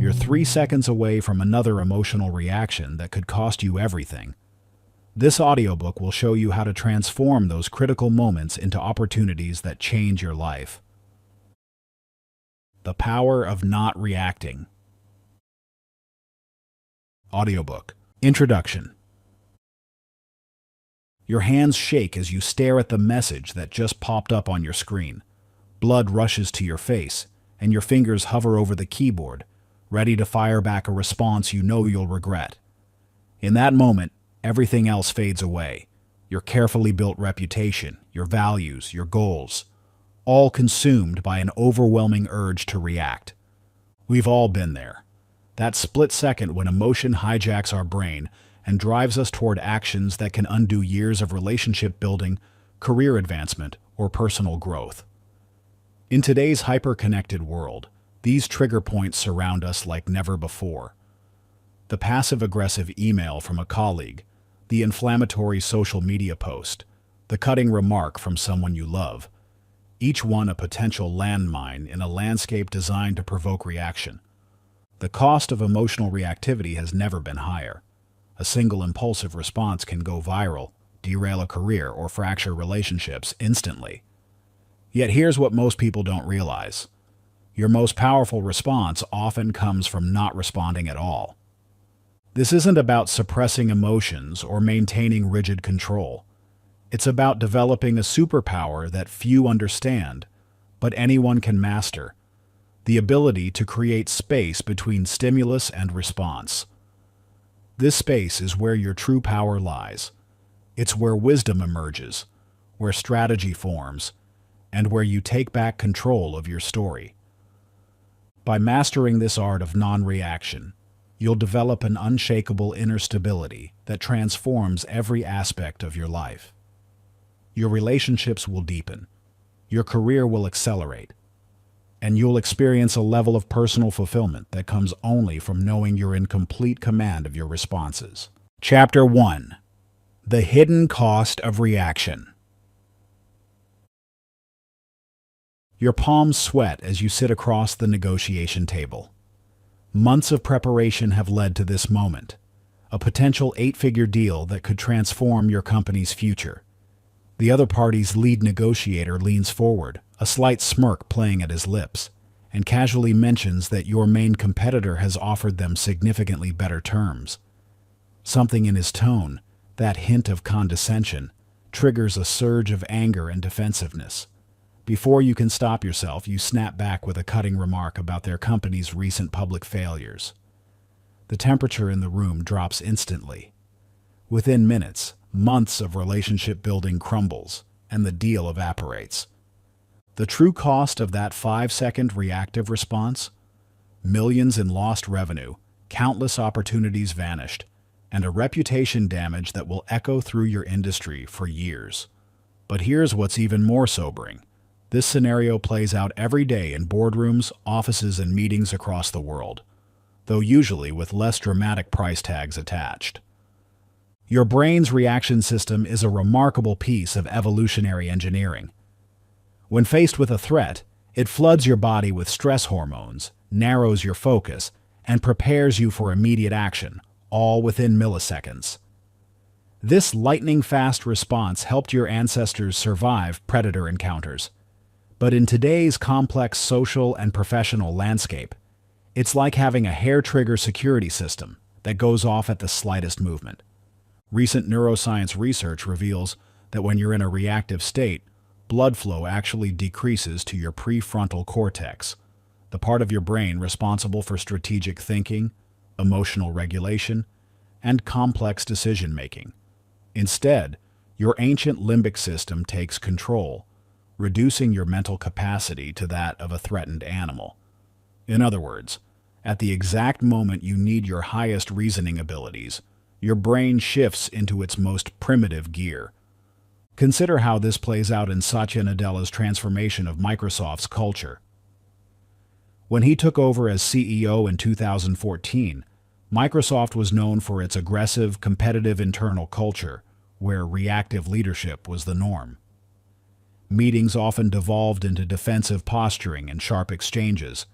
You're 3 seconds away from another emotional reaction that could cost you everything. This audiobook will show you how to transform those critical moments into opportunities that change your life. The Power of Not Reacting. Audiobook. Introduction. Your hands shake as you stare at the message that just popped up on your screen. Blood rushes to your face, and your fingers hover over the keyboard, ready to fire back a response you know you'll regret. In that moment, everything else fades away. Your carefully built reputation, your values, your goals, all consumed by an overwhelming urge to react. We've all been there. That split second when emotion hijacks our brain and drives us toward actions that can undo years of relationship building, career advancement, or personal growth. In today's hyper-connected world, these trigger points surround us like never before. The passive-aggressive email from a colleague, the inflammatory social media post, the cutting remark from someone you love, each one a potential landmine in a landscape designed to provoke reaction. The cost of emotional reactivity has never been higher. A single impulsive response can go viral, derail a career, or fracture relationships instantly. Yet here's what most people don't realize. Your most powerful response often comes from not responding at all. This isn't about suppressing emotions or maintaining rigid control. It's about developing a superpower that few understand, but anyone can master: the ability to create space between stimulus and response. This space is where your true power lies. It's where wisdom emerges, where strategy forms, and where you take back control of your story. By mastering this art of non-reaction, you'll develop an unshakable inner stability that transforms every aspect of your life. Your relationships will deepen, your career will accelerate, and you'll experience a level of personal fulfillment that comes only from knowing you're in complete command of your responses. Chapter 1. The Hidden Cost of Reaction. Your palms sweat as you sit across the negotiation table. Months of preparation have led to this moment, a potential 8-figure deal that could transform your company's future. The other party's lead negotiator leans forward, a slight smirk playing at his lips, and casually mentions that your main competitor has offered them significantly better terms. Something in his tone, that hint of condescension, triggers a surge of anger and defensiveness. Before you can stop yourself, you snap back with a cutting remark about their company's recent public failures. The temperature in the room drops instantly. Within minutes, months of relationship building crumbles, and the deal evaporates. The true cost of that 5-second reactive response? Millions in lost revenue, countless opportunities vanished, and a reputation damage that will echo through your industry for years. But here's what's even more sobering. This scenario plays out every day in boardrooms, offices, and meetings across the world, though usually with less dramatic price tags attached. Your brain's reaction system is a remarkable piece of evolutionary engineering. When faced with a threat, it floods your body with stress hormones, narrows your focus, and prepares you for immediate action, all within milliseconds. This lightning-fast response helped your ancestors survive predator encounters. But in today's complex social and professional landscape, it's like having a hair-trigger security system that goes off at the slightest movement. Recent neuroscience research reveals that when you're in a reactive state, blood flow actually decreases to your prefrontal cortex, the part of your brain responsible for strategic thinking, emotional regulation, and complex decision-making. Instead, your ancient limbic system takes control, reducing your mental capacity to that of a threatened animal. In other words, at the exact moment you need your highest reasoning abilities, your brain shifts into its most primitive gear. Consider how this plays out in Satya Nadella's transformation of Microsoft's culture. When he took over as CEO in 2014, Microsoft was known for its aggressive, competitive internal culture, where reactive leadership was the norm. Meetings often devolved into defensive posturing and sharp exchanges,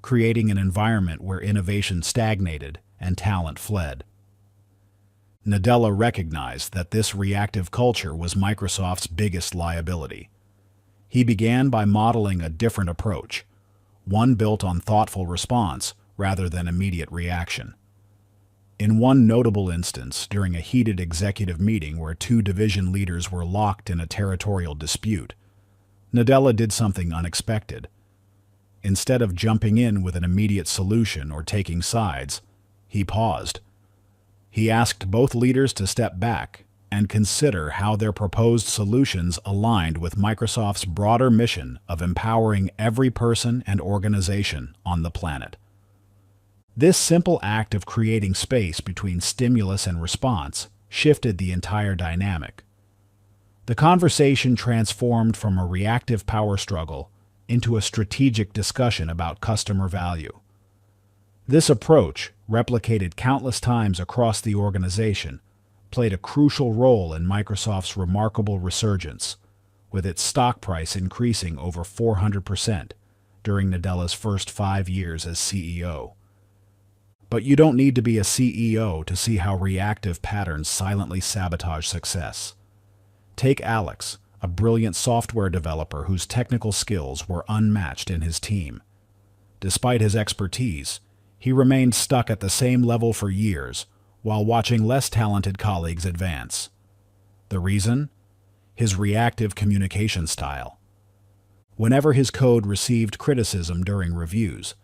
creating an environment where innovation stagnated and talent fled. Nadella recognized that this reactive culture was Microsoft's biggest liability. He began by modeling a different approach, one built on thoughtful response rather than immediate reaction. In one notable instance, during a heated executive meeting where two division leaders were locked in a territorial dispute, Nadella did something unexpected. Instead of jumping in with an immediate solution or taking sides, he paused. He asked both leaders to step back and consider how their proposed solutions aligned with Microsoft's broader mission of empowering every person and organization on the planet. This simple act of creating space between stimulus and response shifted the entire dynamic. The conversation transformed from a reactive power struggle into a strategic discussion about customer value. This approach, replicated countless times across the organization, played a crucial role in Microsoft's remarkable resurgence, with its stock price increasing over 400% during Nadella's first 5 years as CEO. But you don't need to be a CEO to see how reactive patterns silently sabotage success. Take Alex, a brilliant software developer whose technical skills were unmatched in his team. Despite his expertise, he remained stuck at the same level for years while watching less talented colleagues advance. The reason? His reactive communication style. Whenever his code received criticism during reviews,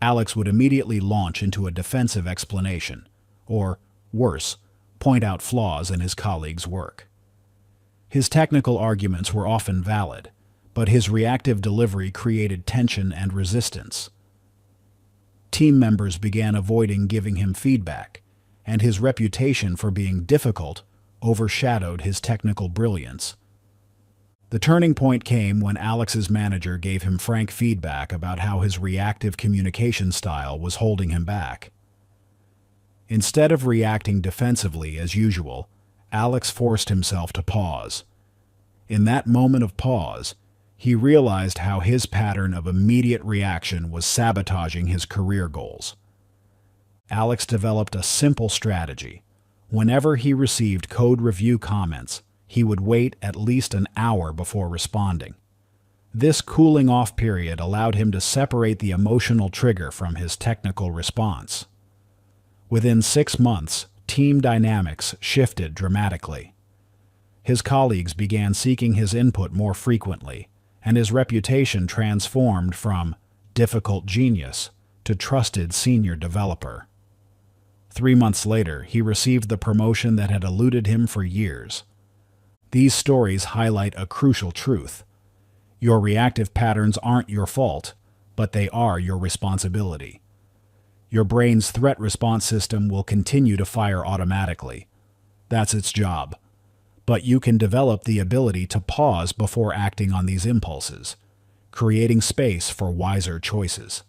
Alex would immediately launch into a defensive explanation, or, worse, point out flaws in his colleagues' work. His technical arguments were often valid, but his reactive delivery created tension and resistance. Team members began avoiding giving him feedback, and his reputation for being difficult overshadowed his technical brilliance. The turning point came when Alex's manager gave him frank feedback about how his reactive communication style was holding him back. Instead of reacting defensively as usual, Alex forced himself to pause. In that moment of pause, he realized how his pattern of immediate reaction was sabotaging his career goals. Alex developed a simple strategy. Whenever he received code review comments, he would wait at least an hour before responding. This cooling-off period allowed him to separate the emotional trigger from his technical response. Within 6 months, team dynamics shifted dramatically. His colleagues began seeking his input more frequently, and his reputation transformed from difficult genius to trusted senior developer. 3 months later, he received the promotion that had eluded him for years. These stories highlight a crucial truth. Your reactive patterns aren't your fault, but they are your responsibility. Your brain's threat response system will continue to fire automatically. That's its job. But you can develop the ability to pause before acting on these impulses, creating space for wiser choices.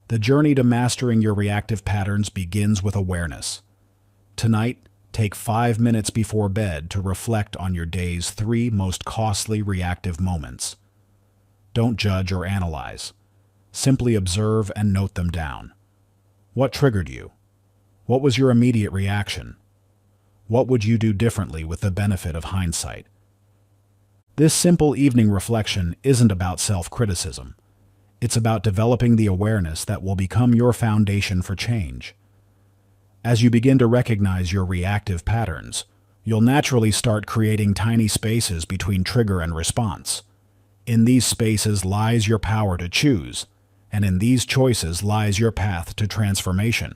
The journey to mastering your reactive patterns begins with awareness. Tonight, take 5 minutes before bed to reflect on your day's 3 most costly reactive moments. Don't judge or analyze. Simply observe and note them down. What triggered you? What was your immediate reaction? What would you do differently with the benefit of hindsight? This simple evening reflection isn't about self-criticism. It's about developing the awareness that will become your foundation for change. As you begin to recognize your reactive patterns, you'll naturally start creating tiny spaces between trigger and response. In these spaces lies your power to choose, and in these choices lies your path to transformation.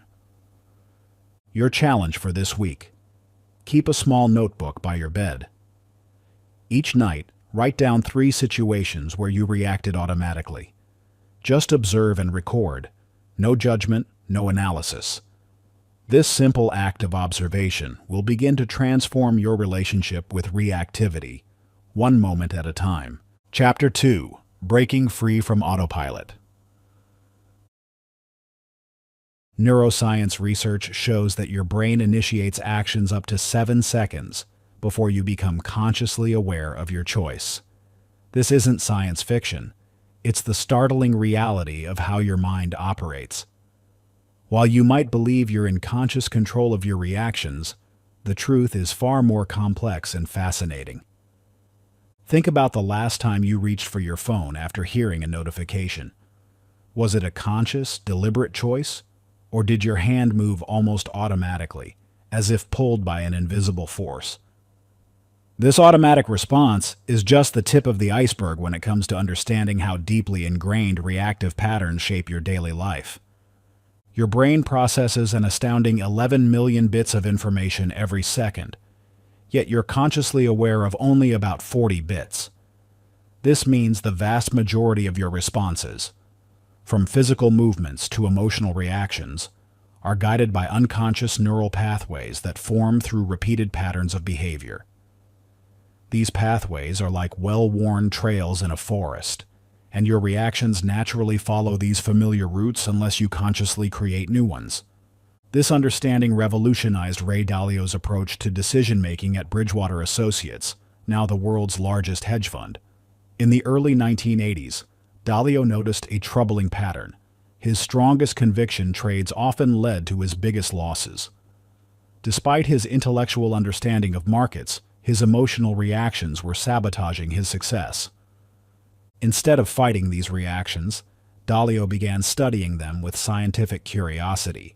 Your challenge for this week: keep a small notebook by your bed. Each night, write down 3 situations where you reacted automatically. Just observe and record. No judgment, no analysis. This simple act of observation will begin to transform your relationship with reactivity, one moment at a time. Chapter 2: Breaking Free from Autopilot. Neuroscience research shows that your brain initiates actions up to 7 seconds before you become consciously aware of your choice. This isn't science fiction. It's the startling reality of how your mind operates. While you might believe you're in conscious control of your reactions, the truth is far more complex and fascinating. Think about the last time you reached for your phone after hearing a notification. Was it a conscious, deliberate choice, or did your hand move almost automatically, as if pulled by an invisible force? This automatic response is just the tip of the iceberg when it comes to understanding how deeply ingrained reactive patterns shape your daily life. Your brain processes an astounding 11 million bits of information every second, yet you're consciously aware of only about 40 bits. This means the vast majority of your responses, from physical movements to emotional reactions, are guided by unconscious neural pathways that form through repeated patterns of behavior. These pathways are like well-worn trails in a forest, and your reactions naturally follow these familiar routes unless you consciously create new ones. This understanding revolutionized Ray Dalio's approach to decision-making at Bridgewater Associates, now the world's largest hedge fund. In the early 1980s, Dalio noticed a troubling pattern. His strongest conviction trades often led to his biggest losses. Despite his intellectual understanding of markets, his emotional reactions were sabotaging his success. Instead of fighting these reactions, Dalio began studying them with scientific curiosity.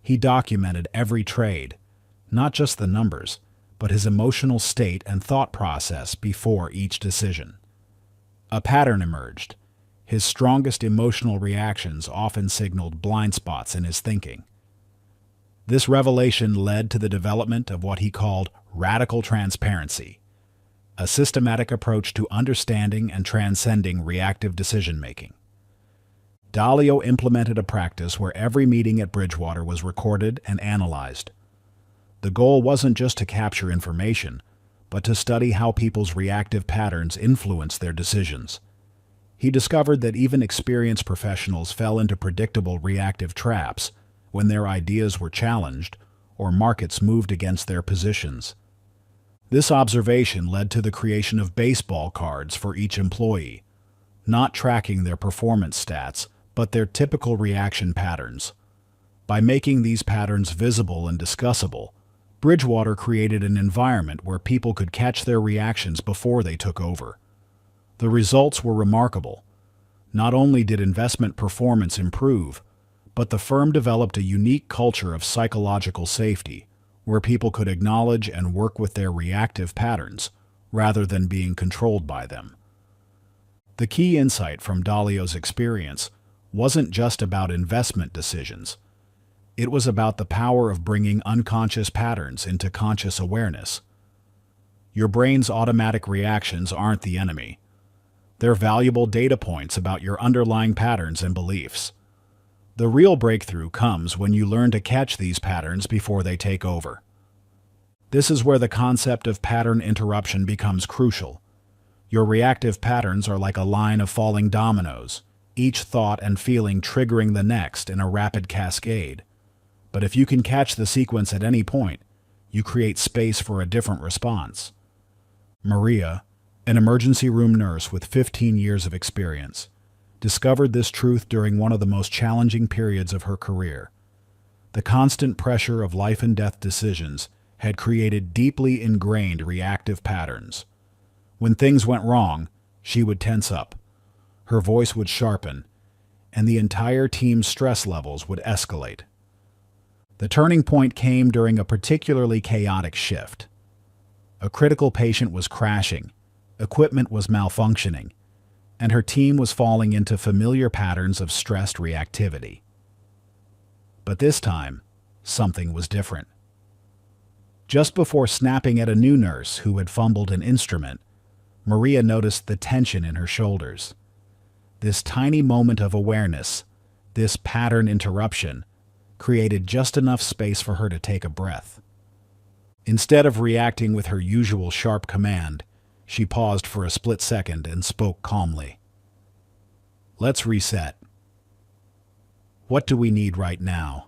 He documented every trade, not just the numbers, but his emotional state and thought process before each decision. A pattern emerged. His strongest emotional reactions often signaled blind spots in his thinking. This revelation led to the development of what he called radical transparency, a systematic approach to understanding and transcending reactive decision-making. Dalio implemented a practice where every meeting at Bridgewater was recorded and analyzed. The goal wasn't just to capture information, but to study how people's reactive patterns influence their decisions. He discovered that even experienced professionals fell into predictable reactive traps when their ideas were challenged or markets moved against their positions. This observation led to the creation of baseball cards for each employee, not tracking their performance stats, but their typical reaction patterns. By making these patterns visible and discussable, Bridgewater created an environment where people could catch their reactions before they took over. The results were remarkable. Not only did investment performance improve, but the firm developed a unique culture of psychological safety, where people could acknowledge and work with their reactive patterns, rather than being controlled by them. The key insight from Dalio's experience wasn't just about investment decisions. It was about the power of bringing unconscious patterns into conscious awareness. Your brain's automatic reactions aren't the enemy. They're valuable data points about your underlying patterns and beliefs. The real breakthrough comes when you learn to catch these patterns before they take over. This is where the concept of pattern interruption becomes crucial. Your reactive patterns are like a line of falling dominoes, each thought and feeling triggering the next in a rapid cascade. But if you can catch the sequence at any point, you create space for a different response. Maria, an emergency room nurse with 15 years of experience, discovered this truth during one of the most challenging periods of her career. The constant pressure of life and death decisions had created deeply ingrained reactive patterns. When things went wrong, she would tense up, her voice would sharpen, and the entire team's stress levels would escalate. The turning point came during a particularly chaotic shift. A critical patient was crashing, equipment was malfunctioning, and her team was falling into familiar patterns of stressed reactivity. But this time, something was different. Just before snapping at a new nurse who had fumbled an instrument, Maria noticed the tension in her shoulders. This tiny moment of awareness, this pattern interruption, created just enough space for her to take a breath. Instead of reacting with her usual sharp command, she paused for a split second and spoke calmly. "Let's reset. What do we need right now?"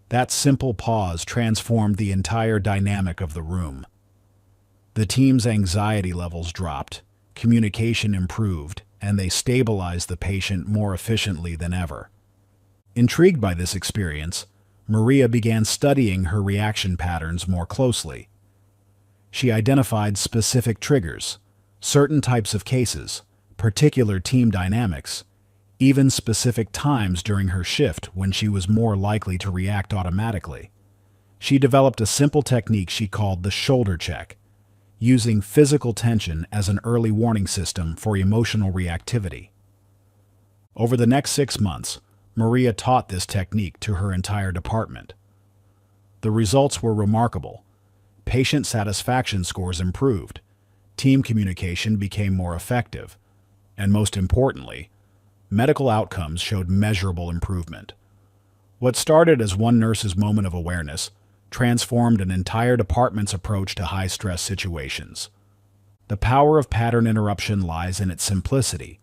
That simple pause transformed the entire dynamic of the room. The team's anxiety levels dropped, communication improved, and they stabilize the patient more efficiently than ever. Intrigued by this experience, Maria began studying her reaction patterns more closely. She identified specific triggers, certain types of cases, particular team dynamics, even specific times during her shift when she was more likely to react automatically. She developed a simple technique she called the shoulder check, using physical tension as an early warning system for emotional reactivity. Over the next 6 months, Maria taught this technique to her entire department. The results were remarkable. Patient satisfaction scores improved, team communication became more effective, and most importantly, medical outcomes showed measurable improvement. What started as one nurse's moment of awareness transformed an entire department's approach to high-stress situations. The power of pattern interruption lies in its simplicity.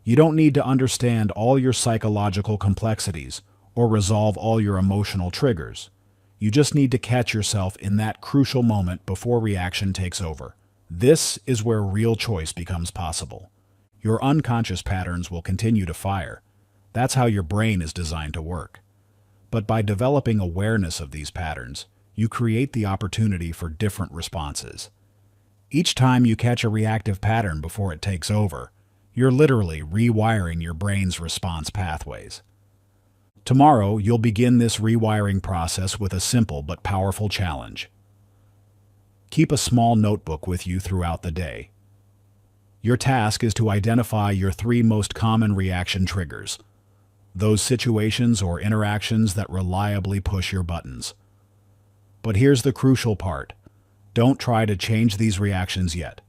You don't need to understand all your psychological complexities or resolve all your emotional triggers. You just need to catch yourself in that crucial moment before reaction takes over. This is where real choice becomes possible. Your unconscious patterns will continue to fire. That's how your brain is designed to work. But by developing awareness of these patterns, you create the opportunity for different responses. Each time you catch a reactive pattern before it takes over, you're literally rewiring your brain's response pathways. Tomorrow, you'll begin this rewiring process with a simple but powerful challenge. Keep a small notebook with you throughout the day. Your task is to identify your 3 most common reaction triggers, those situations or interactions that reliably push your buttons. But here's the crucial part. Don't try to change these reactions yet.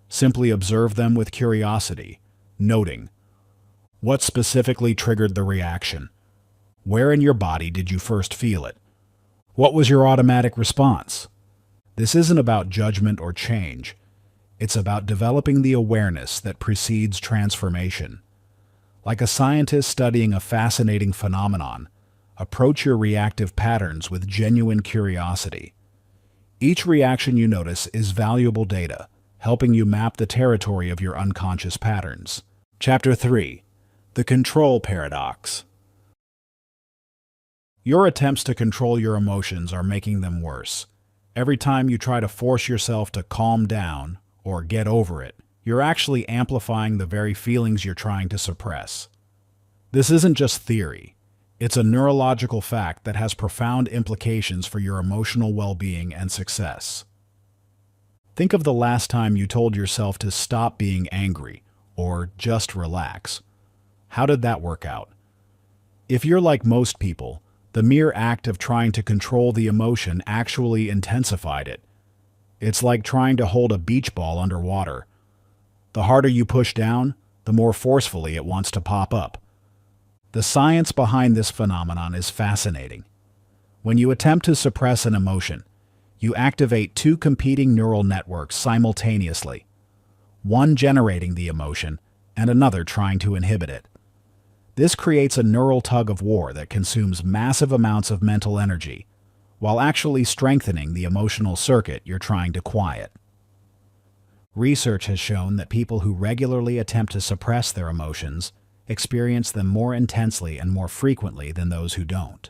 Simply observe them with curiosity, noting, what specifically triggered the reaction? Where in your body did you first feel it? What was your automatic response? This isn't about judgment or change. It's about developing the awareness that precedes transformation. Like a scientist studying a fascinating phenomenon, approach your reactive patterns with genuine curiosity. Each reaction you notice is valuable data, helping you map the territory of your unconscious patterns. Chapter 3. The Control Paradox. Your attempts to control your emotions are making them worse. Every time you try to force yourself to calm down or get over it, you're actually amplifying the very feelings you're trying to suppress. This isn't just theory. It's a neurological fact that has profound implications for your emotional well-being and success. Think of the last time you told yourself to stop being angry or just relax. How did that work out? If you're like most people, the mere act of trying to control the emotion actually intensified it. It's like trying to hold a beach ball underwater. The harder you push down, the more forcefully it wants to pop up. The science behind this phenomenon is fascinating. When you attempt to suppress an emotion, you activate 2 competing neural networks simultaneously, one generating the emotion and another trying to inhibit it. This creates a neural tug-of-war that consumes massive amounts of mental energy, while actually strengthening the emotional circuit you're trying to quiet. Research has shown that people who regularly attempt to suppress their emotions experience them more intensely and more frequently than those who don't.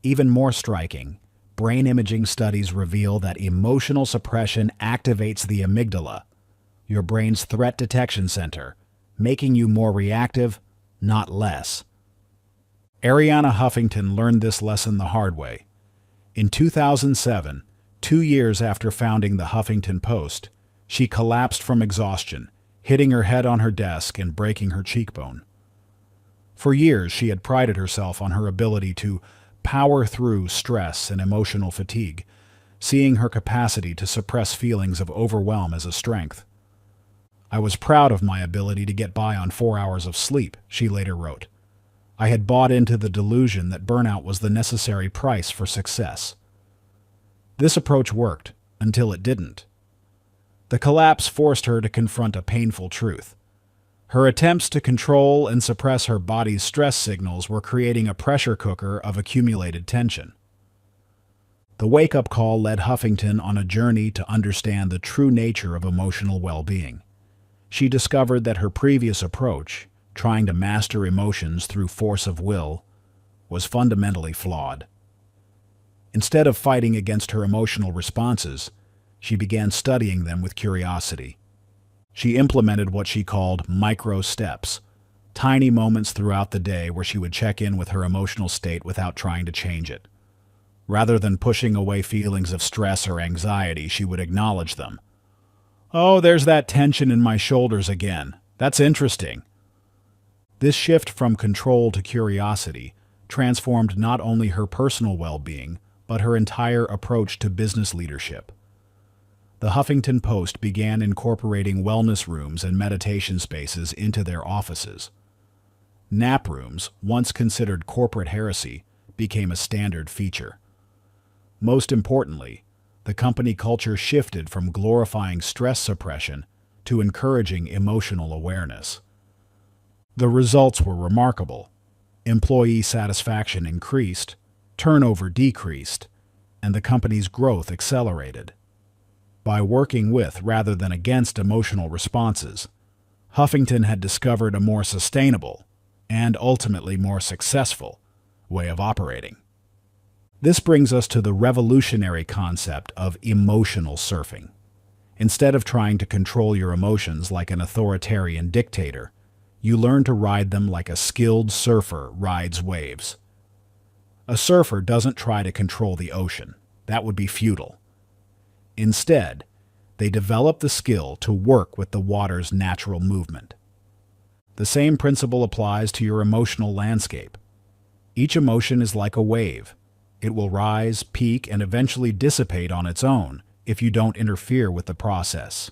Even more striking, brain imaging studies reveal that emotional suppression activates the amygdala, your brain's threat detection center, making you more reactive, not less. Arianna Huffington learned this lesson the hard way. In 2007, 2 years after founding the Huffington Post, she collapsed from exhaustion, hitting her head on her desk and breaking her cheekbone. For years, she had prided herself on her ability to power through stress and emotional fatigue, seeing her capacity to suppress feelings of overwhelm as a strength. "I was proud of my ability to get by on 4 hours of sleep," she later wrote. "I had bought into the delusion that burnout was the necessary price for success." This approach worked, until it didn't. The collapse forced her to confront a painful truth. Her attempts to control and suppress her body's stress signals were creating a pressure cooker of accumulated tension. The wake-up call led Huffington on a journey to understand the true nature of emotional well-being. She discovered that her previous approach, trying to master emotions through force of will, was fundamentally flawed. Instead of fighting against her emotional responses, she began studying them with curiosity. She implemented what she called micro steps, tiny moments throughout the day where she would check in with her emotional state without trying to change it. Rather than pushing away feelings of stress or anxiety, she would acknowledge them. "Oh, there's that tension in my shoulders again. That's interesting." This shift from control to curiosity transformed not only her personal well-being, but her entire approach to business leadership. The Huffington Post began incorporating wellness rooms and meditation spaces into their offices. Nap rooms, once considered corporate heresy, became a standard feature. Most importantly, the company culture shifted from glorifying stress suppression to encouraging emotional awareness. The results were remarkable. Employee satisfaction increased, turnover decreased, and the company's growth accelerated. By working with rather than against emotional responses, Huffington had discovered a more sustainable and ultimately more successful way of operating. This brings us to the revolutionary concept of emotional surfing. Instead of trying to control your emotions like an authoritarian dictator, you learn to ride them like a skilled surfer rides waves. A surfer doesn't try to control the ocean. That would be futile. Instead, they develop the skill to work with the water's natural movement. The same principle applies to your emotional landscape. Each emotion is like a wave. It will rise, peak, and eventually dissipate on its own if you don't interfere with the process.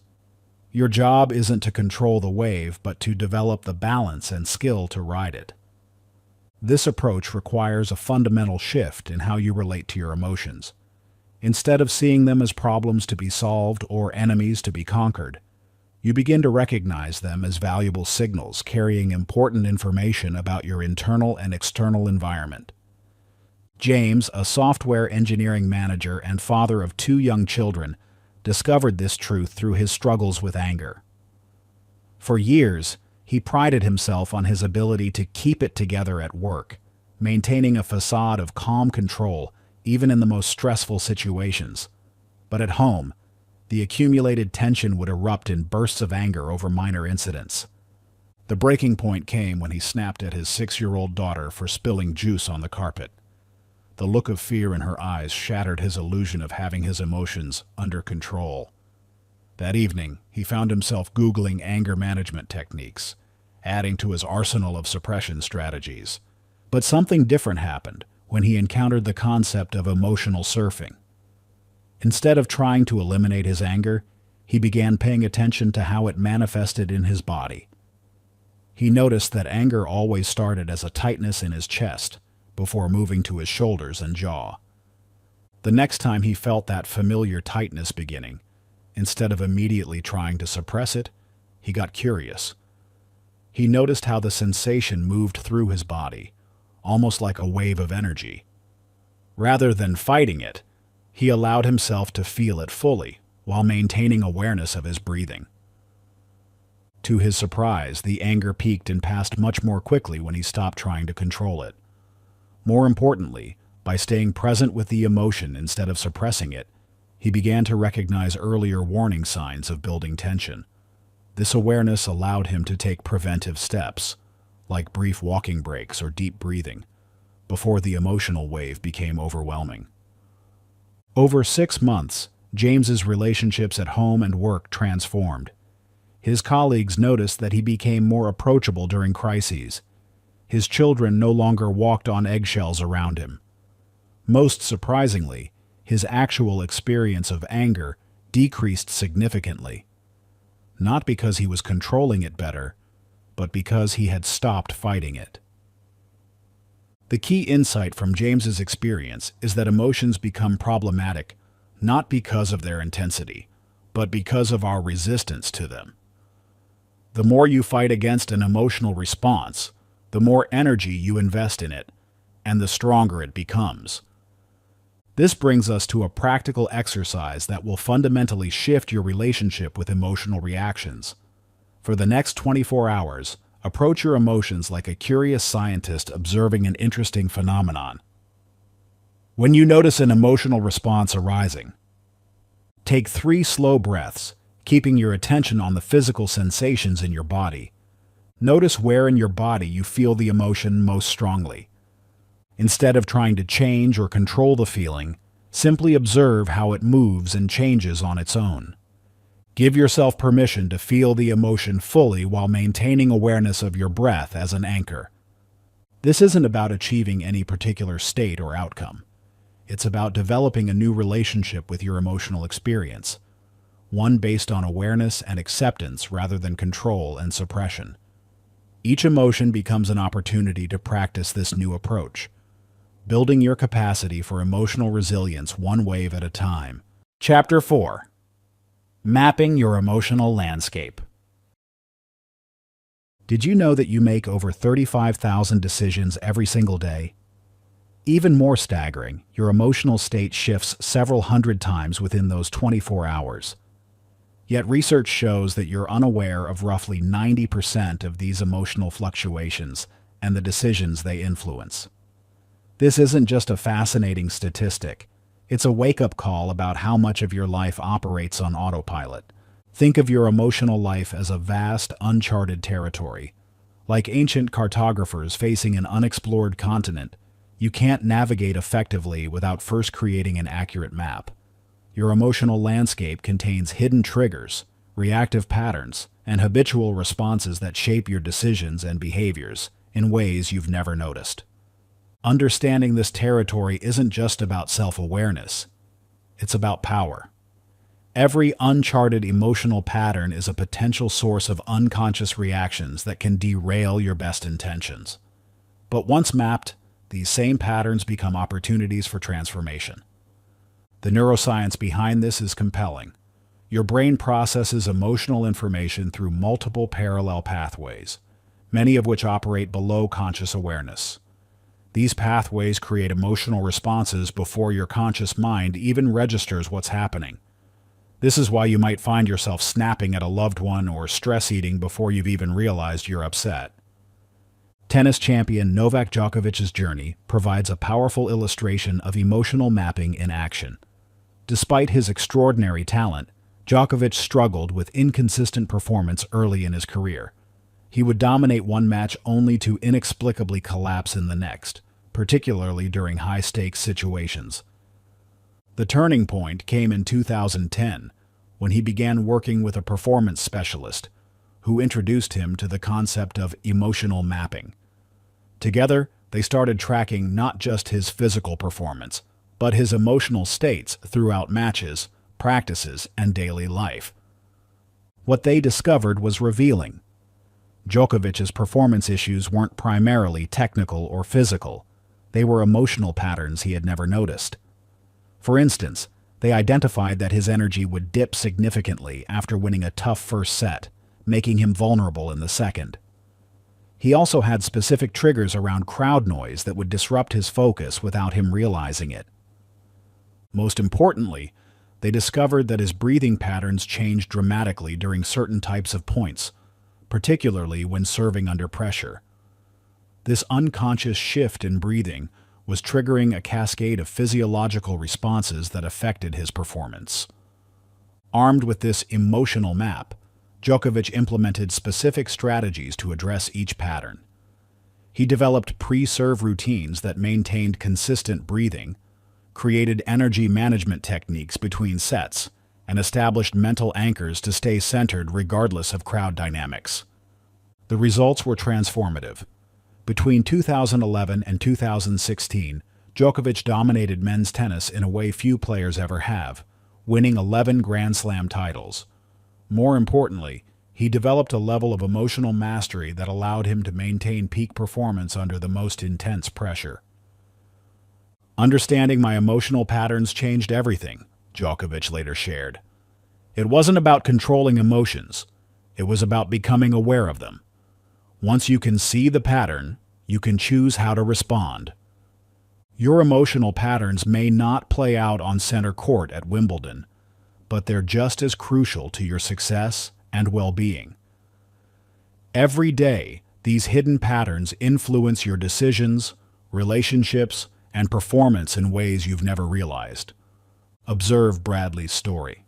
Your job isn't to control the wave, but to develop the balance and skill to ride it. This approach requires a fundamental shift in how you relate to your emotions. Instead of seeing them as problems to be solved or enemies to be conquered, you begin to recognize them as valuable signals carrying important information about your internal and external environment. James, a software engineering manager and father of 2 young children, discovered this truth through his struggles with anger. For years, he prided himself on his ability to keep it together at work, maintaining a facade of calm control even in the most stressful situations. But at home, the accumulated tension would erupt in bursts of anger over minor incidents. The breaking point came when he snapped at his 6-year-old daughter for spilling juice on the carpet. The look of fear in her eyes shattered his illusion of having his emotions under control. That evening, he found himself Googling anger management techniques, adding to his arsenal of suppression strategies. But something different happened when he encountered the concept of emotional surfing. Instead of trying to eliminate his anger, he began paying attention to how it manifested in his body. He noticed that anger always started as a tightness in his chest before moving to his shoulders and jaw. The next time he felt that familiar tightness beginning, instead of immediately trying to suppress it, he got curious. He noticed how the sensation moved through his body, almost like a wave of energy. Rather than fighting it, he allowed himself to feel it fully while maintaining awareness of his breathing. To his surprise, the anger peaked and passed much more quickly when he stopped trying to control it. More importantly, by staying present with the emotion instead of suppressing it, he began to recognize earlier warning signs of building tension. This awareness allowed him to take preventive steps, like brief walking breaks or deep breathing, before the emotional wave became overwhelming. Over 6 months, James's relationships at home and work transformed. His colleagues noticed that he became more approachable during crises. His children no longer walked on eggshells around him. Most surprisingly, his actual experience of anger decreased significantly. Not because he was controlling it better, but because he had stopped fighting it. The key insight from James's experience is that emotions become problematic not because of their intensity, but because of our resistance to them. The more you fight against an emotional response, the more energy you invest in it, and the stronger it becomes. This brings us to a practical exercise that will fundamentally shift your relationship with emotional reactions. For the next 24 hours, approach your emotions like a curious scientist observing an interesting phenomenon. When you notice an emotional response arising, take 3 slow breaths, keeping your attention on the physical sensations in your body. Notice where in your body you feel the emotion most strongly. Instead of trying to change or control the feeling, simply observe how it moves and changes on its own. Give yourself permission to feel the emotion fully while maintaining awareness of your breath as an anchor. This isn't about achieving any particular state or outcome. It's about developing a new relationship with your emotional experience, one based on awareness and acceptance rather than control and suppression. Each emotion becomes an opportunity to practice this new approach, building your capacity for emotional resilience one wave at a time. Chapter 4. Mapping your emotional landscape. Did you know that you make over 35,000 decisions every single day? Even more staggering, your emotional state shifts several hundred times within those 24 hours. Yet research shows that you're unaware of roughly 90% of these emotional fluctuations and the decisions they influence. This isn't just a fascinating statistic. It's a wake-up call about how much of your life operates on autopilot. Think of your emotional life as a vast, uncharted territory. Like ancient cartographers facing an unexplored continent, you can't navigate effectively without first creating an accurate map. Your emotional landscape contains hidden triggers, reactive patterns, and habitual responses that shape your decisions and behaviors in ways you've never noticed. Understanding this territory isn't just about self-awareness. It's about power. Every uncharted emotional pattern is a potential source of unconscious reactions that can derail your best intentions. But once mapped, these same patterns become opportunities for transformation. The neuroscience behind this is compelling. Your brain processes emotional information through multiple parallel pathways, many of which operate below conscious awareness. These pathways create emotional responses before your conscious mind even registers what's happening. This is why you might find yourself snapping at a loved one or stress eating before you've even realized you're upset. Tennis champion Novak Djokovic's journey provides a powerful illustration of emotional mapping in action. Despite his extraordinary talent, Djokovic struggled with inconsistent performance early in his career. He would dominate one match only to inexplicably collapse in the next, particularly during high-stakes situations. The turning point came in 2010, when he began working with a performance specialist, who introduced him to the concept of emotional mapping. Together, they started tracking not just his physical performance, but his emotional states throughout matches, practices, and daily life. What they discovered was revealing. Djokovic's performance issues weren't primarily technical or physical. They were emotional patterns he had never noticed. For instance, they identified that his energy would dip significantly after winning a tough first set, making him vulnerable in the second. He also had specific triggers around crowd noise that would disrupt his focus without him realizing it. Most importantly, they discovered that his breathing patterns changed dramatically during certain types of points, particularly when serving under pressure. This unconscious shift in breathing was triggering a cascade of physiological responses that affected his performance. Armed with this emotional map, Djokovic implemented specific strategies to address each pattern. He developed pre-serve routines that maintained consistent breathing, created energy management techniques between sets, and established mental anchors to stay centered regardless of crowd dynamics. The results were transformative. Between 2011 and 2016, Djokovic dominated men's tennis in a way few players ever have, winning 11 Grand Slam titles. More importantly, he developed a level of emotional mastery that allowed him to maintain peak performance under the most intense pressure. Understanding my emotional patterns changed everything, Djokovic later shared. It wasn't about controlling emotions. It was about becoming aware of them. Once you can see the pattern, you can choose how to respond. Your emotional patterns may not play out on center court at Wimbledon, but they're just as crucial to your success and well-being. Every day, these hidden patterns influence your decisions, relationships, and performance in ways you've never realized. Observe Bradley's story.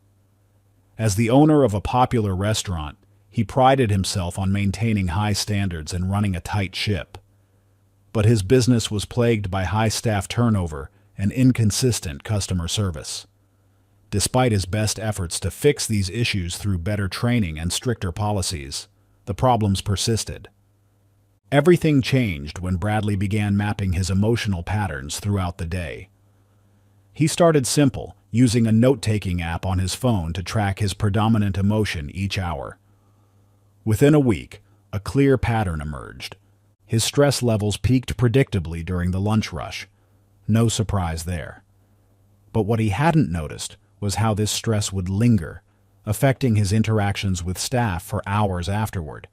As the owner of a popular restaurant, he prided himself on maintaining high standards and running a tight ship. But his business was plagued by high staff turnover and inconsistent customer service. Despite his best efforts to fix these issues through better training and stricter policies, the problems persisted. Everything changed when Bradley began mapping his emotional patterns throughout the day. He started simple, using a note-taking app on his phone to track his predominant emotion each hour. Within a week, a clear pattern emerged. His stress levels peaked predictably during the lunch rush. No surprise there. But what he hadn't noticed was how this stress would linger, affecting his interactions with staff for hours afterward.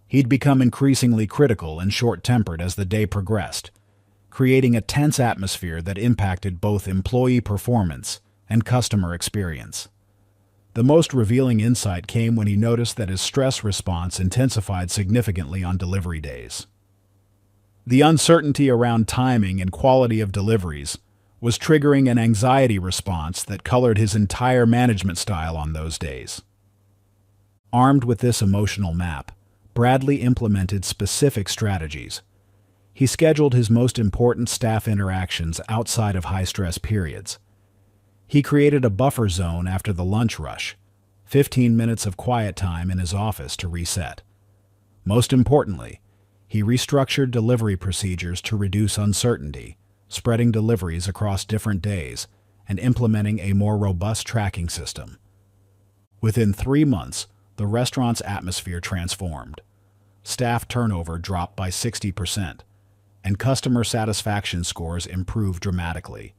He'd become increasingly critical and short-tempered as the day progressed, creating a tense atmosphere that impacted both employee performance and customer experience. The most revealing insight came when he noticed that his stress response intensified significantly on delivery days. The uncertainty around timing and quality of deliveries was triggering an anxiety response that colored his entire management style on those days. Armed with this emotional map, Bradley implemented specific strategies. He scheduled his most important staff interactions outside of high-stress periods. He created a buffer zone after the lunch rush, 15 minutes of quiet time in his office to reset. Most importantly, he restructured delivery procedures to reduce uncertainty, spreading deliveries across different days, and implementing a more robust tracking system. Within 3 months, the restaurant's atmosphere transformed. Staff turnover dropped by 60%, and customer satisfaction scores improved dramatically.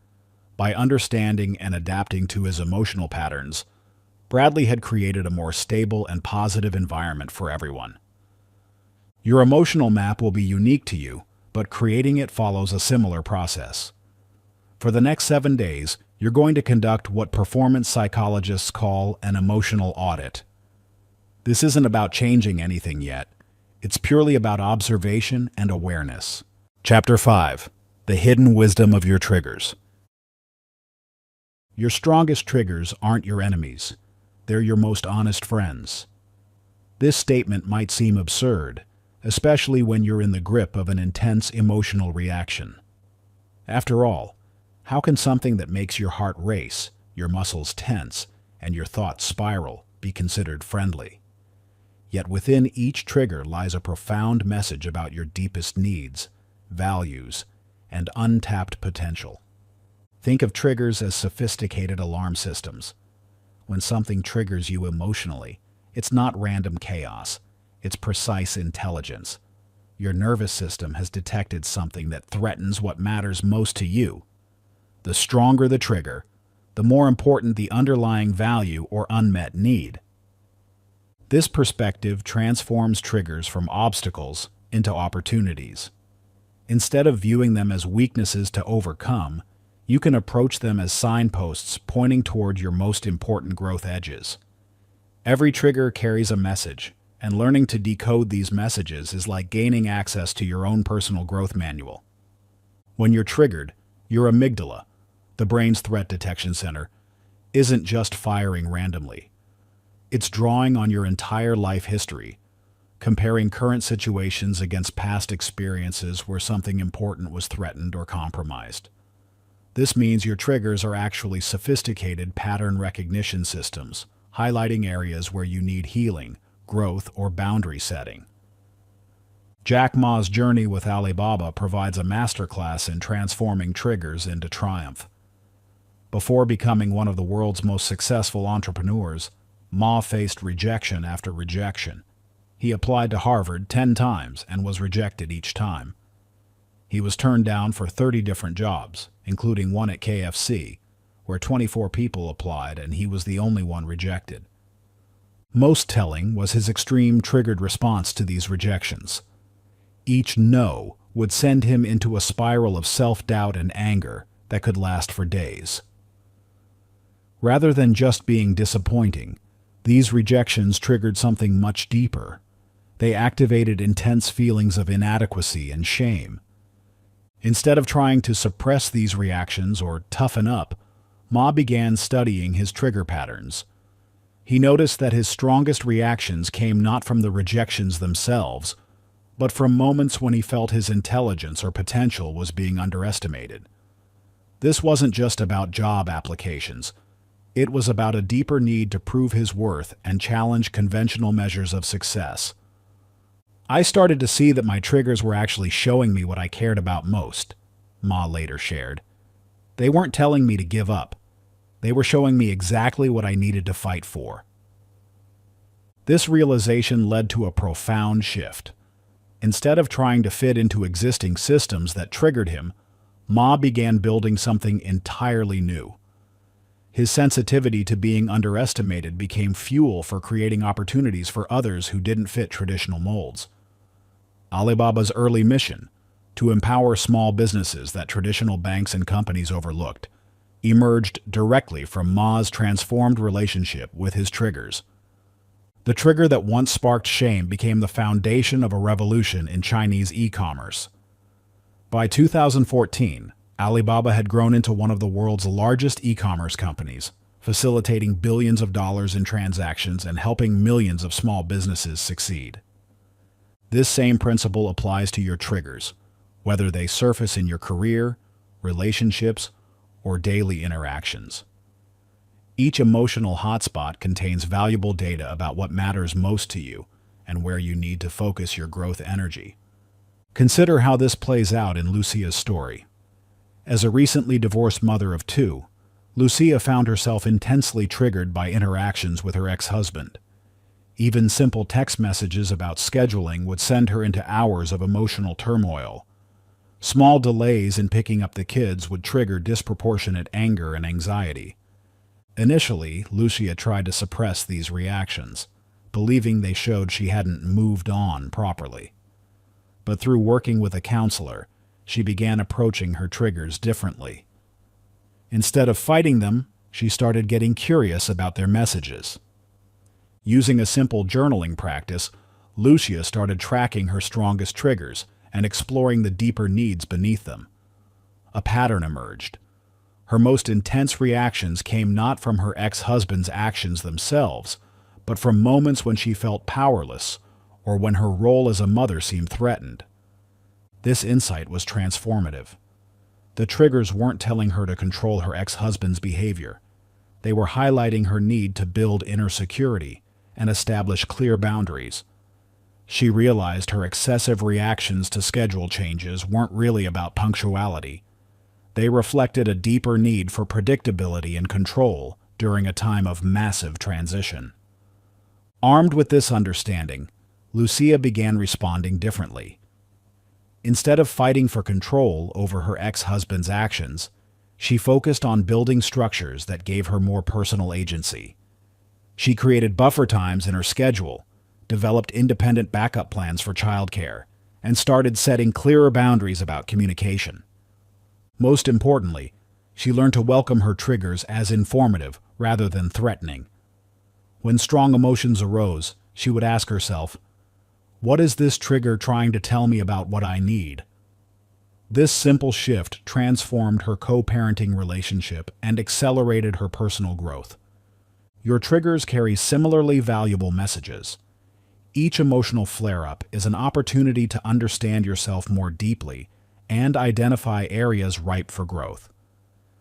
By understanding and adapting to his emotional patterns, Bradley had created a more stable and positive environment for everyone. Your emotional map will be unique to you, but creating it follows a similar process. For the next 7 days, you're going to conduct what performance psychologists call an emotional audit. This isn't about changing anything yet. It's purely about observation and awareness. Chapter 5. The Hidden Wisdom of Your Triggers. Your strongest triggers aren't your enemies. They're your most honest friends. This statement might seem absurd, especially when you're in the grip of an intense emotional reaction. After all, how can something that makes your heart race, your muscles tense, and your thoughts spiral be considered friendly? Yet within each trigger lies a profound message about your deepest needs, values, and untapped potential. Think of triggers as sophisticated alarm systems. When something triggers you emotionally, it's not random chaos. It's precise intelligence. Your nervous system has detected something that threatens what matters most to you. The stronger the trigger, the more important the underlying value or unmet need. This perspective transforms triggers from obstacles into opportunities. Instead of viewing them as weaknesses to overcome, you can approach them as signposts pointing toward your most important growth edges. Every trigger carries a message, and learning to decode these messages is like gaining access to your own personal growth manual. When you're triggered, your amygdala, the brain's threat detection center, isn't just firing randomly. It's drawing on your entire life history, comparing current situations against past experiences where something important was threatened or compromised. This means your triggers are actually sophisticated pattern recognition systems, highlighting areas where you need healing, growth, or boundary setting. Jack Ma's journey with Alibaba provides a masterclass in transforming triggers into triumph. Before becoming one of the world's most successful entrepreneurs, Ma faced rejection after rejection. He applied to Harvard 10 times and was rejected each time. He was turned down for 30 different jobs, including one at KFC, where 24 people applied and he was the only one rejected. Most telling was his extreme triggered response to these rejections. Each no would send him into a spiral of self-doubt and anger that could last for days. Rather than just being disappointing, these rejections triggered something much deeper. They activated intense feelings of inadequacy and shame. Instead of trying to suppress these reactions or toughen up, Ma began studying his trigger patterns. He noticed that his strongest reactions came not from the rejections themselves, but from moments when he felt his intelligence or potential was being underestimated. This wasn't just about job applications. It was about a deeper need to prove his worth and challenge conventional measures of success. I started to see that my triggers were actually showing me what I cared about most, Ma later shared. They weren't telling me to give up. They were showing me exactly what I needed to fight for. This realization led to a profound shift. Instead of trying to fit into existing systems that triggered him, Ma began building something entirely new. His sensitivity to being underestimated became fuel for creating opportunities for others who didn't fit traditional molds. Alibaba's early mission, to empower small businesses that traditional banks and companies overlooked, emerged directly from Ma's transformed relationship with his triggers. The trigger that once sparked shame became the foundation of a revolution in Chinese e-commerce. By 2014, Alibaba had grown into one of the world's largest e-commerce companies, facilitating billions of dollars in transactions and helping millions of small businesses succeed. This same principle applies to your triggers, whether they surface in your career, relationships, or daily interactions. Each emotional hotspot contains valuable data about what matters most to you and where you need to focus your growth energy. Consider how this plays out in Lucia's story. As a recently divorced mother of two, Lucia found herself intensely triggered by interactions with her ex-husband. Even simple text messages about scheduling would send her into hours of emotional turmoil. Small delays in picking up the kids would trigger disproportionate anger and anxiety. Initially, Lucia tried to suppress these reactions, believing they showed she hadn't moved on properly. But through working with a counselor, she began approaching her triggers differently. Instead of fighting them, she started getting curious about their messages. Using a simple journaling practice, Lucia started tracking her strongest triggers and exploring the deeper needs beneath them. A pattern emerged. Her most intense reactions came not from her ex-husband's actions themselves, but from moments when she felt powerless or when her role as a mother seemed threatened. This insight was transformative. The triggers weren't telling her to control her ex-husband's behavior. They were highlighting her need to build inner security and establish clear boundaries. She realized her excessive reactions to schedule changes weren't really about punctuality. They reflected a deeper need for predictability and control during a time of massive transition. Armed with this understanding, Lucia began responding differently. Instead of fighting for control over her ex-husband's actions, she focused on building structures that gave her more personal agency. She created buffer times in her schedule, developed independent backup plans for childcare, and started setting clearer boundaries about communication. Most importantly, she learned to welcome her triggers as informative rather than threatening. When strong emotions arose, she would ask herself, "What is this trigger trying to tell me about what I need?" This simple shift transformed her co-parenting relationship and accelerated her personal growth. Your triggers carry similarly valuable messages. Each emotional flare-up is an opportunity to understand yourself more deeply and identify areas ripe for growth.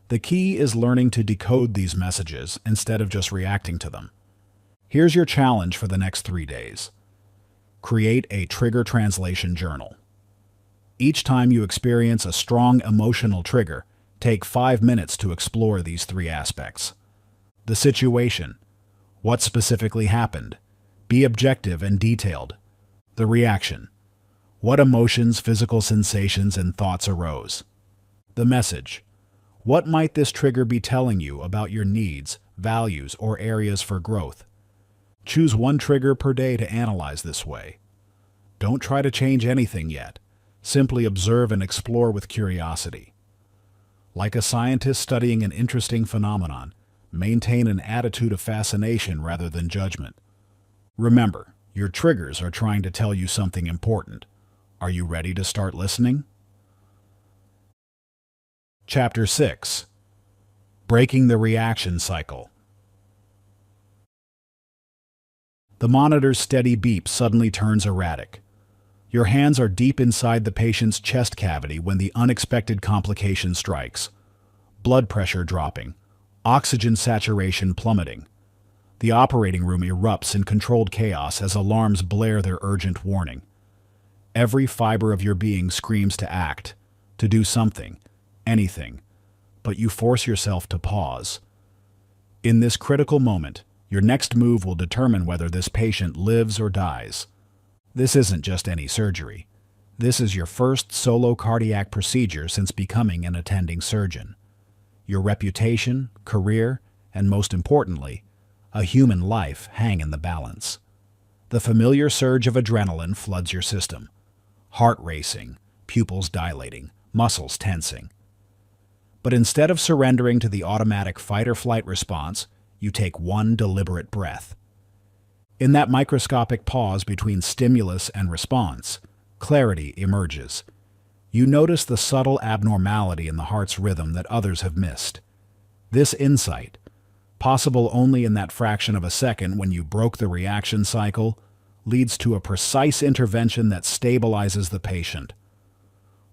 The key is learning to decode these messages instead of just reacting to them. Here's your challenge for the next 3 days. Create a trigger translation journal. Each time you experience a strong emotional trigger, take 5 minutes to explore these 3 aspects. The situation. What specifically happened? Be objective and detailed. The reaction. What emotions, physical sensations, and thoughts arose? The message. What might this trigger be telling you about your needs, values, or areas for growth? Choose 1 trigger per day to analyze this way. Don't try to change anything yet. Simply observe and explore with curiosity. Like a scientist studying an interesting phenomenon, maintain an attitude of fascination rather than judgment. Remember, Your triggers are trying to tell you something important. Are you ready to start listening? Chapter 6. Breaking the Reaction Cycle. The monitor's steady beep suddenly turns erratic. Your hands are deep inside the patient's chest cavity when the unexpected complication strikes. Blood pressure dropping, oxygen saturation plummeting. The operating room erupts in controlled chaos as alarms blare their urgent warning. Every fiber of your being screams to act, to do something, anything, but you force yourself to pause. In this critical moment, your next move will determine whether this patient lives or dies. This isn't just any surgery. This is your first solo cardiac procedure since becoming an attending surgeon. Your reputation, career, and most importantly, a human life hang in the balance. The familiar surge of adrenaline floods your system. Heart racing, pupils dilating, muscles tensing. But instead of surrendering to the automatic fight-or-flight response, you take one deliberate breath. In that microscopic pause between stimulus and response, clarity emerges. You notice the subtle abnormality in the heart's rhythm that others have missed. This insight, possible only in that fraction of a second when you broke the reaction cycle, leads to a precise intervention that stabilizes the patient.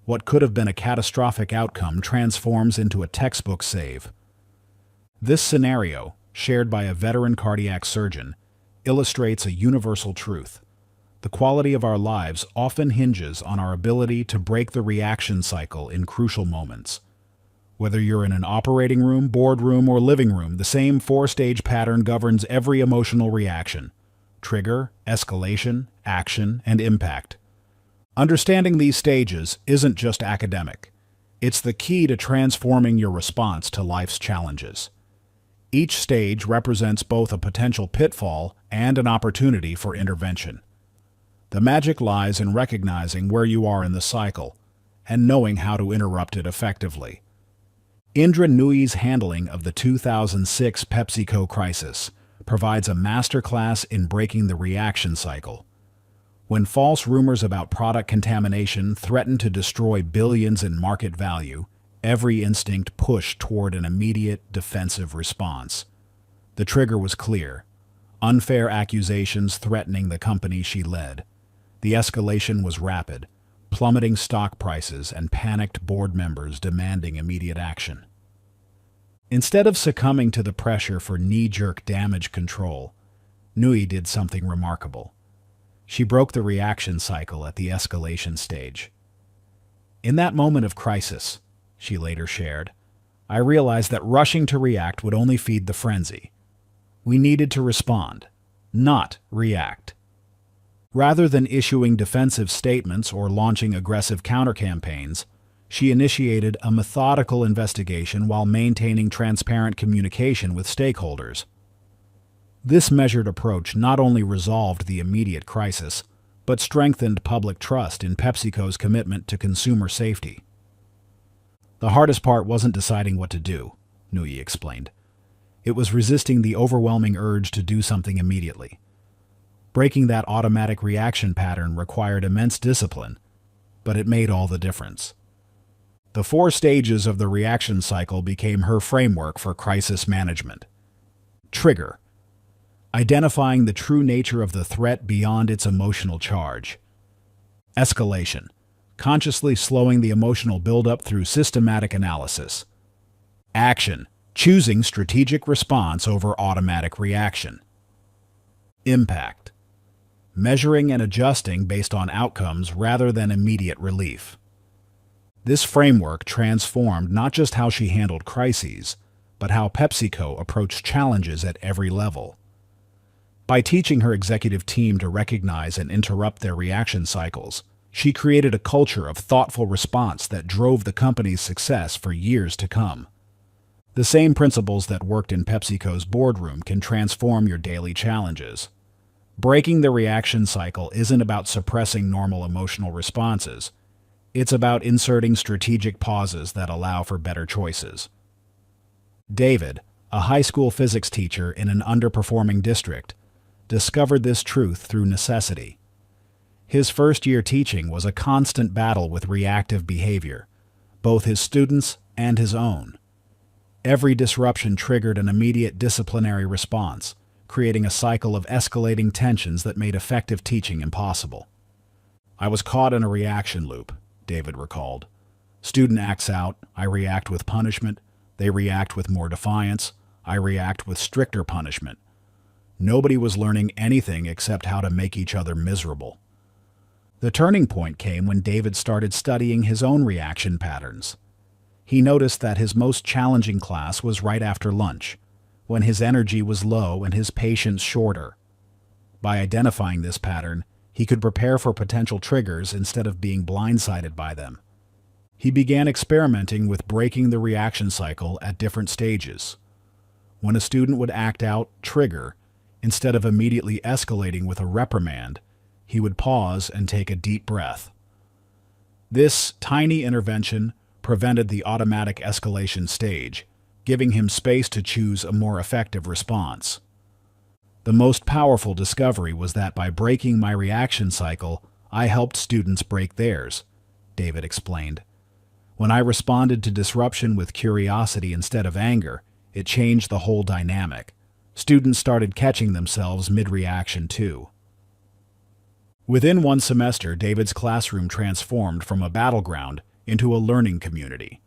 What could have been a catastrophic outcome transforms into a textbook save. This scenario, shared by a veteran cardiac surgeon, illustrates a universal truth. The quality of our lives often hinges on our ability to break the reaction cycle in crucial moments. Whether you're in an operating room, boardroom, or living room, the same four-stage pattern governs every emotional reaction: trigger, escalation, action, and impact. Understanding these stages isn't just academic. It's the key to transforming your response to life's challenges. Each stage represents both a potential pitfall and an opportunity for intervention. The magic lies in recognizing where you are in the cycle and knowing how to interrupt it effectively. Indra Nooyi's handling of the 2006 PepsiCo crisis provides a masterclass in breaking the reaction cycle. When false rumors about product contamination threatened to destroy billions in market value, every instinct pushed toward an immediate defensive response. The trigger was clear: unfair accusations threatening the company she led. The escalation was rapid: plummeting stock prices and panicked board members demanding immediate action. Instead of succumbing to the pressure for knee-jerk damage control, Nooyi did something remarkable. She broke the reaction cycle at the escalation stage. "In that moment of crisis," she later shared, "I realized that rushing to react would only feed the frenzy. We needed to respond, not react." Rather than issuing defensive statements or launching aggressive counter-campaigns, she initiated a methodical investigation while maintaining transparent communication with stakeholders. This measured approach not only resolved the immediate crisis, but strengthened public trust in PepsiCo's commitment to consumer safety. "The hardest part wasn't deciding what to do," Nooyi explained. "It was resisting the overwhelming urge to do something immediately. Breaking that automatic reaction pattern required immense discipline, but it made all the difference." The 4 stages of the reaction cycle became her framework for crisis management. Trigger: identifying the true nature of the threat beyond its emotional charge. Escalation: consciously slowing the emotional buildup through systematic analysis. Action: choosing strategic response over automatic reaction. Impact: measuring and adjusting based on outcomes rather than immediate relief. This framework transformed not just how she handled crises, but how PepsiCo approached challenges at every level. By teaching her executive team to recognize and interrupt their reaction cycles, she created a culture of thoughtful response that drove the company's success for years to come. The same principles that worked in PepsiCo's boardroom can transform your daily challenges. Breaking the reaction cycle isn't about suppressing normal emotional responses. It's about inserting strategic pauses that allow for better choices. David, a high school physics teacher in an underperforming district, discovered this truth through necessity. His first year teaching was a constant battle with reactive behavior, both his students and his own. Every disruption triggered an immediate disciplinary response, creating a cycle of escalating tensions that made effective teaching impossible. "I was caught in a reaction loop," David recalled. "Student acts out, I react with punishment. They react with more defiance, I react with stricter punishment. Nobody was learning anything except how to make each other miserable." The turning point came when David started studying his own reaction patterns. He noticed that his most challenging class was right after lunch, when his energy was low and his patience shorter. By identifying this pattern, he could prepare for potential triggers instead of being blindsided by them. He began experimenting with breaking the reaction cycle at different stages. When a student would act out, trigger, instead of immediately escalating with a reprimand, he would pause and take a deep breath. This tiny intervention prevented the automatic escalation stage, giving him space to choose a more effective response. "The most powerful discovery was that by breaking my reaction cycle, I helped students break theirs," David explained. "When I responded to disruption with curiosity instead of anger, it changed the whole dynamic. Students started catching themselves mid-reaction too." Within one semester, David's classroom transformed from a battleground into a learning community.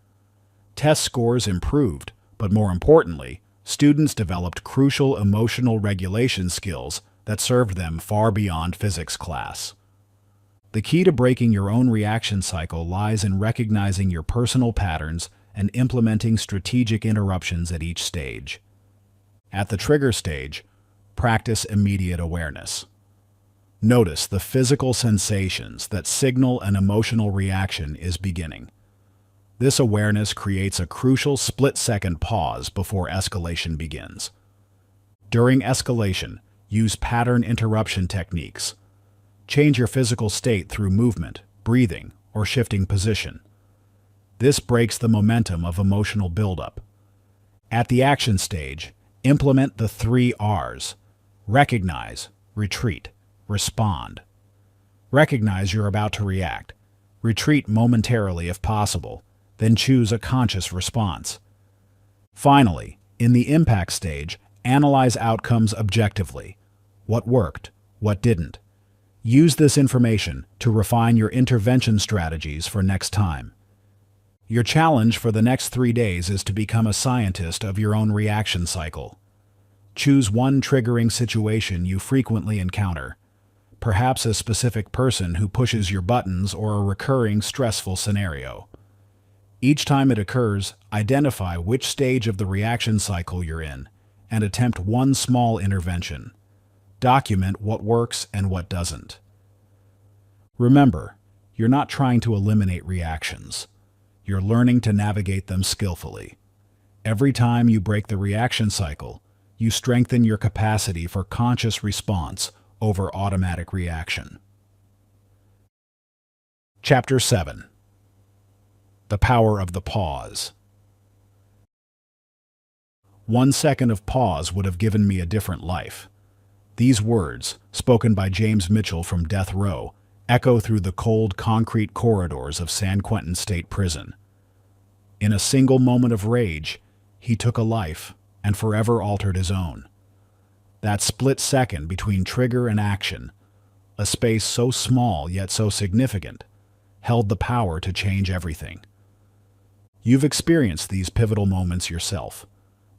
Test scores improved, but more importantly, students developed crucial emotional regulation skills that served them far beyond physics class. The key to breaking your own reaction cycle lies in recognizing your personal patterns and implementing strategic interruptions at each stage. At the trigger stage, practice immediate awareness. Notice the physical sensations that signal an emotional reaction is beginning. This awareness creates a crucial split-second pause before escalation begins. During escalation, use pattern interruption techniques. Change your physical state through movement, breathing, or shifting position. This breaks the momentum of emotional buildup. At the action stage, implement the 3 R's: recognize, retreat, respond. Recognize you're about to react. Retreat momentarily if possible, then choose a conscious response. Finally, in the impact stage, analyze outcomes objectively. What worked? What didn't? Use this information to refine your intervention strategies for next time. Your challenge for the next 3 days is to become a scientist of your own reaction cycle. Choose one triggering situation you frequently encounter, perhaps a specific person who pushes your buttons or a recurring stressful scenario. Each time it occurs, identify which stage of the reaction cycle you're in and attempt one small intervention. Document what works and what doesn't. Remember, you're not trying to eliminate reactions. You're learning to navigate them skillfully. Every time you break the reaction cycle, you strengthen your capacity for conscious response over automatic reaction. Chapter 7. The Power of the Pause. 1 second of pause would have given me a different life. These words, spoken by James Mitchell from death row, echo through the cold concrete corridors of San Quentin State Prison. In a single moment of rage, he took a life and forever altered his own. That split second between trigger and action, a space so small yet so significant, held the power to change everything. You've experienced these pivotal moments yourself.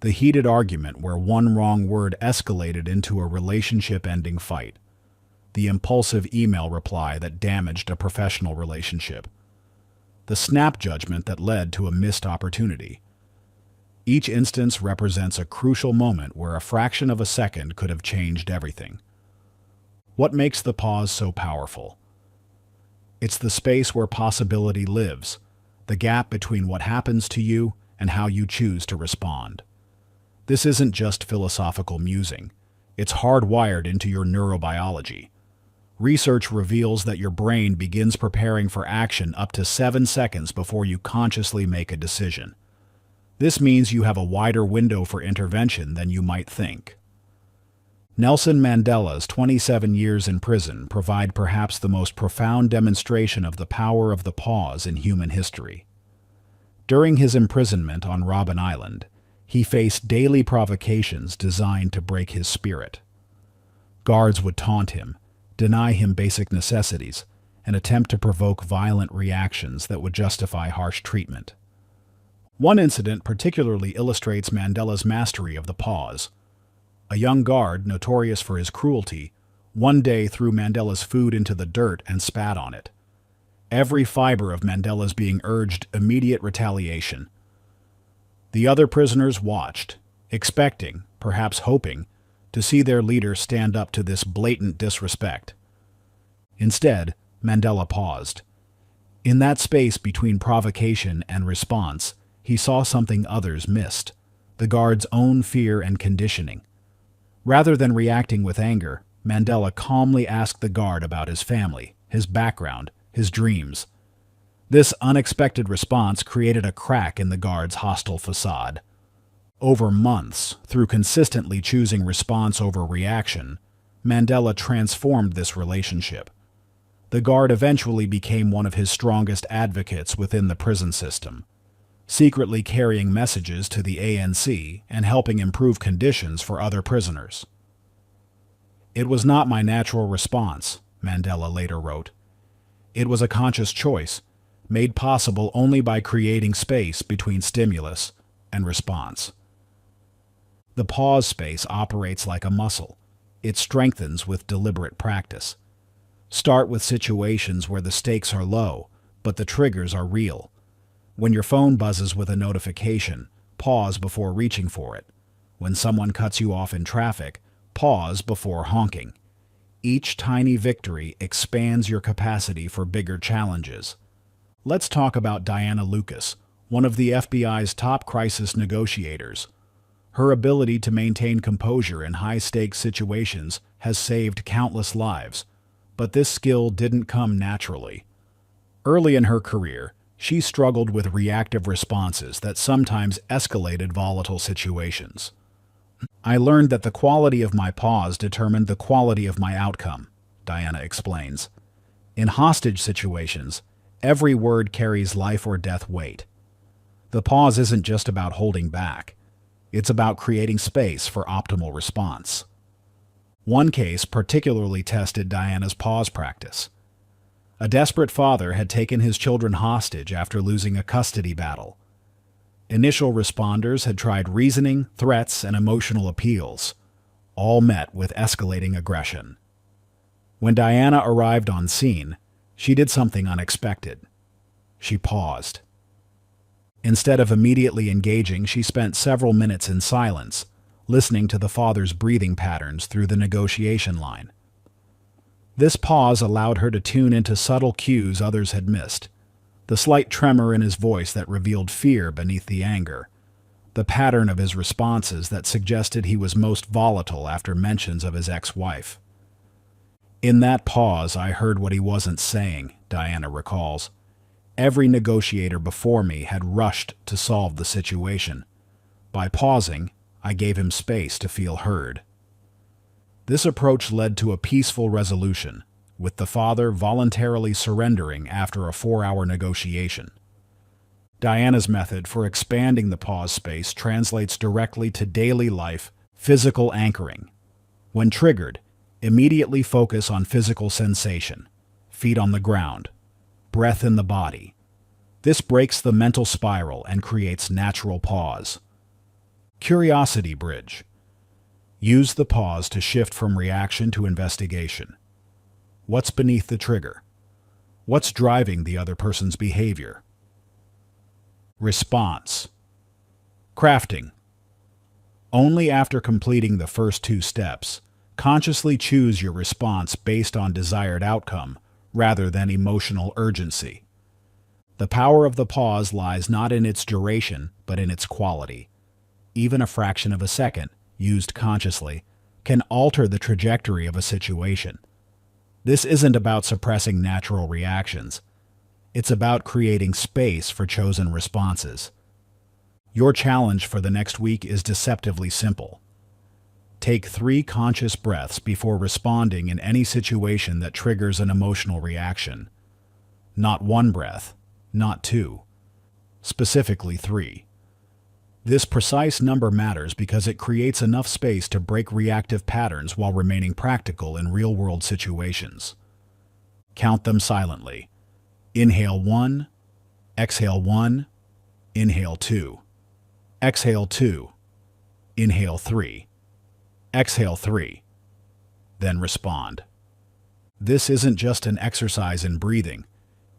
The heated argument where one wrong word escalated into a relationship-ending fight. The impulsive email reply that damaged a professional relationship. The snap judgment that led to a missed opportunity. Each instance represents a crucial moment where a fraction of a second could have changed everything. What makes the pause so powerful? It's the space where possibility lives, the gap between what happens to you and how you choose to respond. This isn't just philosophical musing. It's hardwired into your neurobiology. Research reveals that your brain begins preparing for action up to 7 seconds before you consciously make a decision. This means you have a wider window for intervention than you might think. Nelson Mandela's 27 years in prison provide perhaps the most profound demonstration of the power of the pause in human history. During his imprisonment on Robben Island, he faced daily provocations designed to break his spirit. Guards would taunt him, deny him basic necessities, and attempt to provoke violent reactions that would justify harsh treatment. One incident particularly illustrates Mandela's mastery of the pause. A young guard, notorious for his cruelty, one day threw Mandela's food into the dirt and spat on it. Every fiber of Mandela's being urged immediate retaliation. The other prisoners watched, expecting, perhaps hoping, to see their leader stand up to this blatant disrespect. Instead, Mandela paused. In that space between provocation and response, he saw something others missed, the guard's own fear and conditioning. Rather than reacting with anger, Mandela calmly asked the guard about his family, his background, his dreams. This unexpected response created a crack in the guard's hostile facade. Over months, through consistently choosing response over reaction, Mandela transformed this relationship. The guard eventually became one of his strongest advocates within the prison system, secretly carrying messages to the ANC and helping improve conditions for other prisoners. "It was not my natural response," Mandela later wrote. "It was a conscious choice, made possible only by creating space between stimulus and response." The pause space operates like a muscle. It strengthens with deliberate practice. Start with situations where the stakes are low, but the triggers are real. When your phone buzzes with a notification, pause before reaching for it. When someone cuts you off in traffic, pause before honking. Each tiny victory expands your capacity for bigger challenges. Let's talk about Diana Lucas, one of the FBI's top crisis negotiators. Her ability to maintain composure in high-stakes situations has saved countless lives, but this skill didn't come naturally. Early in her career, she struggled with reactive responses that sometimes escalated volatile situations. "I learned that the quality of my pause determined the quality of my outcome," Diana explains. "In hostage situations, every word carries life or death weight. The pause isn't just about holding back. It's about creating space for optimal response." One case particularly tested Diana's pause practice. A desperate father had taken his children hostage after losing a custody battle. Initial responders had tried reasoning, threats, and emotional appeals, all met with escalating aggression. When Diana arrived on scene, she did something unexpected. She paused. Instead of immediately engaging, she spent several minutes in silence, listening to the father's breathing patterns through the negotiation line. This pause allowed her to tune into subtle cues others had missed. The slight tremor in his voice that revealed fear beneath the anger. The pattern of his responses that suggested he was most volatile after mentions of his ex-wife. "In that pause, I heard what he wasn't saying," Diana recalls. "Every negotiator before me had rushed to solve the situation. By pausing, I gave him space to feel heard." This approach led to a peaceful resolution, with the father voluntarily surrendering after a 4-hour negotiation. Diana's method for expanding the pause space translates directly to daily life physical anchoring. When triggered, immediately focus on physical sensation, feet on the ground, breath in the body. This breaks the mental spiral and creates natural pause. Curiosity bridge. Use the pause to shift from reaction to investigation. What's beneath the trigger? What's driving the other person's behavior? Response. Crafting. Only after completing the first 2 steps, consciously choose your response based on desired outcome rather than emotional urgency. The power of the pause lies not in its duration, but in its quality. Even a fraction of a second, used consciously, can alter the trajectory of a situation. This isn't about suppressing natural reactions. It's about creating space for chosen responses. Your challenge for the next week is deceptively simple. Take 3 conscious breaths before responding in any situation that triggers an emotional reaction. Not 1 breath, not 2. Specifically 3. This precise number matters because it creates enough space to break reactive patterns while remaining practical in real-world situations. Count them silently. Inhale 1, exhale 1, inhale 2. Exhale 2, inhale 3. Exhale 3. Then respond. This isn't just an exercise in breathing.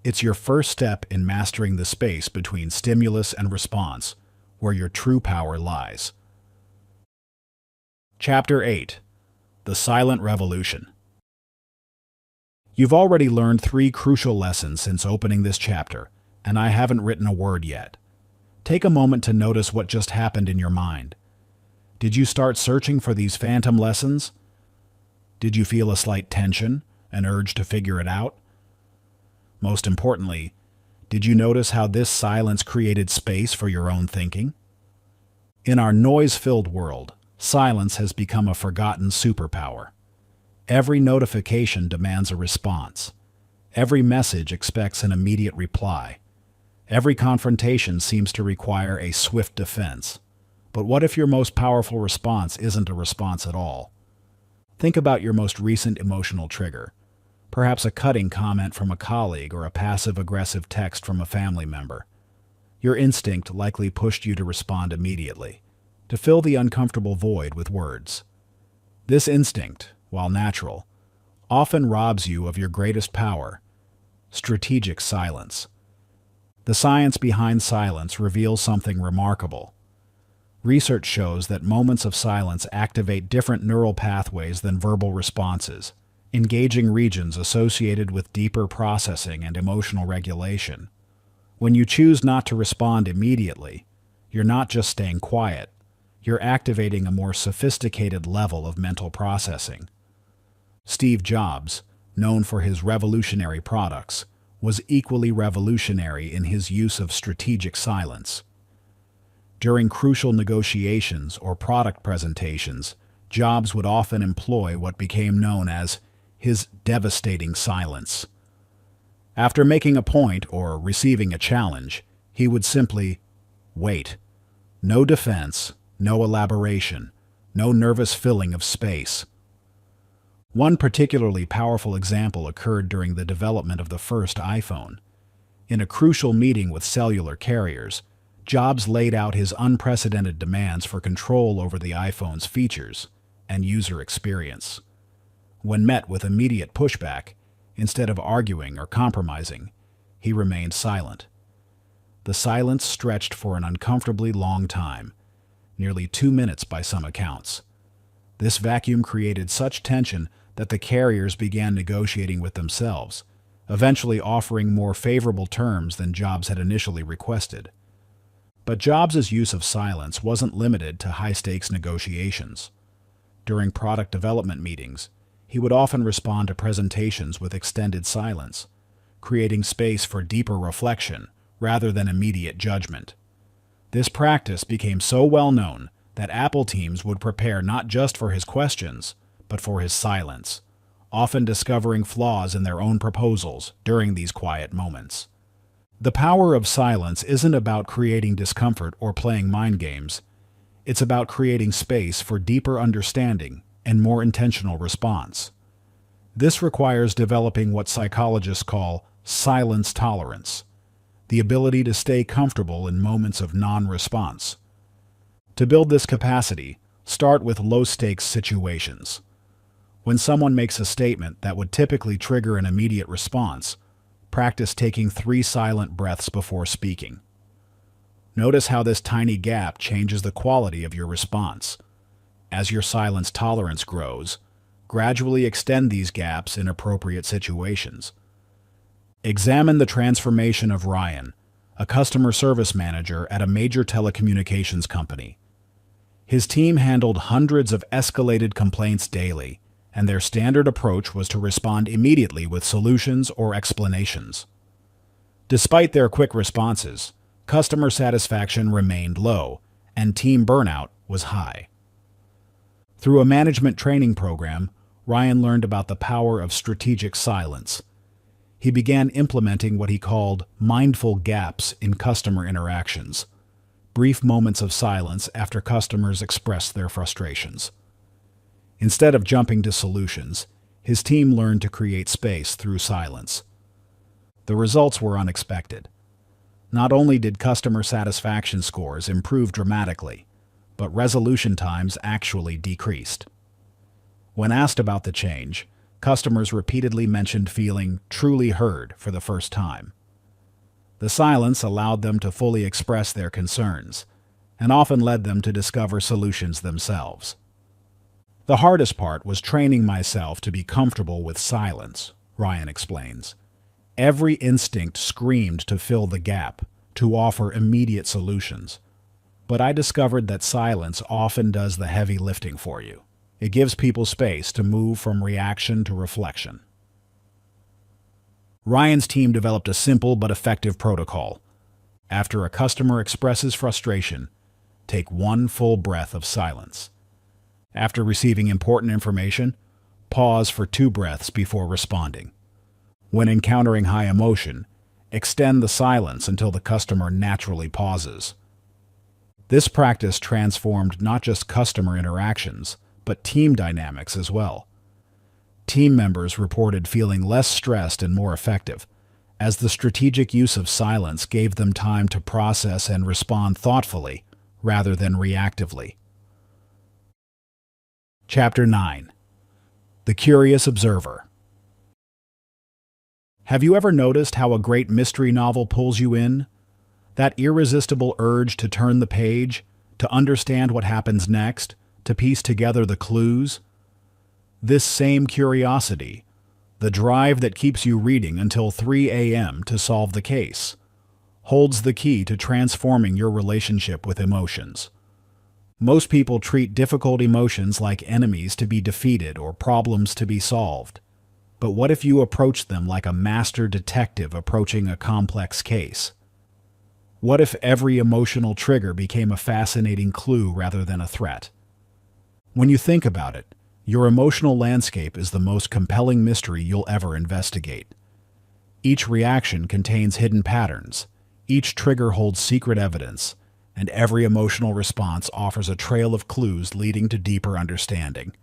It's your first step in mastering the space between stimulus and response, where your true power lies. Chapter 8. The Silent Revolution. You've already learned 3 crucial lessons since opening this chapter, and I haven't written a word yet. Take a moment to notice what just happened in your mind. Did you start searching for these phantom lessons? Did you feel a slight tension, an urge to figure it out? Most importantly, did you notice how this silence created space for your own thinking? In our noise-filled world, silence has become a forgotten superpower. Every notification demands a response. Every message expects an immediate reply. Every confrontation seems to require a swift defense. But what if your most powerful response isn't a response at all? Think about your most recent emotional trigger. Perhaps a cutting comment from a colleague or a passive-aggressive text from a family member. Your instinct likely pushed you to respond immediately, to fill the uncomfortable void with words. This instinct, while natural, often robs you of your greatest power: strategic silence. The science behind silence reveals something remarkable. Research shows that moments of silence activate different neural pathways than verbal responses, engaging regions associated with deeper processing and emotional regulation. When you choose not to respond immediately, you're not just staying quiet, you're activating a more sophisticated level of mental processing. Steve Jobs, known for his revolutionary products, was equally revolutionary in his use of strategic silence. During crucial negotiations or product presentations, Jobs would often employ what became known as his devastating silence. After making a point or receiving a challenge, he would simply wait. No defense, no elaboration, no nervous filling of space. One particularly powerful example occurred during the development of the first iPhone. In a crucial meeting with cellular carriers, Jobs laid out his unprecedented demands for control over the iPhone's features and user experience. When met with immediate pushback, instead of arguing or compromising, he remained silent. The silence stretched for an uncomfortably long time, nearly 2 minutes by some accounts. This vacuum created such tension that the carriers began negotiating with themselves, eventually offering more favorable terms than Jobs had initially requested. But Jobs' use of silence wasn't limited to high-stakes negotiations. During product development meetings, he would often respond to presentations with extended silence, creating space for deeper reflection rather than immediate judgment. This practice became so well known that Apple teams would prepare not just for his questions, but for his silence, often discovering flaws in their own proposals during these quiet moments. The power of silence isn't about creating discomfort or playing mind games. It's about creating space for deeper understanding and more intentional response. This requires developing what psychologists call silence tolerance, the ability to stay comfortable in moments of non-response. To build this capacity, start with low-stakes situations. When someone makes a statement that would typically trigger an immediate response, practice taking 3 silent breaths before speaking. Notice how this tiny gap changes the quality of your response. As your silence tolerance grows, gradually extend these gaps in appropriate situations. Examine the transformation of Ryan, a customer service manager at a major telecommunications company. His team handled hundreds of escalated complaints daily, and their standard approach was to respond immediately with solutions or explanations. Despite their quick responses, customer satisfaction remained low, and team burnout was high. Through a management training program, Ryan learned about the power of strategic silence. He began implementing what he called mindful gaps in customer interactions, brief moments of silence after customers expressed their frustrations. Instead of jumping to solutions, his team learned to create space through silence. The results were unexpected. Not only did customer satisfaction scores improve dramatically, but resolution times actually decreased. When asked about the change, customers repeatedly mentioned feeling truly heard for the first time. The silence allowed them to fully express their concerns, and often led them to discover solutions themselves. The hardest part was training myself to be comfortable with silence, Ryan explains. Every instinct screamed to fill the gap, to offer immediate solutions. But I discovered that silence often does the heavy lifting for you. It gives people space to move from reaction to reflection. Ryan's team developed a simple but effective protocol. After a customer expresses frustration, take one full breath of silence. After receiving important information, pause for 2 breaths before responding. When encountering high emotion, extend the silence until the customer naturally pauses. This practice transformed not just customer interactions, but team dynamics as well. Team members reported feeling less stressed and more effective, as the strategic use of silence gave them time to process and respond thoughtfully rather than reactively. Chapter 9. The Curious Observer. Have you ever noticed how a great mystery novel pulls you in? That irresistible urge to turn the page, to understand what happens next, to piece together the clues? This same curiosity, the drive that keeps you reading until 3 a.m. to solve the case, holds the key to transforming your relationship with emotions. Most people treat difficult emotions like enemies to be defeated or problems to be solved. But what if you approach them like a master detective approaching a complex case? What if every emotional trigger became a fascinating clue rather than a threat? When you think about it, your emotional landscape is the most compelling mystery you'll ever investigate. Each reaction contains hidden patterns, each trigger holds secret evidence, and every emotional response offers a trail of clues leading to deeper understanding.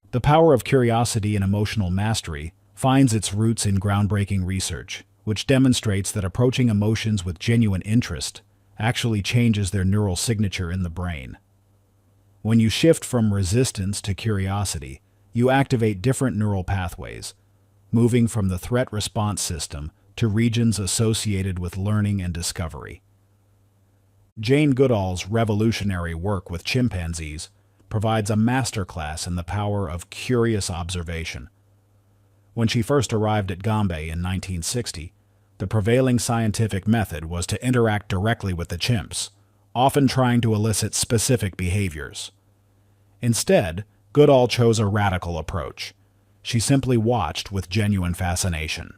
The power of curiosity and emotional mastery finds its roots in groundbreaking research, which demonstrates that approaching emotions with genuine interest actually changes their neural signature in the brain. When you shift from resistance to curiosity, you activate different neural pathways, moving from the threat response system to regions associated with learning and discovery. Jane Goodall's revolutionary work with chimpanzees provides a masterclass in the power of curious observation. When she first arrived at Gombe in 1960, the prevailing scientific method was to interact directly with the chimps, often trying to elicit specific behaviors. Instead, Goodall chose a radical approach. She simply watched with genuine fascination.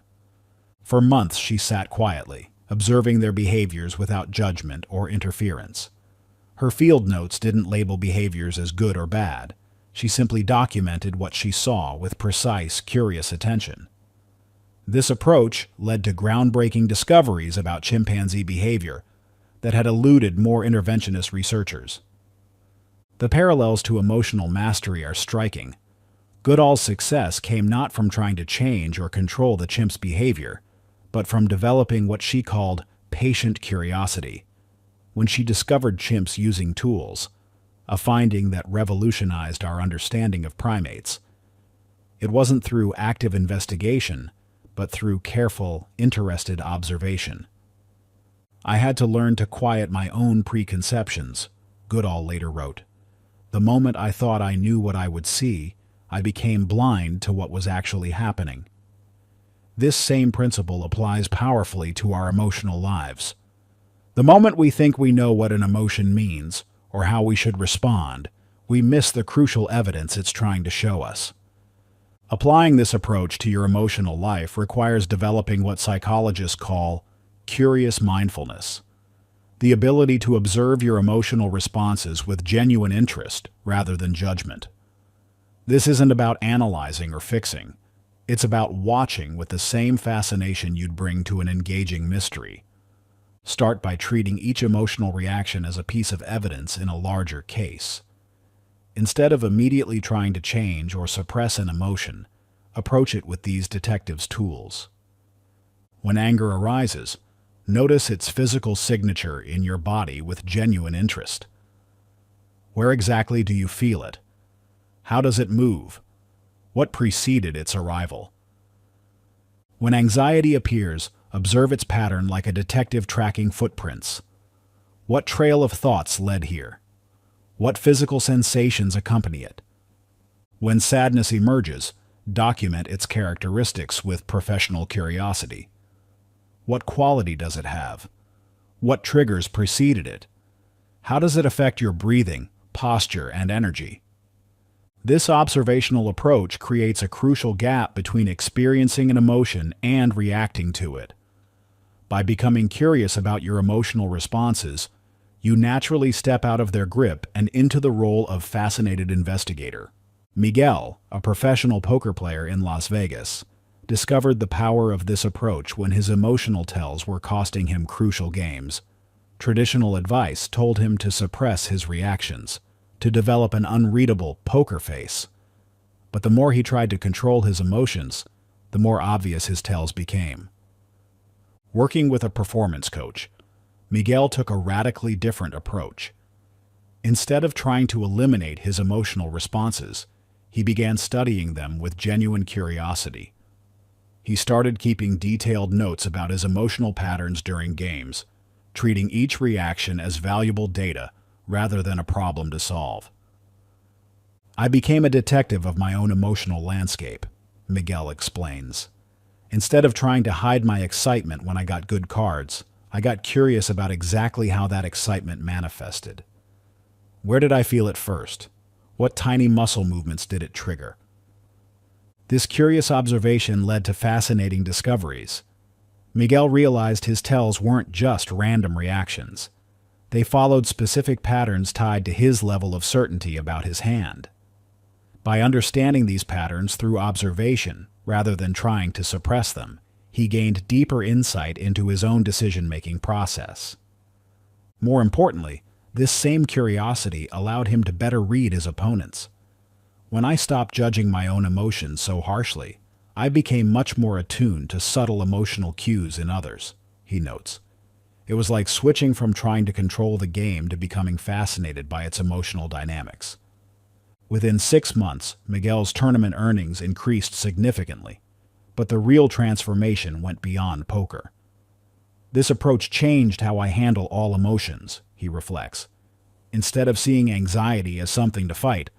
For months she sat quietly, observing their behaviors without judgment or interference. Her field notes didn't label behaviors as good or bad. She simply documented what she saw with precise, curious attention. This approach led to groundbreaking discoveries about chimpanzee behavior that had eluded more interventionist researchers. The parallels to emotional mastery are striking. Goodall's success came not from trying to change or control the chimp's behavior, but from developing what she called patient curiosity. When she discovered chimps using tools, a finding that revolutionized our understanding of primates, it wasn't through active investigation, but through careful, interested observation. I had to learn to quiet my own preconceptions, Goodall later wrote. The moment I thought I knew what I would see, I became blind to what was actually happening. This same principle applies powerfully to our emotional lives. The moment we think we know what an emotion means, or how we should respond, we miss the crucial evidence it's trying to show us. Applying this approach to your emotional life requires developing what psychologists call curious mindfulness. the ability to observe your emotional responses with genuine interest rather than judgment. This isn't about analyzing or fixing. It's about watching with the same fascination you'd bring to an engaging mystery. Start by treating each emotional reaction as a piece of evidence in a larger case. Instead of immediately trying to change or suppress an emotion, approach it with these detectives' tools. When anger arises, notice its physical signature in your body with genuine interest. Where exactly do you feel it? How does it move? What preceded its arrival? When anxiety appears, observe its pattern like a detective tracking footprints. What trail of thoughts led here? What physical sensations accompany it? When sadness emerges, document its characteristics with professional curiosity. What quality does it have? What triggers preceded it? How does it affect your breathing, posture, and energy? This observational approach creates a crucial gap between experiencing an emotion and reacting to it. By becoming curious about your emotional responses, you naturally step out of their grip and into the role of fascinated investigator. Miguel, a professional poker player in Las Vegas, discovered the power of this approach when his emotional tells were costing him crucial games. Traditional advice told him to suppress his reactions, to develop an unreadable poker face. But the more he tried to control his emotions, the more obvious his tells became. Working with a performance coach, Miguel took a radically different approach. Instead of trying to eliminate his emotional responses, he began studying them with genuine curiosity. He started keeping detailed notes about his emotional patterns during games, treating each reaction as valuable data rather than a problem to solve. I became a detective of my own emotional landscape, Miguel explains. Instead of trying to hide my excitement when I got good cards, I got curious about exactly how that excitement manifested. Where did I feel it first? What tiny muscle movements did it trigger? This curious observation led to fascinating discoveries. Miguel realized his tells weren't just random reactions. They followed specific patterns tied to his level of certainty about his hand. By understanding these patterns through observation, rather than trying to suppress them, he gained deeper insight into his own decision-making process. More importantly, this same curiosity allowed him to better read his opponents. When I stopped judging my own emotions so harshly, I became much more attuned to subtle emotional cues in others, he notes. It was like switching from trying to control the game to becoming fascinated by its emotional dynamics. Within 6 months, Miguel's tournament earnings increased significantly, but the real transformation went beyond poker. This approach changed how I handle all emotions, he reflects. Instead of seeing anxiety as something to fight,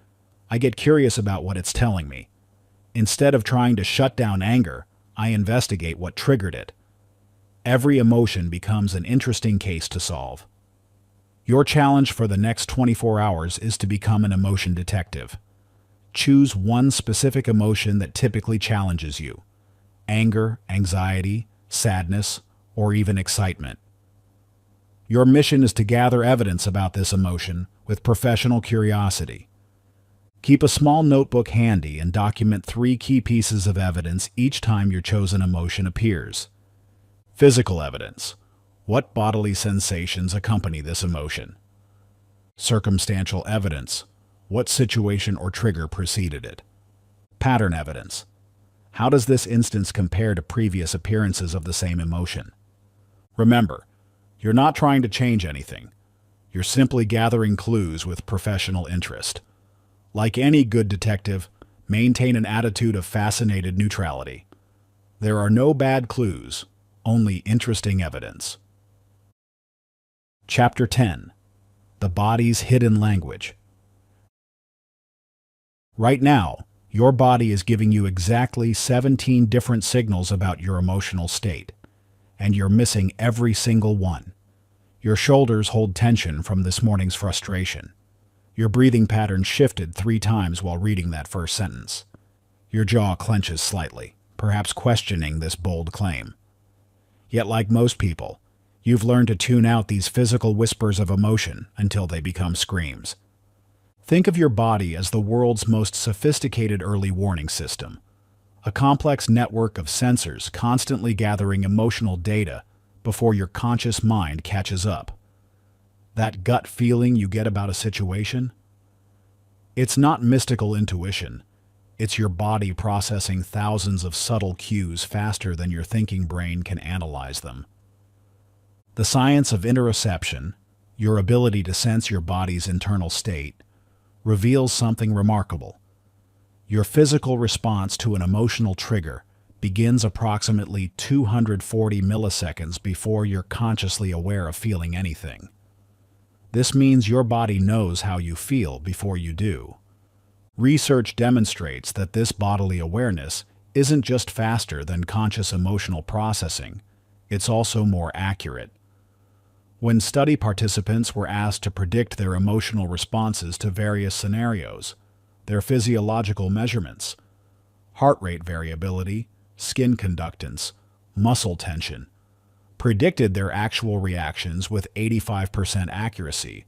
I get curious about what it's telling me. Instead of trying to shut down anger, I investigate what triggered it. Every emotion becomes an interesting case to solve. Your challenge for the next 24 hours is to become an emotion detective. Choose one specific emotion that typically challenges you: anger, anxiety, sadness, or even excitement. Your mission is to gather evidence about this emotion with professional curiosity. Keep a small notebook handy and document 3 key pieces of evidence each time your chosen emotion appears. Physical evidence. What bodily sensations accompany this emotion? Circumstantial evidence. What situation or trigger preceded it? Pattern evidence. How does this instance compare to previous appearances of the same emotion? Remember, you're not trying to change anything. You're simply gathering clues with professional interest. Like any good detective, maintain an attitude of fascinated neutrality. There are no bad clues, only interesting evidence. Chapter 10. The Body's Hidden Language. Right now, your body is giving you exactly 17 different signals about your emotional state, and you're missing every single one. Your shoulders hold tension from this morning's frustration. Your breathing pattern shifted 3 times while reading that first sentence. Your jaw clenches slightly, perhaps questioning this bold claim. Yet like most people, You've learned to tune out these physical whispers of emotion until they become screams. Think of your body as the world's most sophisticated early warning system, a complex network of sensors constantly gathering emotional data before your conscious mind catches up. That gut feeling you get about a situation? It's not mystical intuition. It's your body processing thousands of subtle cues faster than your thinking brain can analyze them. The science of interoception, your ability to sense your body's internal state, reveals something remarkable. Your physical response to an emotional trigger begins approximately 240 milliseconds before you're consciously aware of feeling anything. This means your body knows how you feel before you do. Research demonstrates that this bodily awareness isn't just faster than conscious emotional processing, it's also more accurate. When study participants were asked to predict their emotional responses to various scenarios, their physiological measurements, heart rate variability, skin conductance, muscle tension, predicted their actual reactions with 85% accuracy,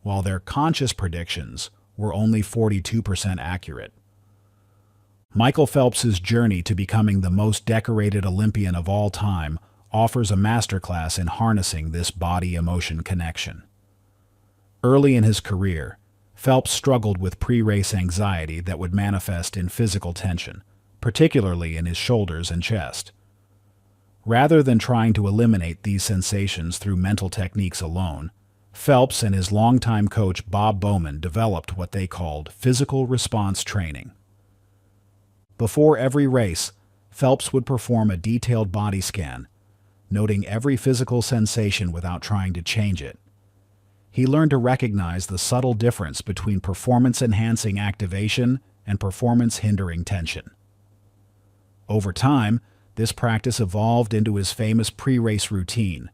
while their conscious predictions were only 42% accurate. Michael Phelps's journey to becoming the most decorated Olympian of all time offers a masterclass in harnessing this body-emotion connection. Early in his career, Phelps struggled with pre-race anxiety that would manifest in physical tension, particularly in his shoulders and chest. Rather than trying to eliminate these sensations through mental techniques alone, Phelps and his longtime coach Bob Bowman developed what they called physical response training. Before every race, Phelps would perform a detailed body scan, noting every physical sensation without trying to change it. He learned to recognize the subtle difference between performance-enhancing activation and performance-hindering tension. Over time, this practice evolved into his famous pre-race routine,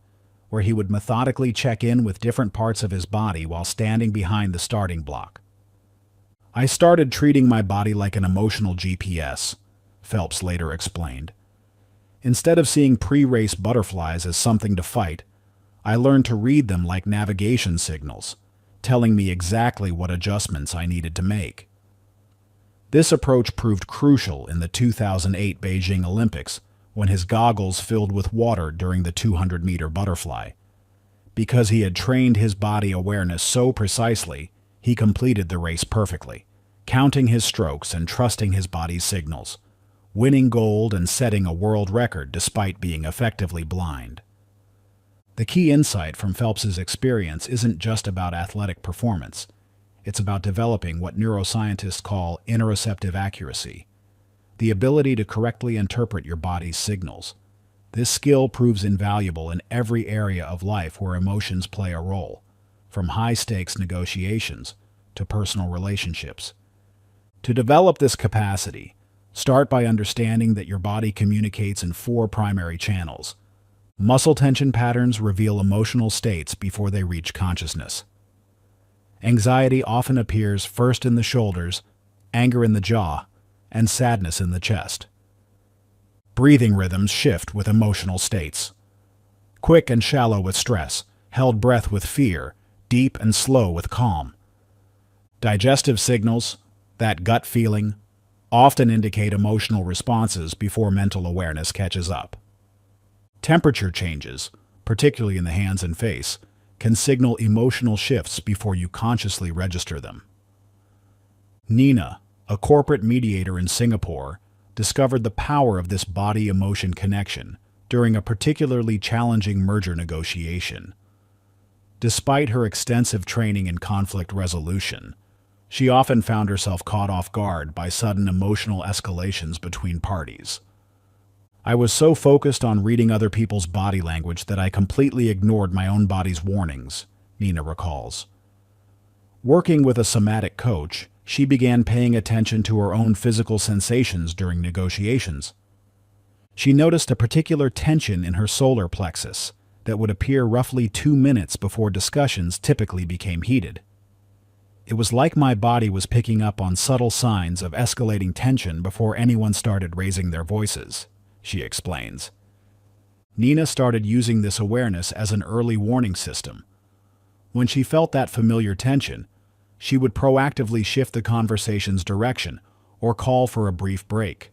where he would methodically check in with different parts of his body while standing behind the starting block. "I started treating my body like an emotional GPS," Phelps later explained. "Instead of seeing pre-race butterflies as something to fight, I learned to read them like navigation signals, telling me exactly what adjustments I needed to make." This approach proved crucial in the 2008 Beijing Olympics, when his goggles filled with water during the 200-meter butterfly. Because he had trained his body awareness so precisely, he completed the race perfectly, counting his strokes and trusting his body's signals, winning gold and setting a world record despite being effectively blind. The key insight from Phelps's experience isn't just about athletic performance. It's about developing what neuroscientists call interoceptive accuracy, the ability to correctly interpret your body's signals. This skill proves invaluable in every area of life where emotions play a role, from high-stakes negotiations to personal relationships. To develop this capacity, start by understanding that your body communicates in 4 primary channels. Muscle tension patterns reveal emotional states before they reach consciousness. Anxiety often appears first in the shoulders, anger in the jaw, and sadness in the chest. Breathing rhythms shift with emotional states. Quick and shallow with stress, held breath with fear, deep and slow with calm. Digestive signals, that gut feeling, often indicate emotional responses before mental awareness catches up. Temperature changes, particularly in the hands and face, can signal emotional shifts before you consciously register them. Nina, a corporate mediator in Singapore, discovered the power of this body-emotion connection during a particularly challenging merger negotiation. Despite her extensive training in conflict resolution, she often found herself caught off guard by sudden emotional escalations between parties. "I was so focused on reading other people's body language that I completely ignored my own body's warnings," Nina recalls. Working with a somatic coach, she began paying attention to her own physical sensations during negotiations. She noticed a particular tension in her solar plexus that would appear roughly 2 minutes before discussions typically became heated. "It was like my body was picking up on subtle signs of escalating tension before anyone started raising their voices," she explains. Nina started using this awareness as an early warning system. When she felt that familiar tension, she would proactively shift the conversation's direction or call for a brief break.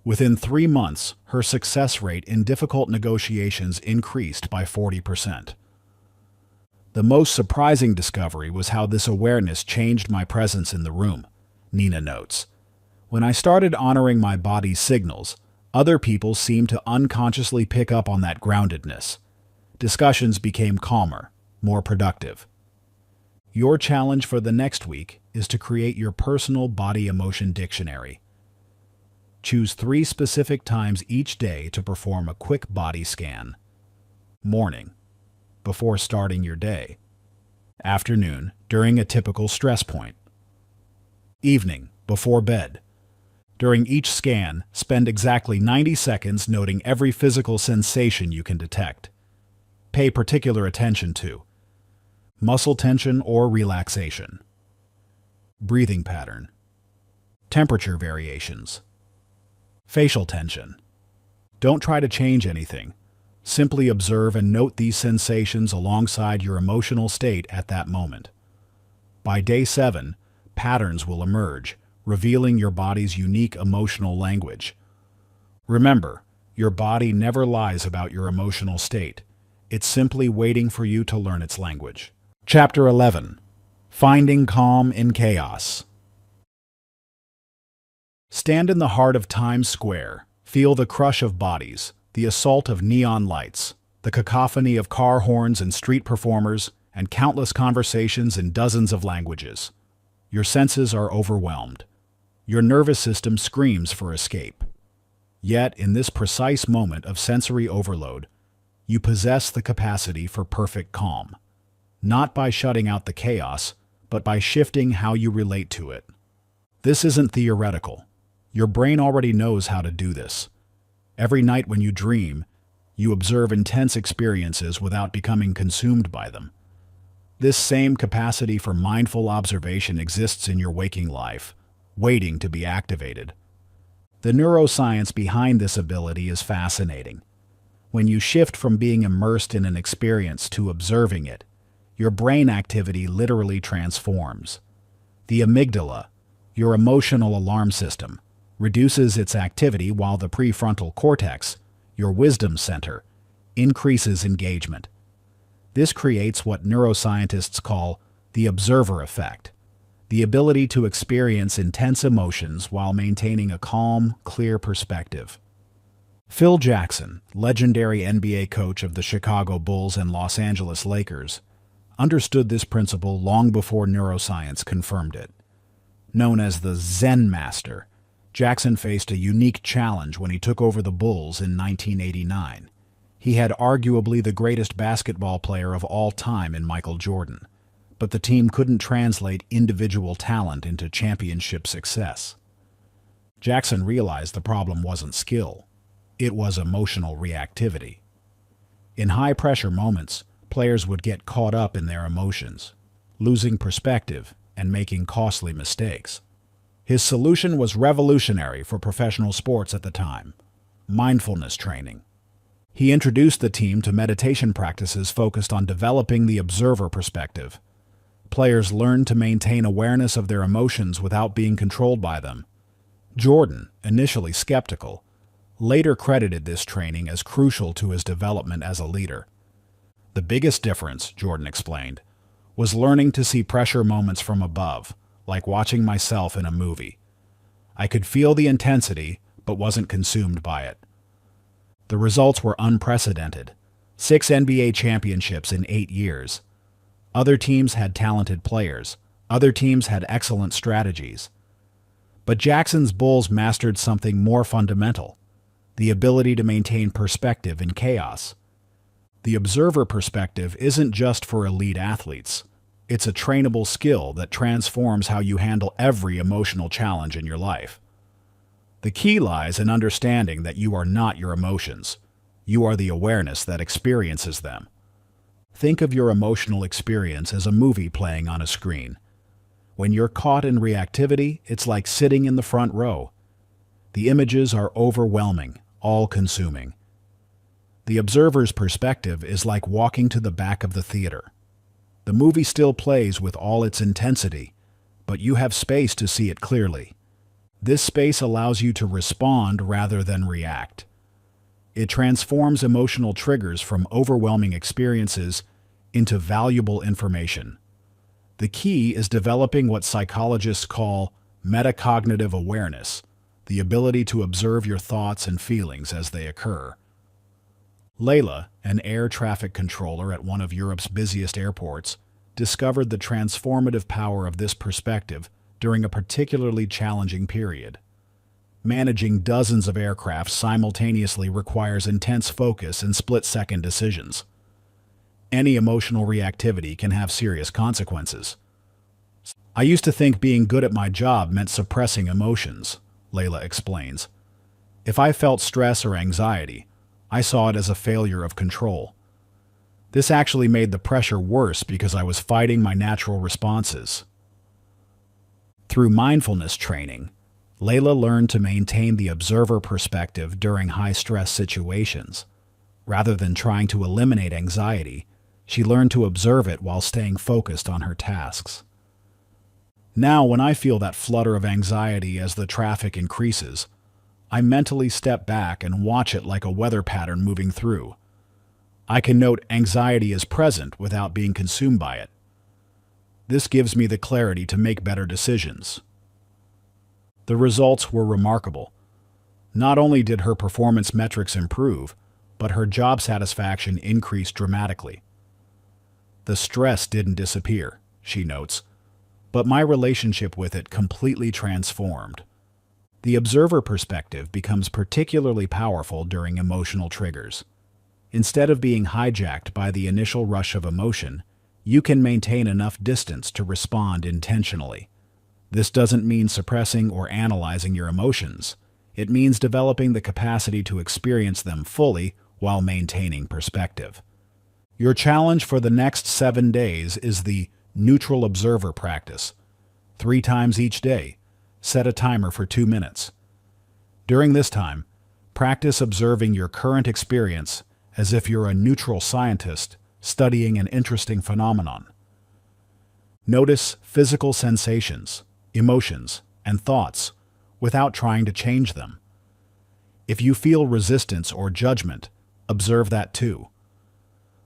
Within 3 months, her success rate in difficult negotiations increased by 40%. The most surprising discovery was how this awareness changed my presence in the room, Nina notes. When I started honoring my body's signals, other people seemed to unconsciously pick up on that groundedness. Discussions became calmer, more productive. Your challenge for the next week is to create your personal body-emotion dictionary. Choose 3 specific times each day to perform a quick body scan. Morning, before starting your day. Afternoon, during a typical stress point. Evening, before bed. During each scan, spend exactly 90 seconds noting every physical sensation you can detect. Pay particular attention to muscle tension or relaxation, breathing pattern, temperature variations, facial tension. Don't try to change anything. Simply observe and note these sensations alongside your emotional state at that moment. By day 7, patterns will emerge, revealing your body's unique emotional language. Remember, your body never lies about your emotional state. It's simply waiting for you to learn its language. Chapter 11. Finding Calm in Chaos. Stand in the heart of Times Square. Feel the crush of bodies, the assault of neon lights, the cacophony of car horns and street performers, and countless conversations in dozens of languages. Your senses are overwhelmed. Your nervous system screams for escape. Yet, in this precise moment of sensory overload, you possess the capacity for perfect calm. Not by shutting out the chaos, but by shifting how you relate to it. This isn't theoretical. Your brain already knows how to do this. Every night when you dream, you observe intense experiences without becoming consumed by them. This same capacity for mindful observation exists in your waking life, waiting to be activated. The neuroscience behind this ability is fascinating. When you shift from being immersed in an experience to observing it, your brain activity literally transforms. The amygdala, your emotional alarm system, reduces its activity while the prefrontal cortex, your wisdom center, increases engagement. This creates what neuroscientists call the observer effect, the ability to experience intense emotions while maintaining a calm, clear perspective. Phil Jackson, legendary NBA coach of the Chicago Bulls and Los Angeles Lakers, understood this principle long before neuroscience confirmed it. Known as the Zen Master, Jackson faced a unique challenge when he took over the Bulls in 1989. He had arguably the greatest basketball player of all time in Michael Jordan, but the team couldn't translate individual talent into championship success. Jackson realized the problem wasn't skill, it was emotional reactivity. In high-pressure moments, players would get caught up in their emotions, losing perspective and making costly mistakes. His solution was revolutionary for professional sports at the time: mindfulness training. He introduced the team to meditation practices focused on developing the observer perspective. Players learned to maintain awareness of their emotions without being controlled by them. Jordan, initially skeptical, later credited this training as crucial to his development as a leader. The biggest difference, Jordan explained, was learning to see pressure moments from above, like watching myself in a movie. I could feel the intensity, but wasn't consumed by it. The results were unprecedented. 6 NBA championships in 8 years. Other teams had talented players. Other teams had excellent strategies. But Jackson's Bulls mastered something more fundamental: the ability to maintain perspective in chaos. The observer perspective isn't just for elite athletes. It's a trainable skill that transforms how you handle every emotional challenge in your life. The key lies in understanding that you are not your emotions. You are the awareness that experiences them. Think of your emotional experience as a movie playing on a screen. When you're caught in reactivity, it's like sitting in the front row. The images are overwhelming, all-consuming. The observer's perspective is like walking to the back of the theater. The movie still plays with all its intensity, but you have space to see it clearly. This space allows you to respond rather than react. It transforms emotional triggers from overwhelming experiences into valuable information. The key is developing what psychologists call metacognitive awareness, the ability to observe your thoughts and feelings as they occur. Layla, an air traffic controller at one of Europe's busiest airports, discovered the transformative power of this perspective during a particularly challenging period. Managing dozens of aircraft simultaneously requires intense focus and split-second decisions. Any emotional reactivity can have serious consequences. I used to think being good at my job meant suppressing emotions, Layla explains. If I felt stress or anxiety, I saw it as a failure of control. This actually made the pressure worse because I was fighting my natural responses. Through mindfulness training, Layla learned to maintain the observer perspective during high-stress situations. Rather than trying to eliminate anxiety, she learned to observe it while staying focused on her tasks. Now, when I feel that flutter of anxiety as the traffic increases, I mentally step back and watch it like a weather pattern moving through. I can note anxiety is present without being consumed by it. This gives me the clarity to make better decisions. The results were remarkable. Not only did her performance metrics improve, but her job satisfaction increased dramatically. The stress didn't disappear, she notes, but my relationship with it completely transformed. The observer perspective becomes particularly powerful during emotional triggers. Instead of being hijacked by the initial rush of emotion, you can maintain enough distance to respond intentionally. This doesn't mean suppressing or analyzing your emotions. It means developing the capacity to experience them fully while maintaining perspective. Your challenge for the next 7 days is the neutral observer practice. 3 times each day, set a timer for 2 minutes. During this time, practice observing your current experience as if you're a neutral scientist studying an interesting phenomenon. Notice physical sensations, emotions, and thoughts without trying to change them. If you feel resistance or judgment, observe that too.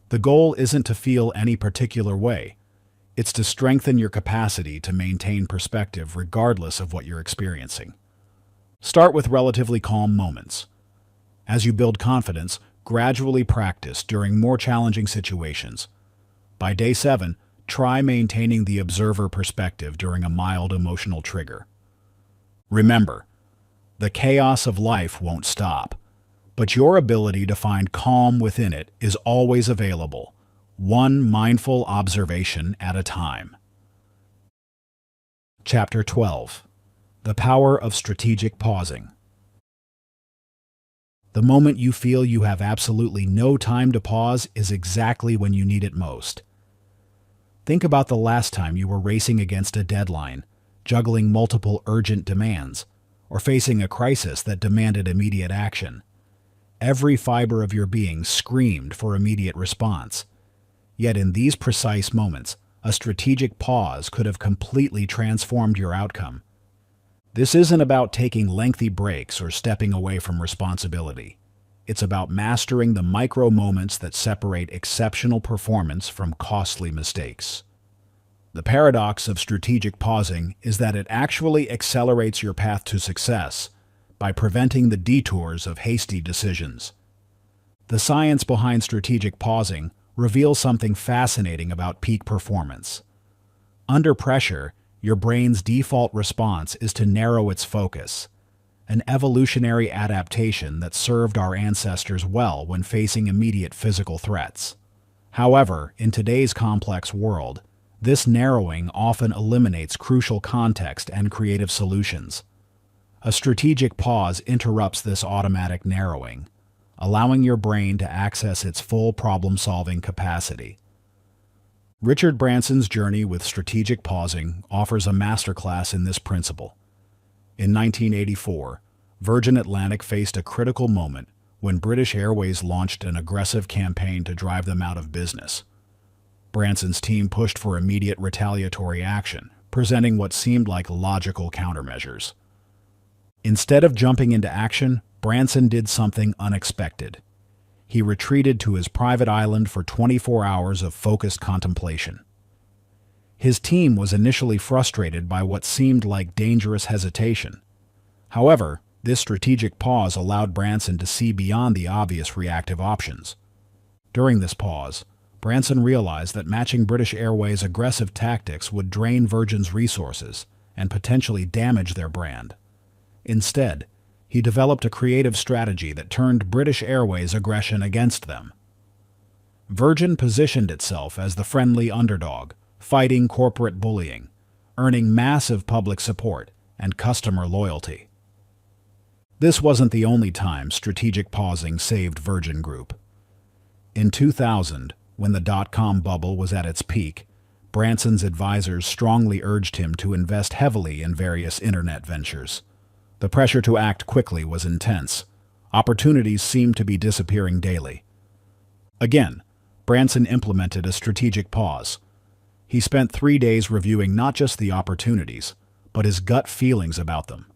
The goal isn't to feel any particular way. It's to strengthen your capacity to maintain perspective regardless of what you're experiencing. Start with relatively calm moments. As you build confidence, gradually practice during more challenging situations. By day 7, try maintaining the observer perspective during a mild emotional trigger. Remember, the chaos of life won't stop, but your ability to find calm within it is always available, one mindful observation at a time. Chapter 12. The Power of Strategic Pausing. The moment you feel you have absolutely no time to pause is exactly when you need it most. Think about the last time you were racing against a deadline, juggling multiple urgent demands, or facing a crisis that demanded immediate action. Every fiber of your being screamed for immediate response. Yet in these precise moments, a strategic pause could have completely transformed your outcome. This isn't about taking lengthy breaks or stepping away from responsibility. It's about mastering the micro moments that separate exceptional performance from costly mistakes. The paradox of strategic pausing is that it actually accelerates your path to success by preventing the detours of hasty decisions. The science behind strategic pausing reveals something fascinating about peak performance. Under pressure, your brain's default response is to narrow its focus, an evolutionary adaptation that served our ancestors well when facing immediate physical threats. However, in today's complex world, this narrowing often eliminates crucial context and creative solutions. A strategic pause interrupts this automatic narrowing, allowing your brain to access its full problem-solving capacity. Richard Branson's journey with strategic pausing offers a masterclass in this principle. In 1984, Virgin Atlantic faced a critical moment when British Airways launched an aggressive campaign to drive them out of business. Branson's team pushed for immediate retaliatory action, presenting what seemed like logical countermeasures. Instead of jumping into action, Branson did something unexpected. He retreated to his private island for 24 hours of focused contemplation. His team was initially frustrated by what seemed like dangerous hesitation. However, this strategic pause allowed Branson to see beyond the obvious reactive options. During this pause, Branson realized that matching British Airways' aggressive tactics would drain Virgin's resources and potentially damage their brand. Instead, he developed a creative strategy that turned British Airways' aggression against them. Virgin positioned itself as the friendly underdog, fighting corporate bullying, earning massive public support and customer loyalty. This wasn't the only time strategic pausing saved Virgin Group. In 2000, when the dot-com bubble was at its peak, Branson's advisors strongly urged him to invest heavily in various internet ventures. The pressure to act quickly was intense. Opportunities seemed to be disappearing daily. Again, Branson implemented a strategic pause. He spent 3 days reviewing not just the opportunities, but his gut feelings about them.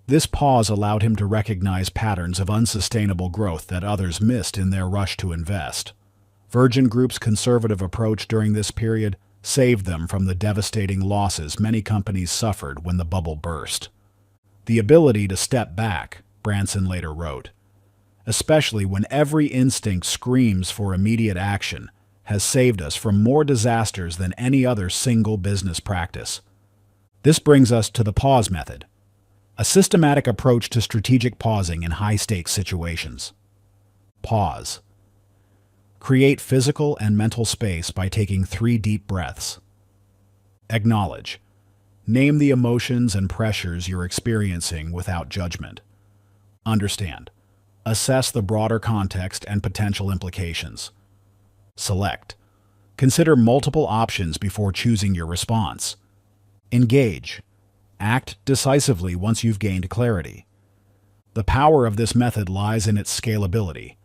This pause allowed him to recognize patterns of unsustainable growth that others missed in their rush to invest. Virgin Group's conservative approach during this period saved them from the devastating losses many companies suffered when the bubble burst. The ability to step back, Branson later wrote, especially when every instinct screams for immediate action, has saved us from more disasters than any other single business practice. This brings us to the pause method, a systematic approach to strategic pausing in high-stakes situations. Pause. Create physical and mental space by taking 3 deep breaths. Acknowledge. Name the emotions and pressures you're experiencing without judgment. Understand. Assess the broader context and potential implications. Select. Consider multiple options before choosing your response. Engage. Act decisively once you've gained clarity. The power of this method lies in its scalability.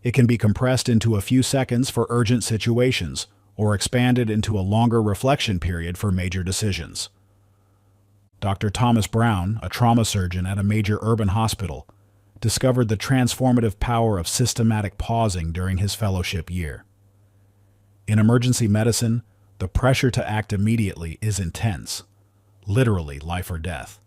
It can be compressed into a few seconds for urgent situations, or expanded into a longer reflection period for major decisions. Dr. Thomas Brown, a trauma surgeon at a major urban hospital, discovered the transformative power of systematic pausing during his fellowship year. In emergency medicine, the pressure to act immediately is intense, literally life or death.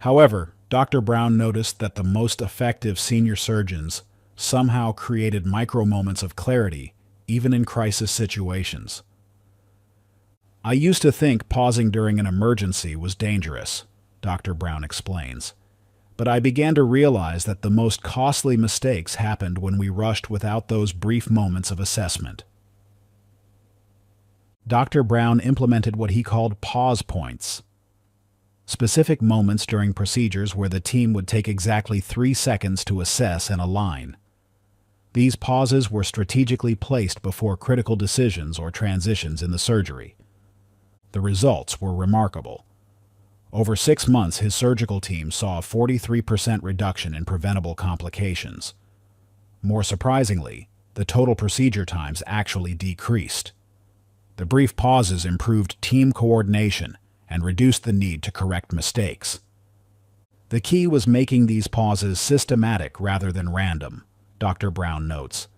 However, Dr. Brown noticed that the most effective senior surgeons somehow created micro-moments of clarity, even in crisis situations. I used to think pausing during an emergency was dangerous, Dr. Brown explains, but I began to realize that the most costly mistakes happened when we rushed without those brief moments of assessment. Dr. Brown implemented what he called pause points, specific moments during procedures where the team would take exactly 3 seconds to assess and align. These pauses were strategically placed before critical decisions or transitions in the surgery. The results were remarkable. Over 6 months, his surgical team saw a 43% reduction in preventable complications. More surprisingly, the total procedure times actually decreased. The brief pauses improved team coordination and reduced the need to correct mistakes. The key was making these pauses systematic rather than random, Dr. Brown notes.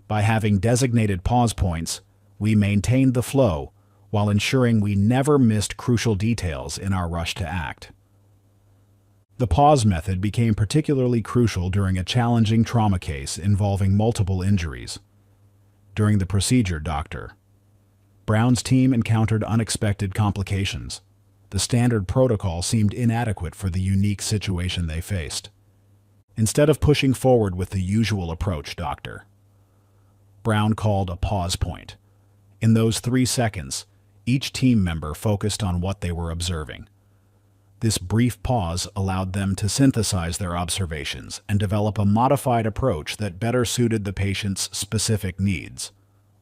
By having designated pause points, we maintained the flow while ensuring we never missed crucial details in our rush to act. The pause method became particularly crucial during a challenging trauma case involving multiple injuries. During the procedure, Dr. Brown's team encountered unexpected complications. The standard protocol seemed inadequate for the unique situation they faced. Instead of pushing forward with the usual approach, Dr. Brown called a pause point. In those 3 seconds, each team member focused on what they were observing. This brief pause allowed them to synthesize their observations and develop a modified approach that better suited the patient's specific needs.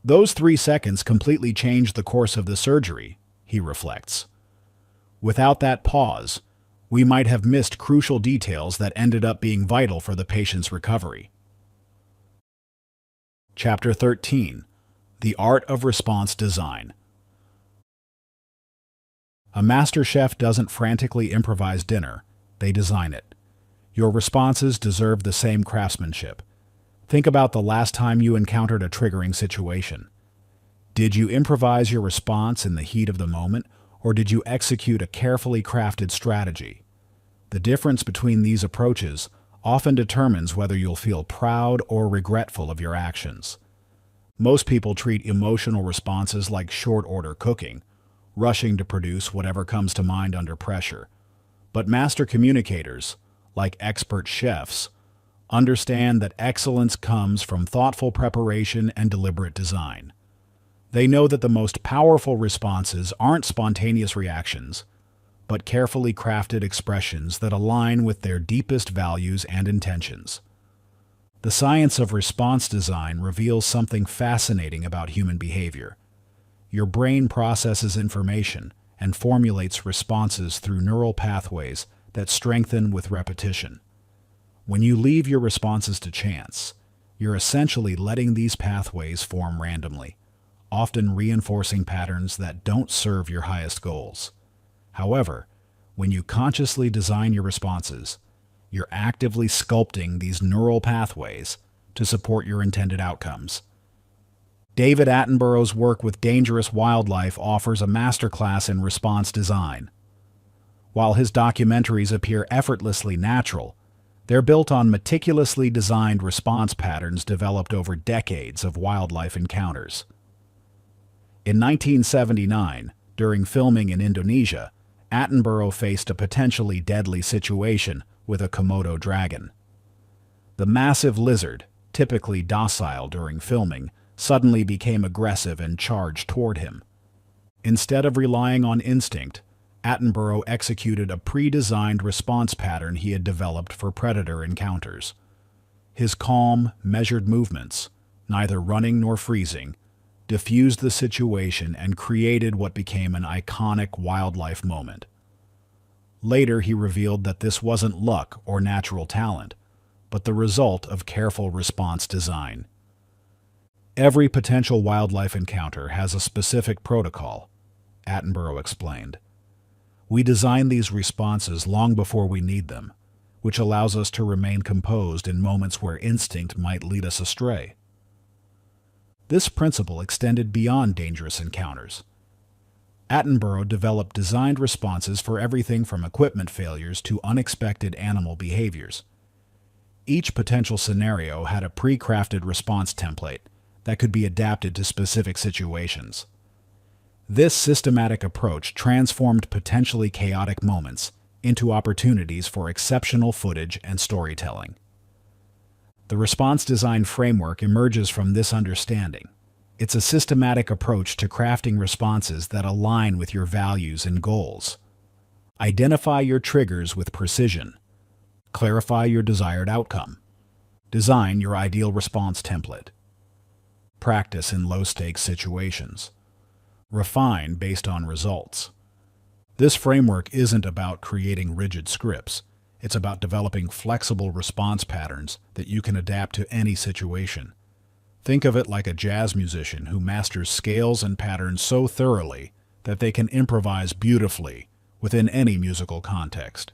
Those 3 seconds completely changed the course of the surgery, he reflects. Without that pause, We might have missed crucial details that ended up being vital for the patient's recovery. Chapter 13. The Art of Response Design. A master chef doesn't frantically improvise dinner, they design it. Your responses deserve the same craftsmanship. Think about the last time you encountered a triggering situation. Did you improvise your response in the heat of the moment, or did you execute a carefully crafted strategy? The difference between these approaches often determines whether you'll feel proud or regretful of your actions. Most people treat emotional responses like short-order cooking, rushing to produce whatever comes to mind under pressure. But master communicators, like expert chefs, understand that excellence comes from thoughtful preparation and deliberate design. They know that the most powerful responses aren't spontaneous reactions, but carefully crafted expressions that align with their deepest values and intentions. The science of response design reveals something fascinating about human behavior. Your brain processes information and formulates responses through neural pathways that strengthen with repetition. When you leave your responses to chance, you're essentially letting these pathways form randomly, often reinforcing patterns that don't serve your highest goals. However, when you consciously design your responses, you're actively sculpting these neural pathways to support your intended outcomes. David Attenborough's work with dangerous wildlife offers a masterclass in response design. While his documentaries appear effortlessly natural, they're built on meticulously designed response patterns developed over decades of wildlife encounters. In 1979, during filming in Indonesia, Attenborough faced a potentially deadly situation with a Komodo dragon. The massive lizard, typically docile during filming, suddenly became aggressive and charged toward him. Instead of relying on instinct, Attenborough executed a pre-designed response pattern he had developed for predator encounters. His calm, measured movements, neither running nor freezing, diffused the situation and created what became an iconic wildlife moment. Later, he revealed that this wasn't luck or natural talent, but the result of careful response design. Every potential wildlife encounter has a specific protocol, Attenborough explained. We design these responses long before we need them, which allows us to remain composed in moments where instinct might lead us astray. This principle extended beyond dangerous encounters. Attenborough developed designed responses for everything from equipment failures to unexpected animal behaviors. Each potential scenario had a pre-crafted response template that could be adapted to specific situations. This systematic approach transformed potentially chaotic moments into opportunities for exceptional footage and storytelling. The response design framework emerges from this understanding. It's a systematic approach to crafting responses that align with your values and goals. Identify your triggers with precision. Clarify your desired outcome. Design your ideal response template. Practice in low-stakes situations. Refine based on results. This framework isn't about creating rigid scripts. It's about developing flexible response patterns that you can adapt to any situation. Think of it like a jazz musician who masters scales and patterns so thoroughly that they can improvise beautifully within any musical context.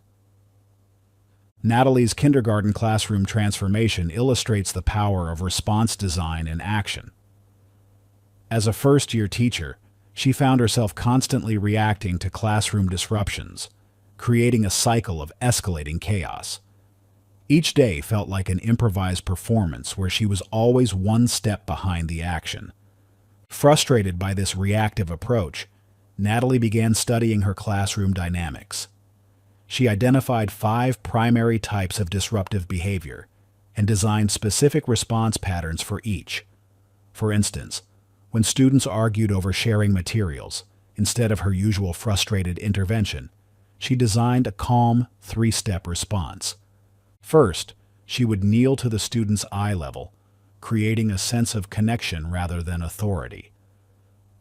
Natalie's kindergarten classroom transformation illustrates the power of response design in action. As a first-year teacher, she found herself constantly reacting to classroom disruptions, creating a cycle of escalating chaos. Each day felt like an improvised performance where she was always one step behind the action. Frustrated by this reactive approach, Natalie began studying her classroom dynamics. She identified 5 primary types of disruptive behavior and designed specific response patterns for each. For instance, when students argued over sharing materials, instead of her usual frustrated intervention, she designed a calm, 3-step response. First, she would kneel to the student's eye level, creating a sense of connection rather than authority.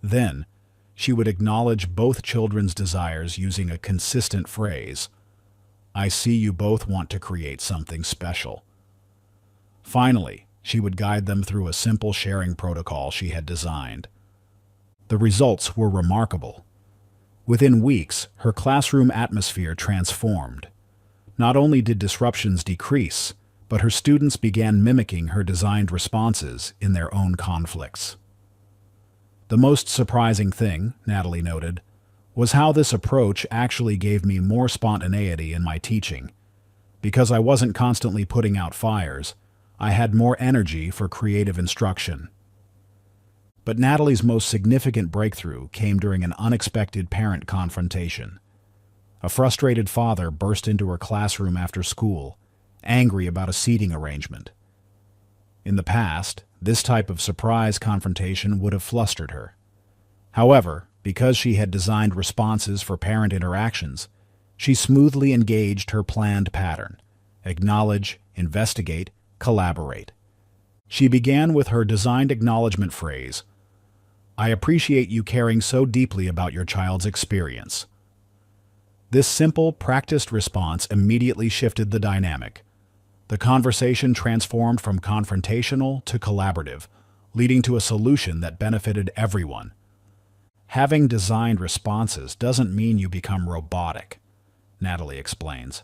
Then, she would acknowledge both children's desires using a consistent phrase, I see you both want to create something special." Finally, she would guide them through a simple sharing protocol she had designed. The results were remarkable. Within weeks, her classroom atmosphere transformed. Not only did disruptions decrease, but her students began mimicking her designed responses in their own conflicts. The most surprising thing, Natalie noted, was how this approach actually gave me more spontaneity in my teaching. Because I wasn't constantly putting out fires, I had more energy for creative instruction. But Natalie's most significant breakthrough came during an unexpected parent confrontation. A frustrated father burst into her classroom after school, angry about a seating arrangement. In the past, this type of surprise confrontation would have flustered her. However, because she had designed responses for parent interactions, she smoothly engaged her planned pattern: acknowledge, investigate, collaborate. She began with her designed acknowledgement phrase, "I appreciate you caring so deeply about your child's experience." This simple, practiced response immediately shifted the dynamic. The conversation transformed from confrontational to collaborative, leading to a solution that benefited everyone. Having designed responses doesn't mean you become robotic, Natalie explains.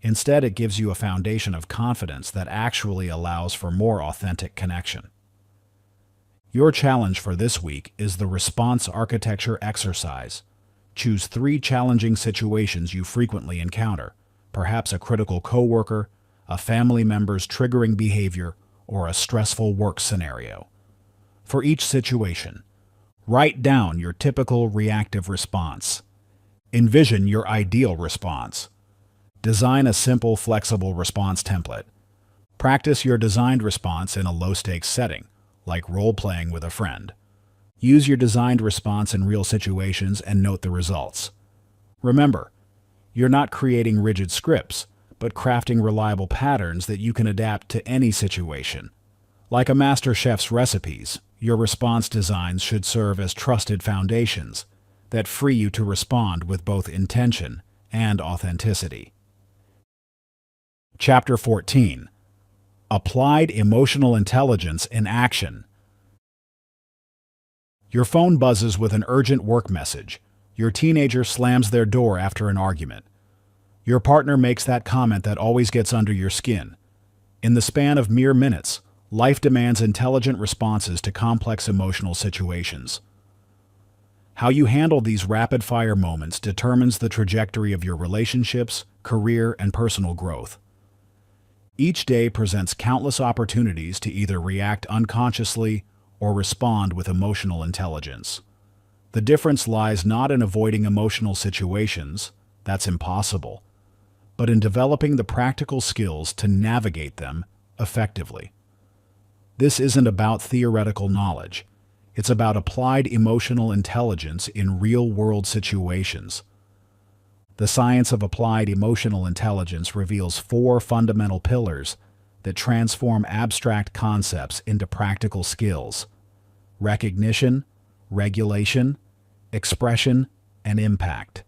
Instead, it gives you a foundation of confidence that actually allows for more authentic connection. Your challenge for this week is the response architecture exercise. Choose 3 challenging situations you frequently encounter, perhaps a critical coworker, a family member's triggering behavior, or a stressful work scenario. For each situation, write down your typical reactive response. Envision your ideal response. Design a simple, flexible response template. Practice your designed response in a low-stakes setting, like role-playing with a friend. Use your designed response in real situations and note the results. Remember, you're not creating rigid scripts, but crafting reliable patterns that you can adapt to any situation. Like a master chef's recipes, your response designs should serve as trusted foundations that free you to respond with both intention and authenticity. Chapter 14. Applied Emotional Intelligence in Action. Your phone buzzes with an urgent work message. Your teenager slams their door after an argument. Your partner makes that comment that always gets under your skin. In the span of mere minutes, life demands intelligent responses to complex emotional situations. How you handle these rapid-fire moments determines the trajectory of your relationships, career, and personal growth. Each day presents countless opportunities to either react unconsciously or respond with emotional intelligence. The difference lies not in avoiding emotional situations, that's impossible, but in developing the practical skills to navigate them effectively. This isn't about theoretical knowledge. It's about applied emotional intelligence in real-world situations. The science of applied emotional intelligence reveals 4 fundamental pillars that transform abstract concepts into practical skills: recognition, regulation, expression, and impact.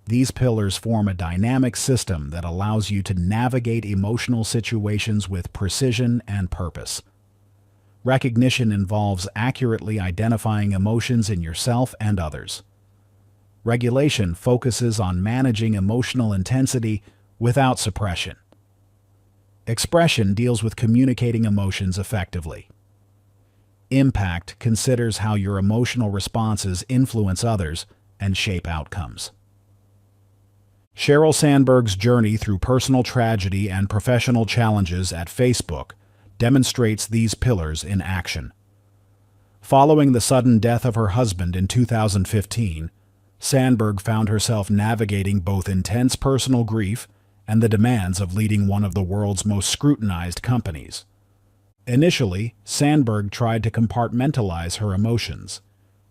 These pillars form a dynamic system that allows you to navigate emotional situations with precision and purpose. Recognition involves accurately identifying emotions in yourself and others. Regulation focuses on managing emotional intensity without suppression. Expression deals with communicating emotions effectively. Impact considers how your emotional responses influence others and shape outcomes. Sheryl Sandberg's journey through personal tragedy and professional challenges at Facebook demonstrates these pillars in action. Following the sudden death of her husband in 2015, Sandberg found herself navigating both intense personal grief and the demands of leading one of the world's most scrutinized companies. Initially, Sandberg tried to compartmentalize her emotions,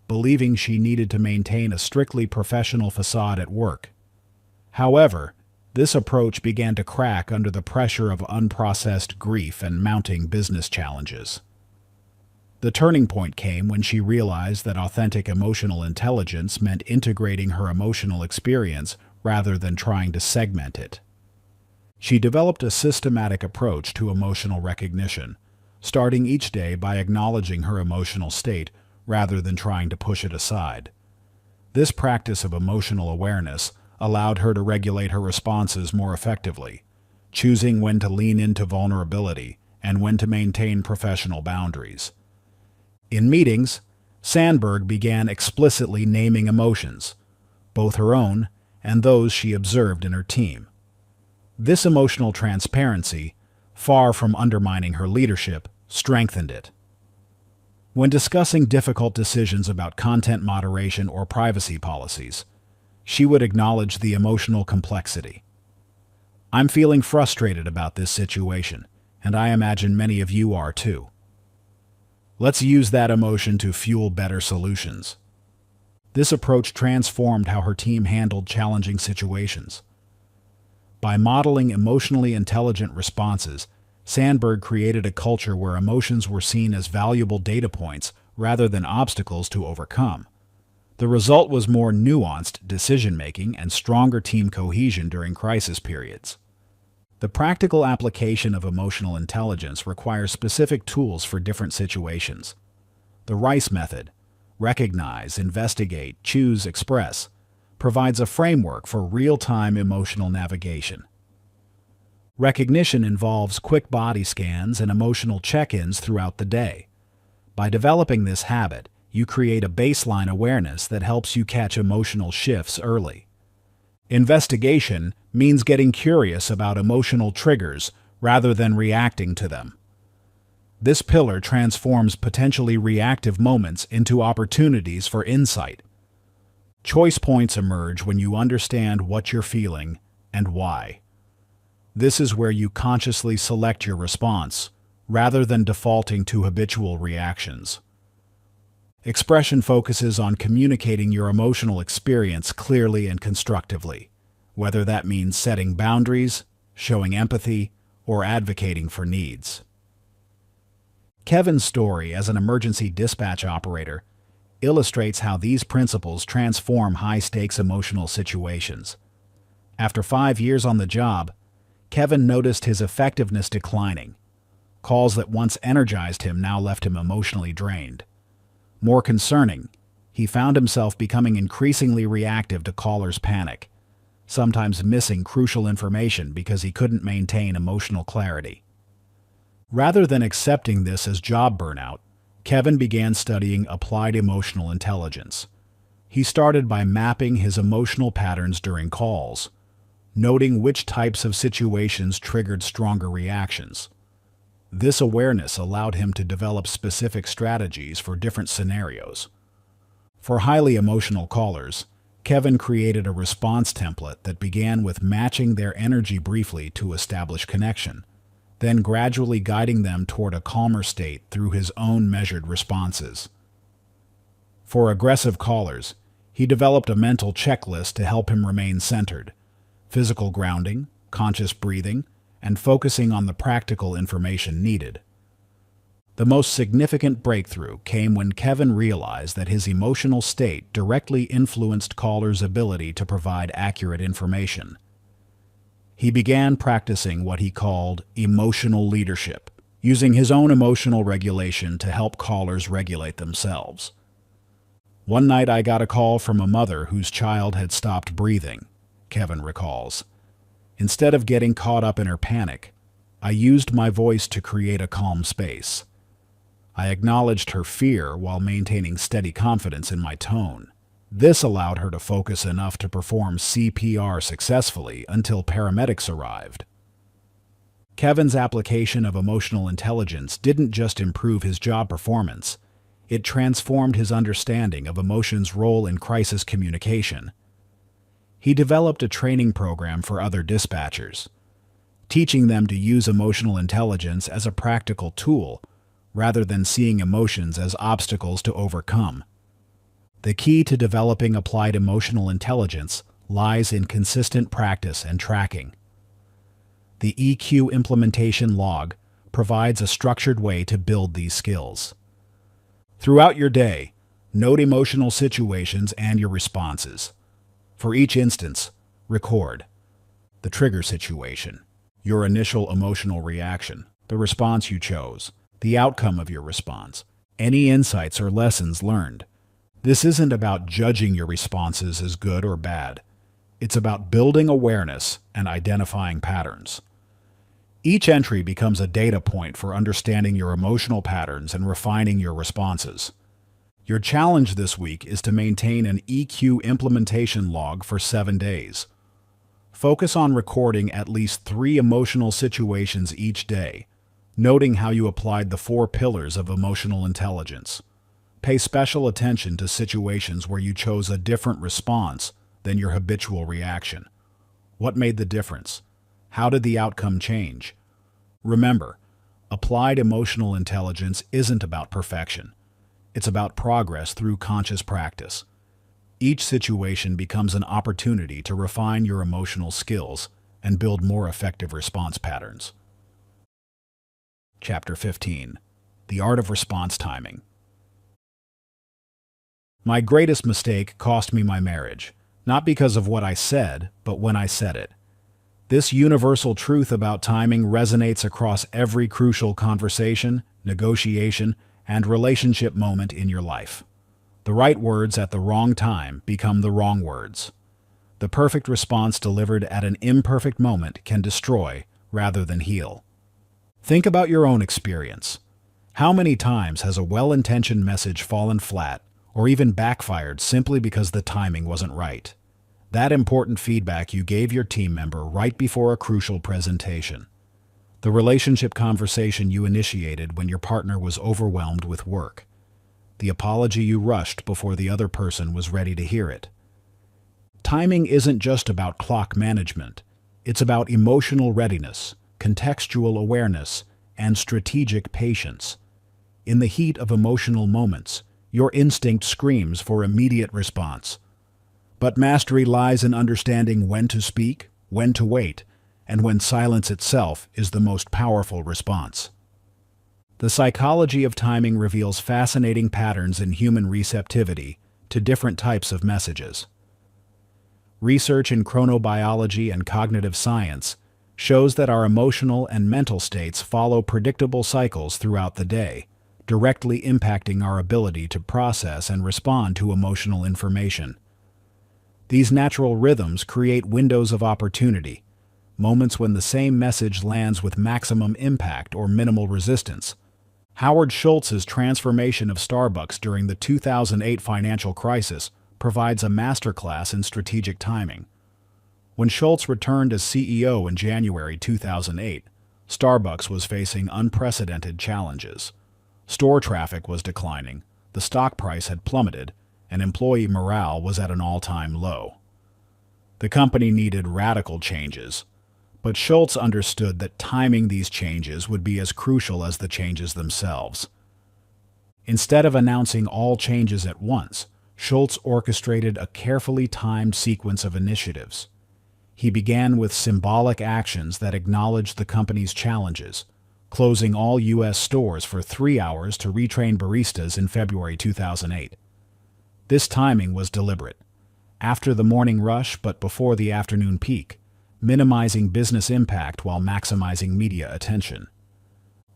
believing she needed to maintain a strictly professional facade at work. However, this approach began to crack under the pressure of unprocessed grief and mounting business challenges. The turning point came when she realized that authentic emotional intelligence meant integrating her emotional experience rather than trying to segment it. She developed a systematic approach to emotional recognition, starting each day by acknowledging her emotional state rather than trying to push it aside. This practice of emotional awareness allowed her to regulate her responses more effectively, choosing when to lean into vulnerability and when to maintain professional boundaries. In meetings, Sandberg began explicitly naming emotions, both her own and those she observed in her team. This emotional transparency, far from undermining her leadership, strengthened it. When discussing difficult decisions about content moderation or privacy policies, she would acknowledge the emotional complexity. "I'm feeling frustrated about this situation, and I imagine many of you are too. Let's use that emotion to fuel better solutions." This approach transformed how her team handled challenging situations. By modeling emotionally intelligent responses, Sandberg created a culture where emotions were seen as valuable data points rather than obstacles to overcome. The result was more nuanced decision-making and stronger team cohesion during crisis periods. The practical application of emotional intelligence requires specific tools for different situations. The RICE method, recognize, investigate, choose, express, provides a framework for real-time emotional navigation. Recognition involves quick body scans and emotional check-ins throughout the day. By developing this habit, you create a baseline awareness that helps you catch emotional shifts early. Investigation means getting curious about emotional triggers rather than reacting to them. This pillar transforms potentially reactive moments into opportunities for insight. Choice points emerge when you understand what you're feeling and why. This is where you consciously select your response, rather than defaulting to habitual reactions. Expression focuses on communicating your emotional experience clearly and constructively, whether that means setting boundaries, showing empathy, or advocating for needs. Kevin's story as an emergency dispatch operator illustrates how these principles transform high-stakes emotional situations. After 5 years on the job, Kevin noticed his effectiveness declining. Calls that once energized him now left him emotionally drained. More concerning, he found himself becoming increasingly reactive to callers' panic, sometimes missing crucial information because he couldn't maintain emotional clarity. Rather than accepting this as job burnout, Kevin began studying applied emotional intelligence. He started by mapping his emotional patterns during calls, noting which types of situations triggered stronger reactions. This awareness allowed him to develop specific strategies for different scenarios. For highly emotional callers, Kevin created a response template that began with matching their energy briefly to establish connection, then gradually guiding them toward a calmer state through his own measured responses. For aggressive callers, he developed a mental checklist to help him remain centered: physical grounding, conscious breathing, and focusing on the practical information needed. The most significant breakthrough came when Kevin realized that his emotional state directly influenced callers' ability to provide accurate information. He began practicing what he called emotional leadership, using his own emotional regulation to help callers regulate themselves. "One night I got a call from a mother whose child had stopped breathing," Kevin recalls. "Instead of getting caught up in her panic, I used my voice to create a calm space. I acknowledged her fear while maintaining steady confidence in my tone. This allowed her to focus enough to perform CPR successfully until paramedics arrived." Kevin's application of emotional intelligence didn't just improve his job performance, it transformed his understanding of emotions' role in crisis communication. He developed a training program for other dispatchers, teaching them to use emotional intelligence as a practical tool rather than seeing emotions as obstacles to overcome. The key to developing applied emotional intelligence lies in consistent practice and tracking. The EQ implementation log provides a structured way to build these skills. Throughout your day, note emotional situations and your responses. For each instance, Record. The trigger situation. Your initial emotional reaction. The response you chose. The outcome of your response. Any insights or lessons learned. This isn't about judging your responses as good or bad. It's about building awareness and identifying patterns. Each entry becomes a data point for understanding your emotional patterns and refining your responses. Your challenge this week is to maintain an EQ implementation log for 7 days. Focus on recording at least 3 emotional situations each day, noting how you applied the 4 pillars of emotional intelligence. Pay special attention to situations where you chose a different response than your habitual reaction. What made the difference? How did the outcome change? Remember, applied emotional intelligence isn't about perfection. It's about progress through conscious practice. Each situation becomes an opportunity to refine your emotional skills and build more effective response patterns. Chapter 15. The Art of Response Timing. My greatest mistake cost me my marriage, not because of what I said, but when I said it. This universal truth about timing resonates across every crucial conversation, negotiation, and relationship moment in your life. The right words at the wrong time become the wrong words. The perfect response delivered at an imperfect moment can destroy rather than heal. Think about your own experience. How many times has a well-intentioned message fallen flat or even backfired simply because the timing wasn't right? That important feedback you gave your team member right before a crucial presentation. The relationship conversation you initiated when your partner was overwhelmed with work. The apology you rushed before the other person was ready to hear it. Timing isn't just about clock management. It's about emotional readiness, contextual awareness, and strategic patience. In the heat of emotional moments, your instinct screams for immediate response. But mastery lies in understanding when to speak, when to wait, and when silence itself is the most powerful response. The psychology of timing reveals fascinating patterns in human receptivity to different types of messages. Research in chronobiology and cognitive science shows that our emotional and mental states follow predictable cycles throughout the day, directly impacting our ability to process and respond to emotional information. These natural rhythms create windows of opportunity, moments when the same message lands with maximum impact or minimal resistance. Howard Schultz's transformation of Starbucks during the 2008 financial crisis provides a masterclass in strategic timing. When Schultz returned as CEO in January 2008, Starbucks was facing unprecedented challenges. Store traffic was declining, the stock price had plummeted, and employee morale was at an all-time low. The company needed radical changes, but Schultz understood that timing these changes would be as crucial as the changes themselves. Instead of announcing all changes at once, Schultz orchestrated a carefully timed sequence of initiatives. He began with symbolic actions that acknowledged the company's challenges, closing all U.S. stores for 3 hours to retrain baristas in February 2008. This timing was deliberate, after the morning rush but before the afternoon peak, minimizing business impact while maximizing media attention.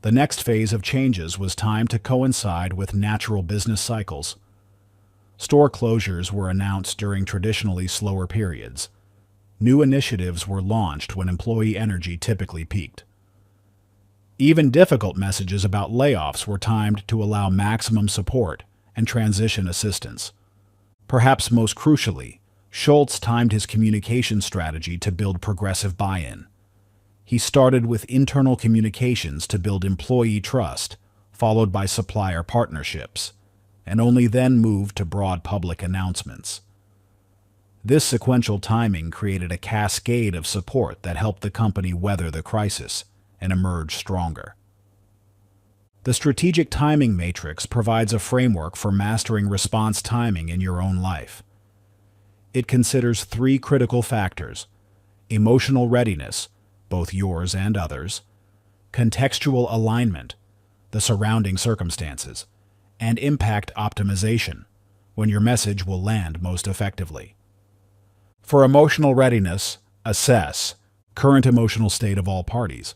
The next phase of changes was timed to coincide with natural business cycles. Store closures were announced during traditionally slower periods. New initiatives were launched when employee energy typically peaked. Even difficult messages about layoffs were timed to allow maximum support and transition assistance. Perhaps most crucially, Schultz timed his communication strategy to build progressive buy-in. He started with internal communications to build employee trust, followed by supplier partnerships, and only then moved to broad public announcements. This sequential timing created a cascade of support that helped the company weather the crisis and emerge stronger. The strategic timing matrix provides a framework for mastering response timing in your own life. It considers 3 critical factors: emotional readiness, both yours and others, contextual alignment, the surrounding circumstances, and impact optimization, when your message will land most effectively. For emotional readiness, assess current emotional state of all parties,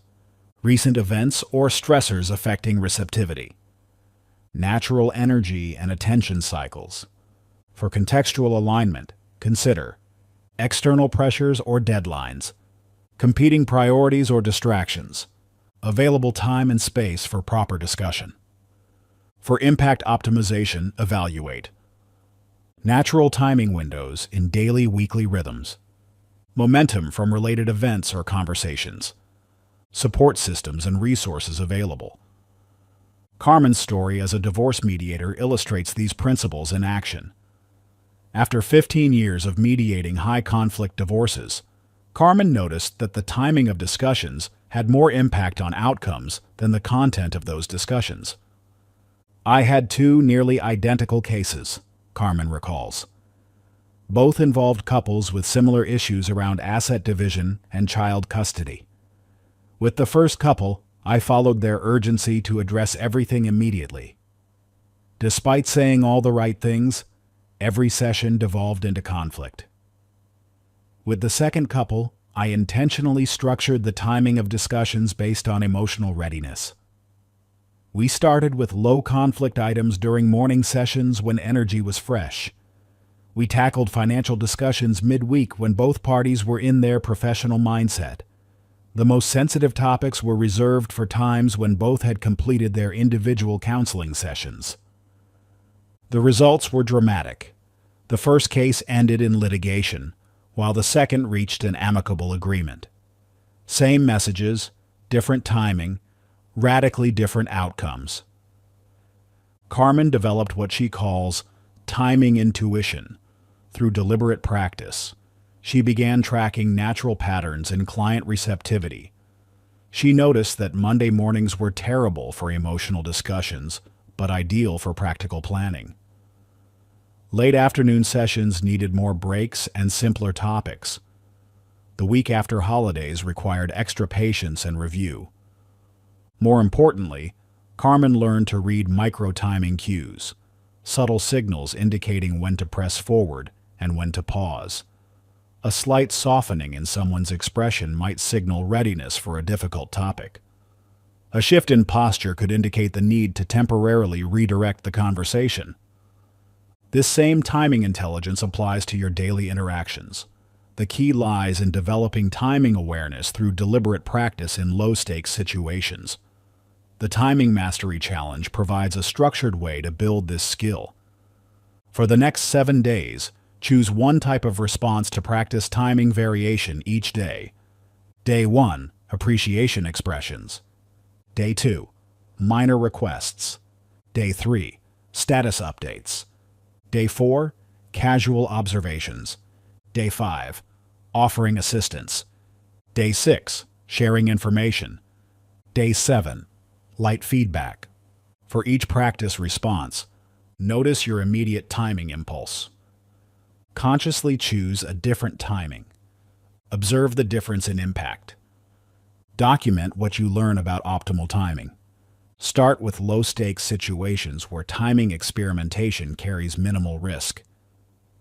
recent events or stressors affecting receptivity, natural energy and attention cycles. For contextual alignment, consider external pressures or deadlines, competing priorities or distractions, available time and space for proper discussion. For impact optimization, evaluate natural timing windows in daily, weekly rhythms, momentum from related events or conversations, support systems and resources available. Carmen's story as a divorce mediator illustrates these principles in action. After 15 years of mediating high-conflict divorces, Carmen noticed that the timing of discussions had more impact on outcomes than the content of those discussions. "I had two nearly identical cases," Carmen recalls. Both involved couples with similar issues around asset division and child custody. With the first couple, I followed their urgency to address everything immediately. Despite saying all the right things, every session devolved into conflict. With the second couple, I intentionally structured the timing of discussions based on emotional readiness. We started with low-conflict items during morning sessions when energy was fresh. We tackled financial discussions midweek when both parties were in their professional mindset. The most sensitive topics were reserved for times when both had completed their individual counseling sessions. The results were dramatic. The first case ended in litigation, while the second reached an amicable agreement. Same messages, different timing, radically different outcomes. Carmen developed what she calls timing intuition through deliberate practice. She began tracking natural patterns in client receptivity. She noticed that Monday mornings were terrible for emotional discussions, but ideal for practical planning. Late afternoon sessions needed more breaks and simpler topics. The week after holidays required extra patience and review. More importantly, Carmen learned to read micro-timing cues, subtle signals indicating when to press forward and when to pause. A slight softening in someone's expression might signal readiness for a difficult topic. A shift in posture could indicate the need to temporarily redirect the conversation. This same timing intelligence applies to your daily interactions. The key lies in developing timing awareness through deliberate practice in low-stakes situations. The Timing Mastery Challenge provides a structured way to build this skill. For the next 7 days, choose one type of response to practice timing variation each day. Day 1, appreciation expressions. Day 2, minor requests. Day 3, status updates. Day 4, casual observations. Day 5, offering assistance. Day 6, sharing information. Day 7, light feedback. For each practice response, notice your immediate timing impulse. Consciously choose a different timing. Observe the difference in impact. Document what you learn about optimal timing. Start with low-stakes situations where timing experimentation carries minimal risk.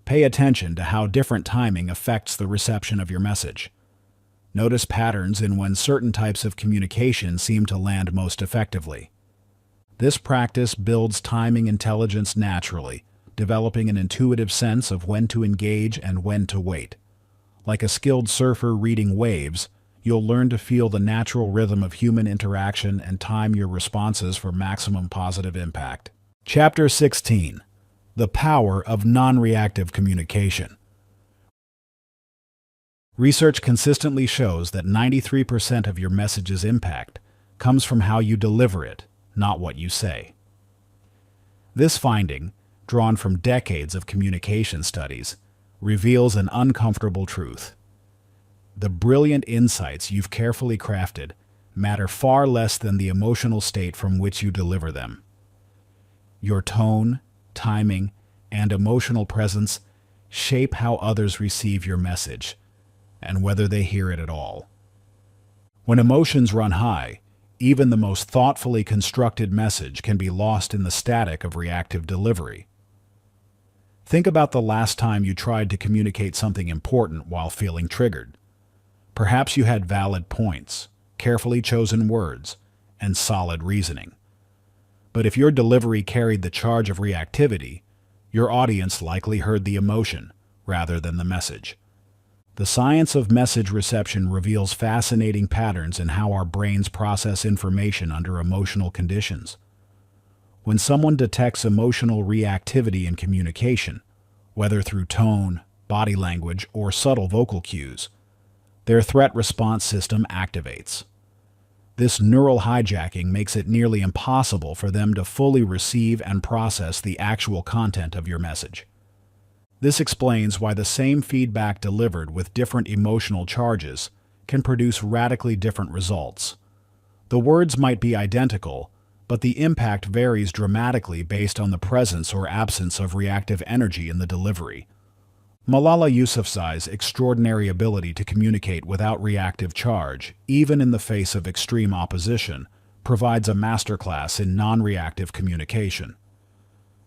Pay attention to how different timing affects the reception of your message. Notice patterns in when certain types of communication seem to land most effectively. This practice builds timing intelligence naturally, developing an intuitive sense of when to engage and when to wait. Like a skilled surfer reading waves, you'll learn to feel the natural rhythm of human interaction and time your responses for maximum positive impact. Chapter 16. The Power of Non-Reactive Communication. Research consistently shows that 93% of your message's impact comes from how you deliver it, not what you say. This finding, drawn from decades of communication studies, reveals an uncomfortable truth. The brilliant insights you've carefully crafted matter far less than the emotional state from which you deliver them. Your tone, timing, and emotional presence shape how others receive your message, and whether they hear it at all. When emotions run high, even the most thoughtfully constructed message can be lost in the static of reactive delivery. Think about the last time you tried to communicate something important while feeling triggered. Perhaps you had valid points, carefully chosen words, and solid reasoning. But if your delivery carried the charge of reactivity, your audience likely heard the emotion rather than the message. The science of message reception reveals fascinating patterns in how our brains process information under emotional conditions. When someone detects emotional reactivity in communication, whether through tone, body language, or subtle vocal cues, their threat response system activates. This neural hijacking makes it nearly impossible for them to fully receive and process the actual content of your message. This explains why the same feedback delivered with different emotional charges can produce radically different results. The words might be identical, but the impact varies dramatically based on the presence or absence of reactive energy in the delivery. Malala Yousafzai's extraordinary ability to communicate without reactive charge, even in the face of extreme opposition, provides a masterclass in non-reactive communication.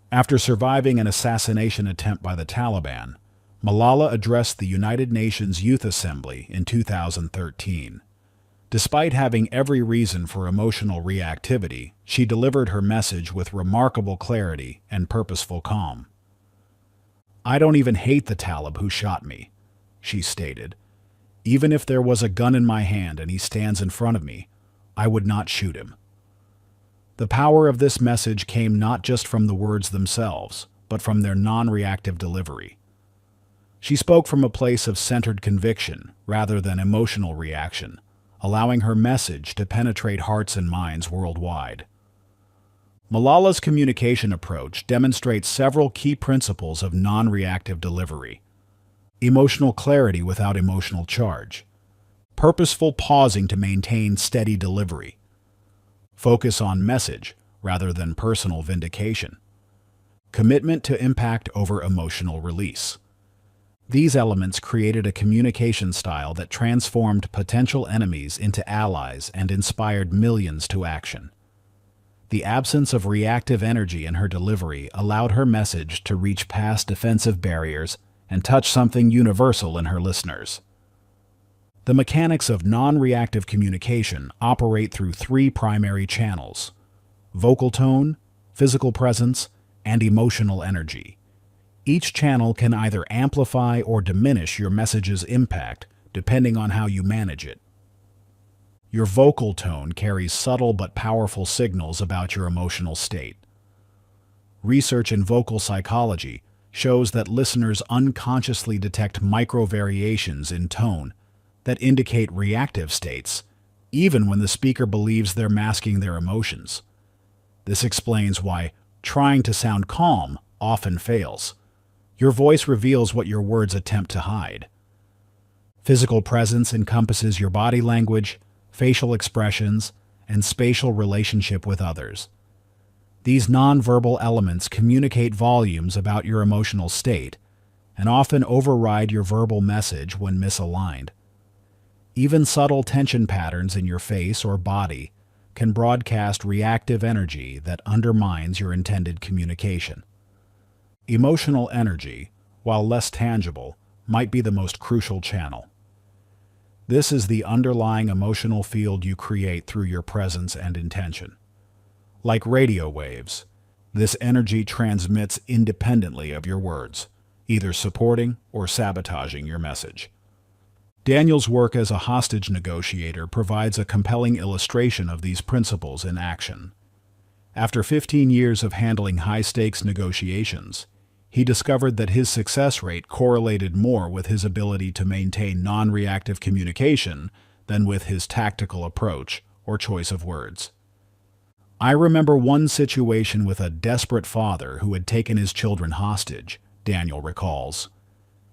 After surviving an assassination attempt by the Taliban, Malala addressed the United Nations Youth Assembly in 2013. Despite having every reason for emotional reactivity, she delivered her message with remarkable clarity and purposeful calm. "I don't even hate the Talib who shot me," she stated. "Even if there was a gun in my hand and he stands in front of me, I would not shoot him." The power of this message came not just from the words themselves, but from their non-reactive delivery. She spoke from a place of centered conviction rather than emotional reaction, allowing her message to penetrate hearts and minds worldwide. Malala's communication approach demonstrates several key principles of non-reactive delivery: emotional clarity without emotional charge, purposeful pausing to maintain steady delivery, focus on message rather than personal vindication, commitment to impact over emotional release. These elements created a communication style that transformed potential enemies into allies and inspired millions to action. The absence of reactive energy in her delivery allowed her message to reach past defensive barriers and touch something universal in her listeners. The mechanics of non-reactive communication operate through three primary channels: vocal tone, physical presence, and emotional energy. Each channel can either amplify or diminish your message's impact, depending on how you manage it. Your vocal tone carries subtle but powerful signals about your emotional state. Research in vocal psychology shows that listeners unconsciously detect micro-variations in tone that indicate reactive states, even when the speaker believes they're masking their emotions. This explains why trying to sound calm often fails. Your voice reveals what your words attempt to hide. Physical presence encompasses your body language, facial expressions, and spatial relationship with others. These nonverbal elements communicate volumes about your emotional state and often override your verbal message when misaligned. Even subtle tension patterns in your face or body can broadcast reactive energy that undermines your intended communication. Emotional energy, while less tangible, might be the most crucial channel. This is the underlying emotional field you create through your presence and intention. Like radio waves, this energy transmits independently of your words, either supporting or sabotaging your message. Daniel's work as a hostage negotiator provides a compelling illustration of these principles in action. After 15 years of handling high-stakes negotiations, he discovered that his success rate correlated more with his ability to maintain non-reactive communication than with his tactical approach or choice of words. "I remember one situation with a desperate father who had taken his children hostage," Daniel recalls.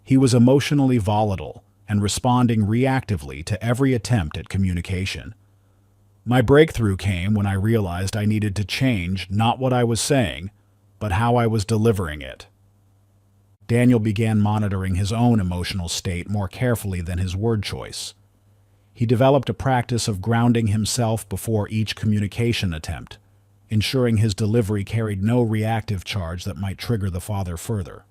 "He was emotionally volatile and responding reactively to every attempt at communication. My breakthrough came when I realized I needed to change not what I was saying, but how I was delivering it." Daniel began monitoring his own emotional state more carefully than his word choice. He developed a practice of grounding himself before each communication attempt, ensuring his delivery carried no reactive charge that might trigger the father further.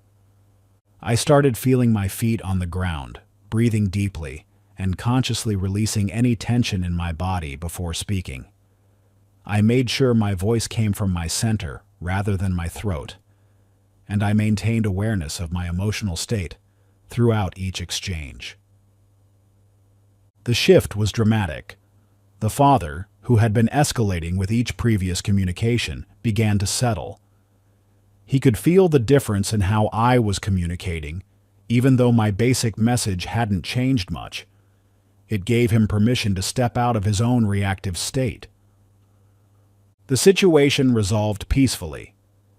I started feeling my feet on the ground, breathing deeply, and consciously releasing any tension in my body before speaking. I made sure my voice came from my center rather than my throat, and I maintained awareness of my emotional state throughout each exchange. The shift was dramatic. The father, who had been escalating with each previous communication, began to settle. He could feel the difference in how I was communicating, even though my basic message hadn't changed much. It gave him permission to step out of his own reactive state. The situation resolved peacefully,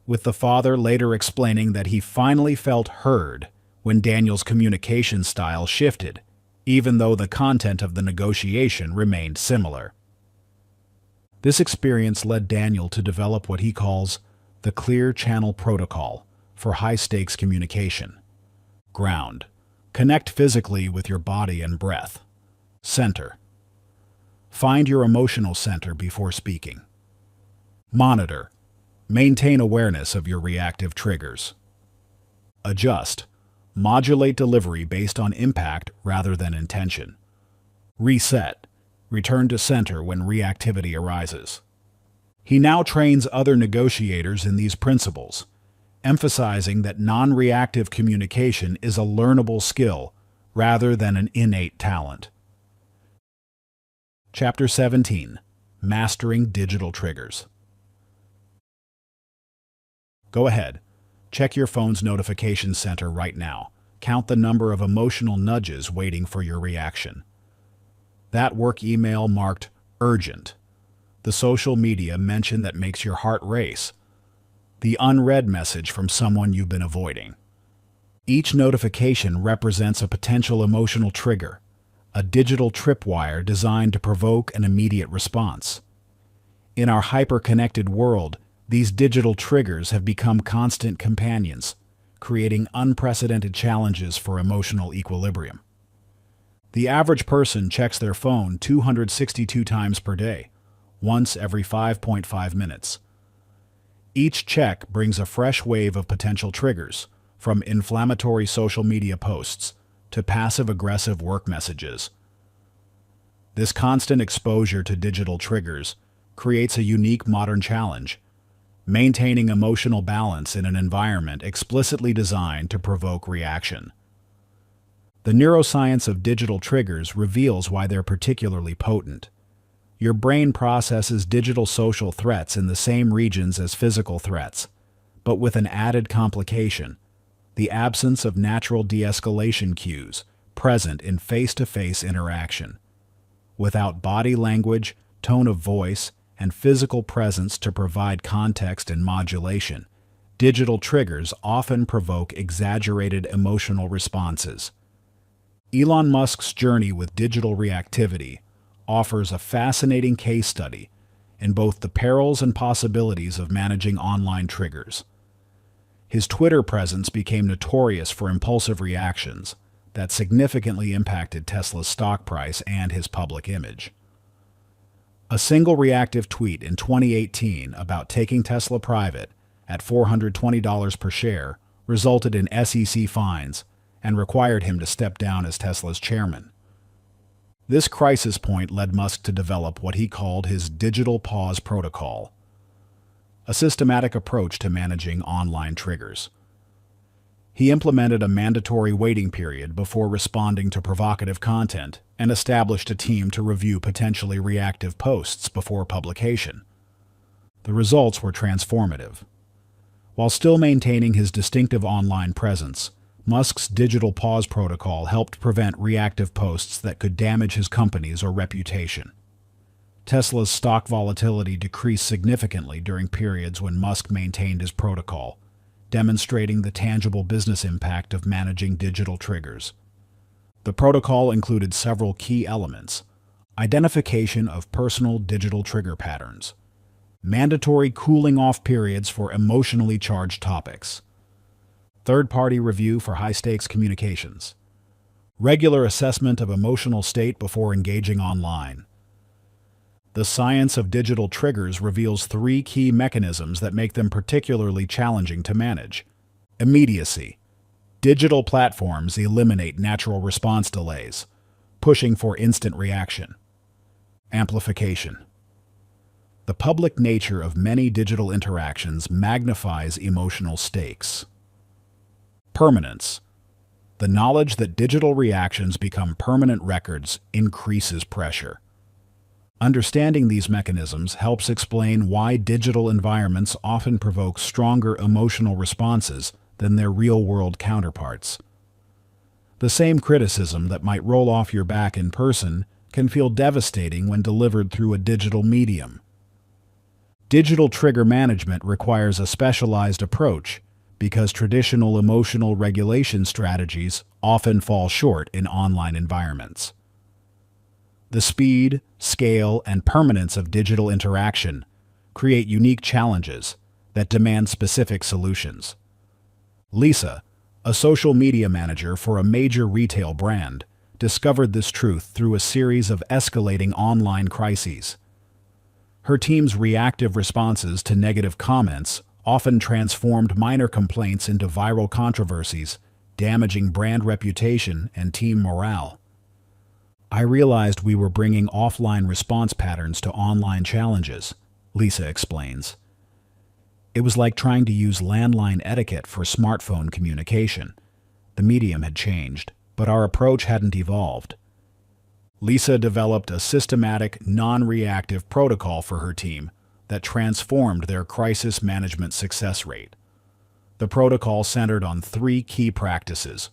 with the father later explaining that he finally felt heard when Daniel's communication style shifted, even though the content of the negotiation remained similar. This experience led Daniel to develop what he calls the Clear Channel Protocol for high-stakes communication. Ground. Connect physically with your body and breath. Center. Find your emotional center before speaking. Monitor. Maintain awareness of your reactive triggers. Adjust. Modulate delivery based on impact rather than intention. Reset. Return to center when reactivity arises. He now trains other negotiators in these principles, emphasizing that non-reactive communication is a learnable skill rather than an innate talent. Chapter 17. Mastering Digital Triggers. Go ahead. Check your phone's notification center right now. Count the number of emotional nudges waiting for your reaction. That work email marked urgent. The social media mention that makes your heart race. The unread message from someone you've been avoiding. Each notification represents a potential emotional trigger, a digital tripwire designed to provoke an immediate response. In our hyper-connected world, these digital triggers have become constant companions, creating unprecedented challenges for emotional equilibrium. The average person checks their phone 262 times per day, once every 5.5 minutes. Each check brings a fresh wave of potential triggers, from inflammatory social media posts to passive-aggressive work messages. This constant exposure to digital triggers creates a unique modern challenge, maintaining emotional balance in an environment explicitly designed to provoke reaction. The neuroscience of digital triggers reveals why they're particularly potent. Your brain processes digital social threats in the same regions as physical threats, but with an added complication: the absence of natural de-escalation cues present in face-to-face interaction. Without body language, tone of voice, and physical presence to provide context and modulation, digital triggers often provoke exaggerated emotional responses. Elon Musk's journey with digital reactivity offers a fascinating case study in both the perils and possibilities of managing online triggers. His Twitter presence became notorious for impulsive reactions that significantly impacted Tesla's stock price and his public image. A single reactive tweet in 2018 about taking Tesla private at $420 per share resulted in SEC fines and required him to step down as Tesla's chairman. This crisis point led Musk to develop what he called his digital pause protocol, a systematic approach to managing online triggers. He implemented a mandatory waiting period before responding to provocative content and established a team to review potentially reactive posts before publication. The results were transformative. While still maintaining his distinctive online presence, Musk's digital pause protocol helped prevent reactive posts that could damage his company's or reputation. Tesla's stock volatility decreased significantly during periods when Musk maintained his protocol, demonstrating the tangible business impact of managing digital triggers. The protocol included several key elements: identification of personal digital trigger patterns, mandatory cooling-off periods for emotionally charged topics, third-party review for high-stakes communications, regular assessment of emotional state before engaging online. The science of digital triggers reveals three key mechanisms that make them particularly challenging to manage. Immediacy. Digital platforms eliminate natural response delays, pushing for instant reaction. Amplification. The public nature of many digital interactions magnifies emotional stakes. Permanence. The knowledge that digital reactions become permanent records increases pressure. Understanding these mechanisms helps explain why digital environments often provoke stronger emotional responses than their real-world counterparts. The same criticism that might roll off your back in person can feel devastating when delivered through a digital medium. Digital trigger management requires a specialized approach because traditional emotional regulation strategies often fall short in online environments. The speed, scale, and permanence of digital interaction create unique challenges that demand specific solutions. Lisa, a social media manager for a major retail brand, discovered this truth through a series of escalating online crises. Her team's reactive responses to negative comments often transformed minor complaints into viral controversies, damaging brand reputation and team morale. I realized we were bringing offline response patterns to online challenges, Lisa explains. It was like trying to use landline etiquette for smartphone communication. The medium had changed, but our approach hadn't evolved. Lisa developed a systematic, non-reactive protocol for her team that transformed their crisis management success rate. The protocol centered on 3 key practices: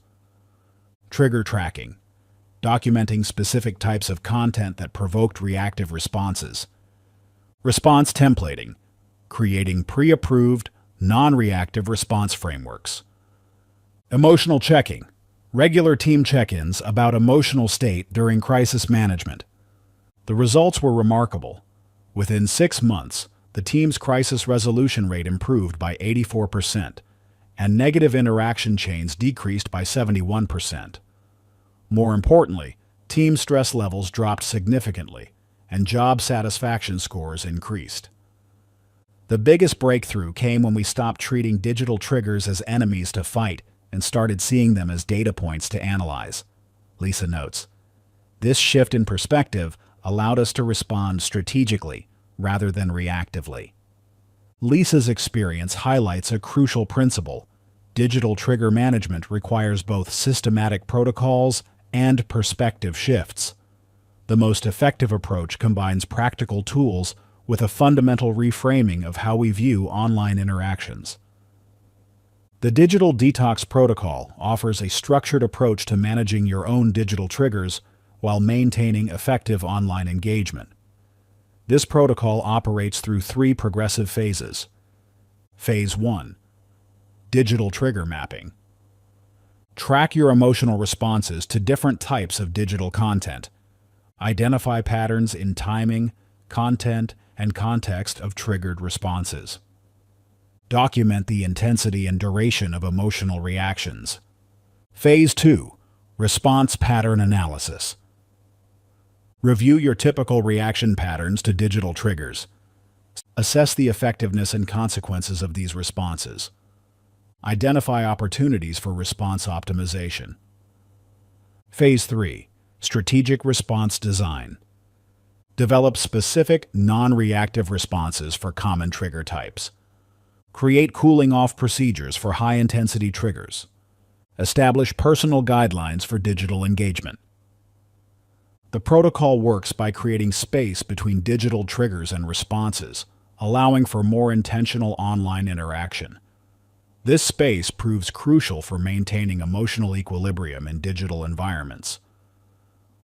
trigger tracking, documenting specific types of content that provoked reactive responses; response templating, creating pre-approved, non-reactive response frameworks; emotional checking, regular team check-ins about emotional state during crisis management. The results were remarkable. Within 6 months, the team's crisis resolution rate improved by 84%, and negative interaction chains decreased by 71%. More importantly, team stress levels dropped significantly, and job satisfaction scores increased. The biggest breakthrough came when we stopped treating digital triggers as enemies to fight and started seeing them as data points to analyze, Lisa notes. This shift in perspective allowed us to respond strategically rather than reactively. Lisa's experience highlights a crucial principle. Digital trigger management requires both systematic protocols and perspective shifts. The most effective approach combines practical tools with a fundamental reframing of how we view online interactions. The Digital Detox Protocol offers a structured approach to managing your own digital triggers while maintaining effective online engagement. This protocol operates through 3 progressive phases. Phase 1. Digital trigger mapping. Track your emotional responses to different types of digital content. Identify patterns in timing, content, and context of triggered responses. Document the intensity and duration of emotional reactions. Phase 2. Response pattern analysis. Review your typical reaction patterns to digital triggers. Assess the effectiveness and consequences of these responses. Identify opportunities for response optimization. Phase 3. Strategic response design. Develop specific, non-reactive responses for common trigger types. Create cooling-off procedures for high-intensity triggers. Establish personal guidelines for digital engagement. The protocol works by creating space between digital triggers and responses, allowing for more intentional online interaction. This space proves crucial for maintaining emotional equilibrium in digital environments.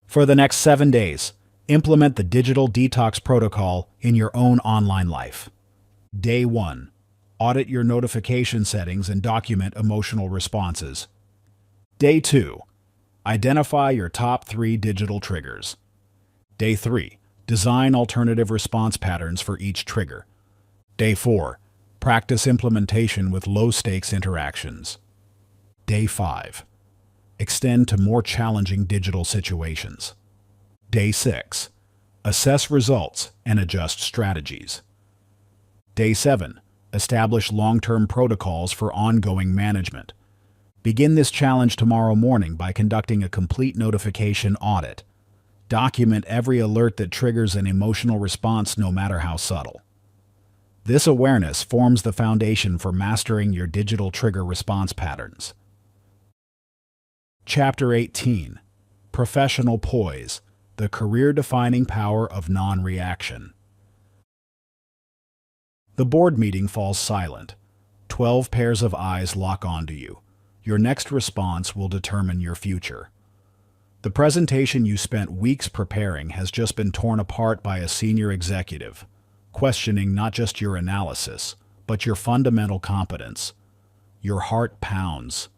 For the next 7 days, implement the Digital Detox Protocol in your own online life. Day 1. Audit your notification settings and document emotional responses. Day 2. Identify your top 3 digital triggers. Day 3. Design alternative response patterns for each trigger. Day 4. Practice implementation with low-stakes interactions. Day 5. Extend to more challenging digital situations. Day 6. Assess results and adjust strategies. Day 7. Establish long-term protocols for ongoing management. Begin this challenge tomorrow morning by conducting a complete notification audit. Document every alert that triggers an emotional response, no matter how subtle. This awareness forms the foundation for mastering your digital trigger response patterns. Chapter 18. Professional Poise, the career-defining power of non-reaction. The board meeting falls silent. 12 pairs of eyes lock onto you. Your next response will determine your future. The presentation you spent weeks preparing has just been torn apart by a senior executive, questioning not just your analysis, but your fundamental competence. Your heart pounds.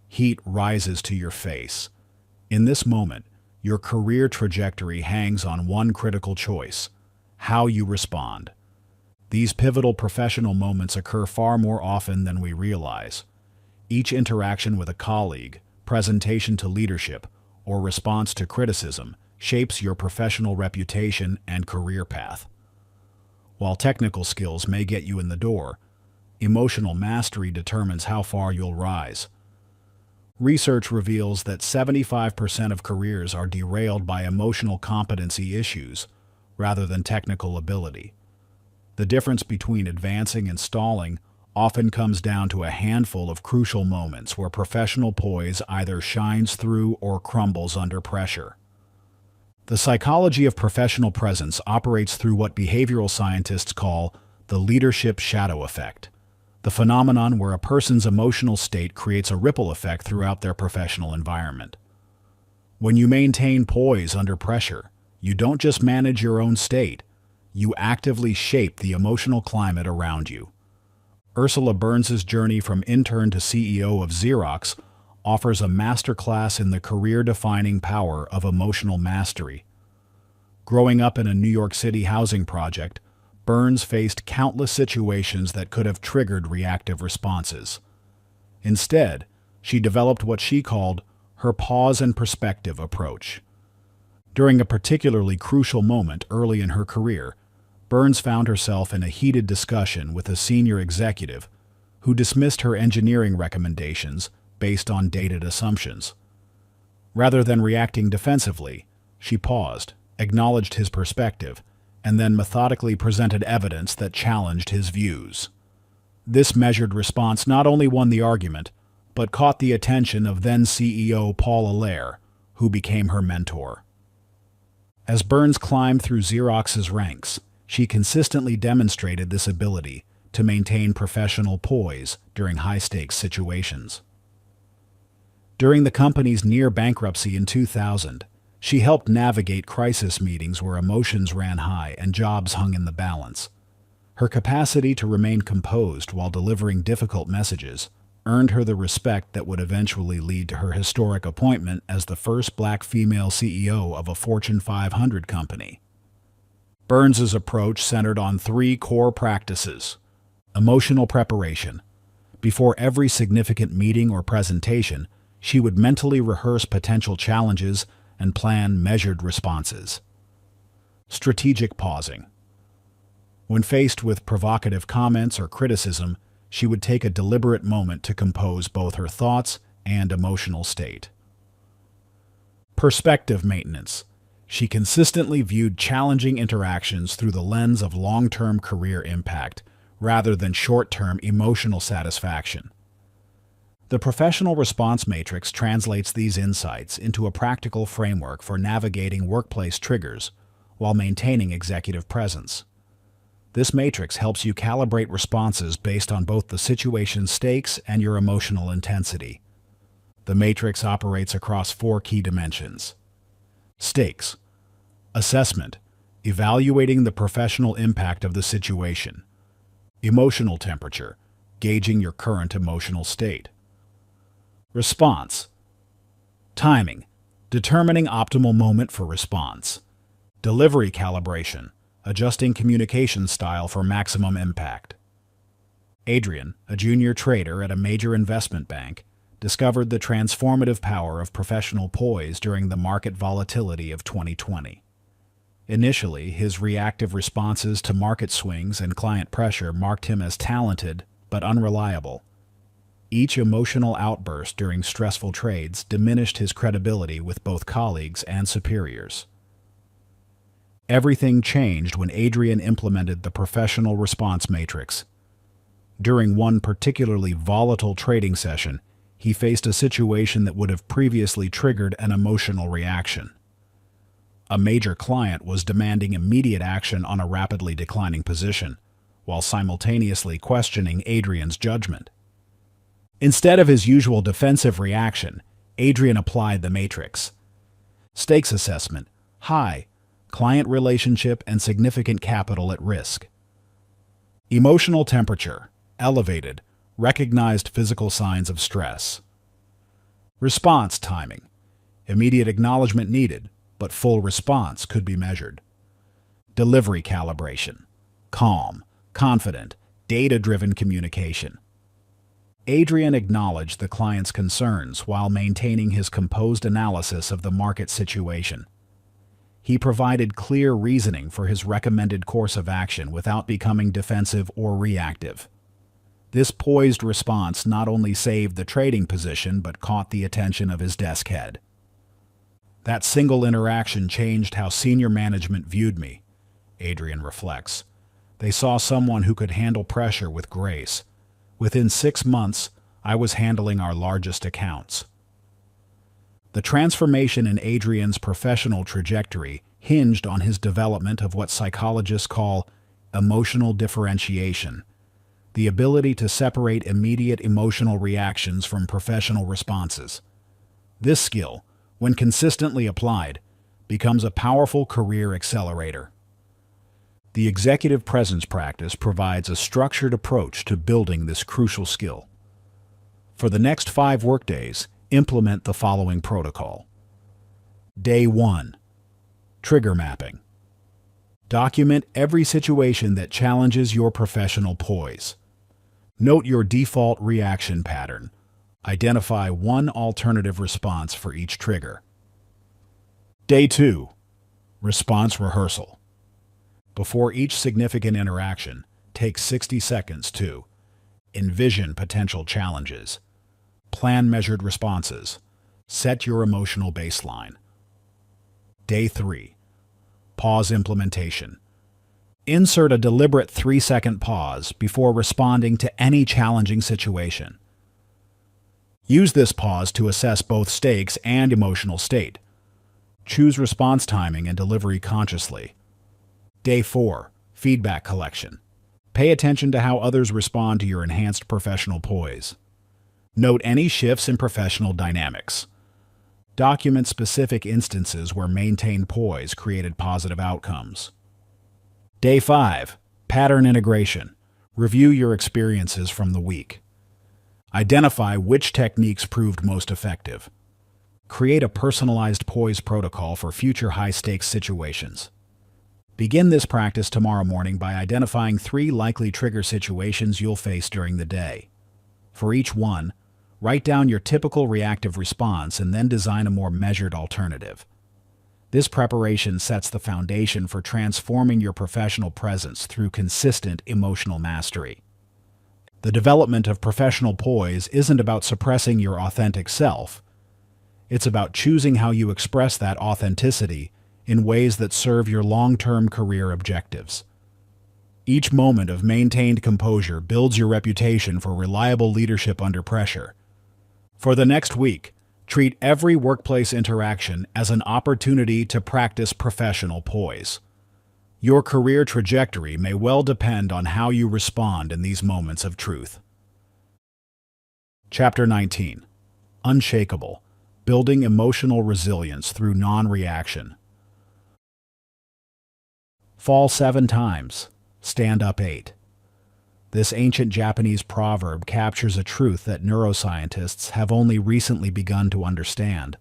Heat rises to your face. In this moment, your career trajectory hangs on one critical choice: how you respond. These pivotal professional moments occur far more often than we realize. Each interaction with a colleague, presentation to leadership, or response to criticism shapes your professional reputation and career path. While technical skills may get you in the door, emotional mastery determines how far you'll rise. Research reveals that 75% of careers are derailed by emotional competency issues rather than technical ability. The difference between advancing and stalling often comes down to a handful of crucial moments where professional poise either shines through or crumbles under pressure. The psychology of professional presence operates through what behavioral scientists call the leadership shadow effect, the phenomenon where a person's emotional state creates a ripple effect throughout their professional environment. When you maintain poise under pressure, you don't just manage your own state, you actively shape the emotional climate around you. Ursula Burns's journey from intern to CEO of Xerox offers a masterclass in the career-defining power of emotional mastery. Growing up in a New York City housing project, Burns faced countless situations that could have triggered reactive responses. Instead, she developed what she called her pause and perspective approach. During a particularly crucial moment early in her career, Burns found herself in a heated discussion with a senior executive who dismissed her engineering recommendations based on dated assumptions. Rather than reacting defensively, she paused, acknowledged his perspective, and then methodically presented evidence that challenged his views. This measured response not only won the argument, but caught the attention of then CEO Paul Allaire, who became her mentor. As Burns climbed through Xerox's ranks, she consistently demonstrated this ability to maintain professional poise during high-stakes situations. During the company's near bankruptcy in 2000, she helped navigate crisis meetings where emotions ran high and jobs hung in the balance. Her capacity to remain composed while delivering difficult messages earned her the respect that would eventually lead to her historic appointment as the first black female CEO of a Fortune 500 company. Burns's approach centered on 3 core practices. Emotional preparation. Before every significant meeting or presentation, she would mentally rehearse potential challenges and plan measured responses. Strategic pausing. When faced with provocative comments or criticism, she would take a deliberate moment to compose both her thoughts and emotional state. Perspective maintenance. She consistently viewed challenging interactions through the lens of long-term career impact rather than short-term emotional satisfaction. The professional response matrix translates these insights into a practical framework for navigating workplace triggers while maintaining executive presence. This matrix helps you calibrate responses based on both the situation's stakes and your emotional intensity. The matrix operates across 4 key dimensions. Stakes. Assessment. Evaluating the professional impact of the situation. Emotional temperature. Gauging your current emotional state. Response. Timing. Determining optimal moment for response. Delivery calibration. Adjusting communication style for maximum impact. Adrian, a junior trader at a major investment bank, discovered the transformative power of professional poise during the market volatility of 2020. Initially, his reactive responses to market swings and client pressure marked him as talented but unreliable. Each emotional outburst during stressful trades diminished his credibility with both colleagues and superiors. Everything changed when Adrian implemented the professional response matrix. During one particularly volatile trading session, he faced a situation that would have previously triggered an emotional reaction. A major client was demanding immediate action on a rapidly declining position, while simultaneously questioning Adrian's judgment. Instead of his usual defensive reaction, Adrian applied the matrix. Stakes assessment: high, client relationship and significant capital at risk. Emotional temperature: elevated, recognized physical signs of stress. Response timing: immediate acknowledgement needed, but full response could be measured. Delivery calibration: calm, confident, data-driven communication. Adrian acknowledged the client's concerns while maintaining his composed analysis of the market situation. He provided clear reasoning for his recommended course of action without becoming defensive or reactive. This poised response not only saved the trading position but caught the attention of his desk head. That single interaction changed how senior management viewed me, Adrian reflects. They saw someone who could handle pressure with grace. Within 6 months, I was handling our largest accounts. The transformation in Adrian's professional trajectory hinged on his development of what psychologists call emotional differentiation, the ability to separate immediate emotional reactions from professional responses. This skill, when consistently applied, becomes a powerful career accelerator. The executive presence practice provides a structured approach to building this crucial skill. For the next 5 workdays, implement the following protocol. Day 1. Trigger mapping. Document every situation that challenges your professional poise. Note your default reaction pattern. Identify one alternative response for each trigger. Day 2. Response rehearsal. Before each significant interaction, take 60 seconds to envision potential challenges, plan measured responses, set your emotional baseline. Day 3. Pause implementation. Insert a deliberate 3-second pause before responding to any challenging situation. Use this pause to assess both stakes and emotional state. Choose response timing and delivery consciously. Day 4. Feedback collection. Pay attention to how others respond to your enhanced professional poise. Note any shifts in professional dynamics. Document specific instances where maintained poise created positive outcomes. Day 5. Pattern integration. Review your experiences from the week. Identify which techniques proved most effective. Create a personalized poise protocol for future high-stakes situations. Begin this practice tomorrow morning by identifying 3 likely trigger situations you'll face during the day. For each one, write down your typical reactive response and then design a more measured alternative. This preparation sets the foundation for transforming your professional presence through consistent emotional mastery. The development of professional poise isn't about suppressing your authentic self. It's about choosing how you express that authenticity in ways that serve your long-term career objectives. Each moment of maintained composure builds your reputation for reliable leadership under pressure. For the next week, treat every workplace interaction as an opportunity to practice professional poise. Your career trajectory may well depend on how you respond in these moments of truth. Chapter 19. Unshakable: Building Emotional Resilience Through Non-Reaction. Fall 7 times, stand up 8. This ancient Japanese proverb captures a truth that neuroscientists have only recently begun to understand.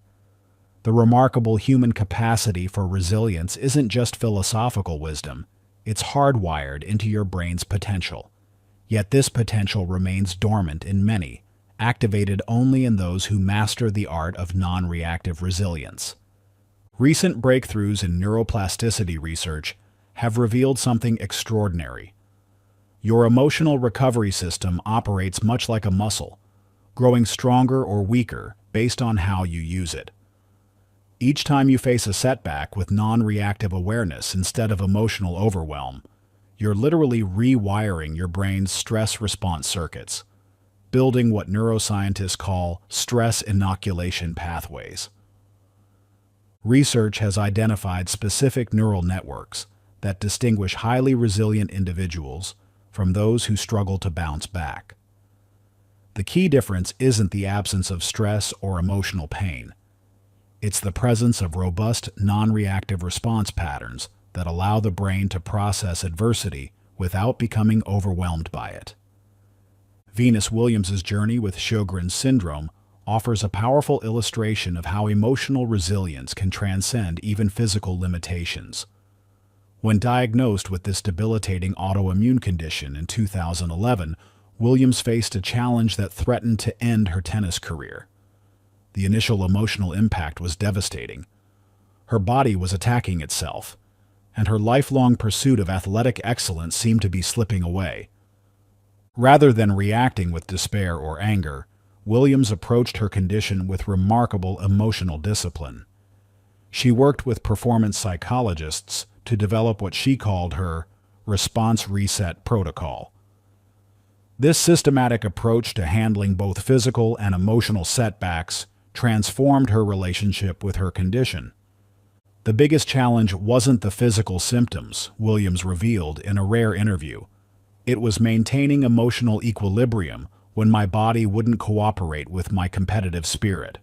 The remarkable human capacity for resilience isn't just philosophical wisdom, it's hardwired into your brain's potential. Yet this potential remains dormant in many, activated only in those who master the art of non-reactive resilience. Recent breakthroughs in neuroplasticity research have revealed something extraordinary. Your emotional recovery system operates much like a muscle. growing stronger or weaker based on how you use it. Each time you face a setback with non-reactive awareness instead of emotional overwhelm, you're literally rewiring your brain's stress response circuits, building what neuroscientists call stress inoculation pathways. Research has identified specific neural networks that distinguish highly resilient individuals from those who struggle to bounce back. The key difference isn't the absence of stress or emotional pain. It's the presence of robust, non-reactive response patterns that allow the brain to process adversity without becoming overwhelmed by it. Venus Williams's journey with Sjogren's syndrome offers a powerful illustration of how emotional resilience can transcend even physical limitations. When diagnosed with this debilitating autoimmune condition in 2011, Williams faced a challenge that threatened to end her tennis career. The initial emotional impact was devastating. Her body was attacking itself, and her lifelong pursuit of athletic excellence seemed to be slipping away. Rather than reacting with despair or anger, Williams approached her condition with remarkable emotional discipline. She worked with performance psychologists to develop what she called her response reset protocol. This systematic approach to handling both physical and emotional setbacks transformed her relationship with her condition. The biggest challenge wasn't the physical symptoms, Williams revealed in a rare interview. It was maintaining emotional equilibrium when my body wouldn't cooperate with my competitive spirit.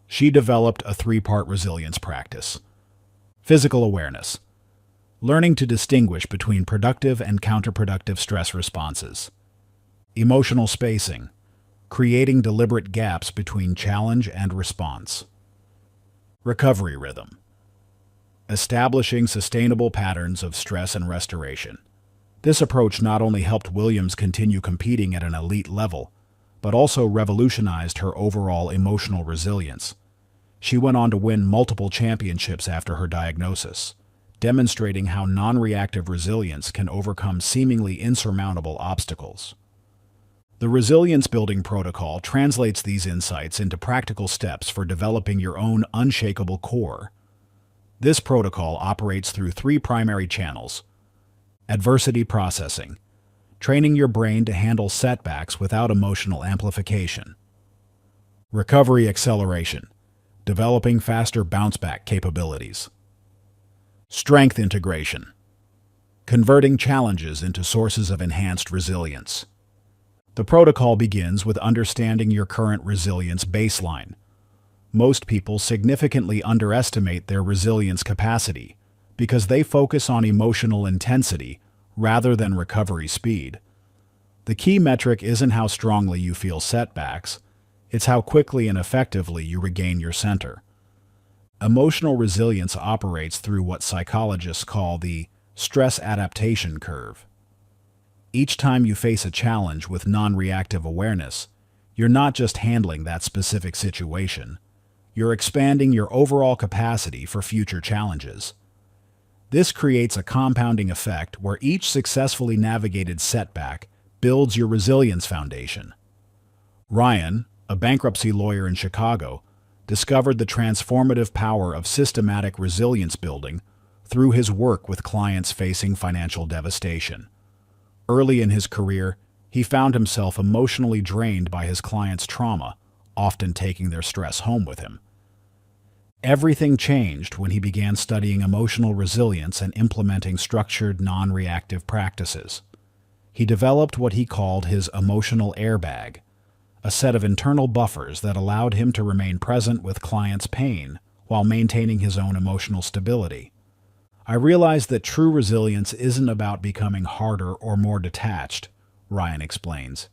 She developed a three-part resilience practice. Physical awareness, learning to distinguish between productive and counterproductive stress responses. Emotional spacing, creating deliberate gaps between challenge and response. Recovery rhythm, establishing sustainable patterns of stress and restoration. This approach not only helped Williams continue competing at an elite level, but also revolutionized her overall emotional resilience. She went on to win multiple championships after her diagnosis, demonstrating how non-reactive resilience can overcome seemingly insurmountable obstacles. The Resilience Building Protocol translates these insights into practical steps for developing your own unshakable core. This protocol operates through three primary channels: adversity processing, training your brain to handle setbacks without emotional amplification; recovery acceleration, developing faster bounce-back capabilities; strength integration, converting challenges into sources of enhanced resilience. The protocol begins with understanding your current resilience baseline. Most people significantly underestimate their resilience capacity because they focus on emotional intensity rather than recovery speed. The key metric isn't how strongly you feel setbacks, it's how quickly and effectively you regain your center. Emotional resilience operates through what psychologists call the stress adaptation curve. Each time you face a challenge with non-reactive awareness, you're not just handling that specific situation, you're expanding your overall capacity for future challenges. This creates a compounding effect where each successfully navigated setback builds your resilience foundation. Ryan, a bankruptcy lawyer in Chicago, discovered the transformative power of systematic resilience building through his work with clients facing financial devastation. Early in his career, he found himself emotionally drained by his clients' trauma, often taking their stress home with him. Everything changed when he began studying emotional resilience and implementing structured, non-reactive practices. He developed what he called his emotional airbag, a set of internal buffers that allowed him to remain present with clients' pain while maintaining his own emotional stability. I realized that true resilience isn't about becoming harder or more detached, Ryan explains.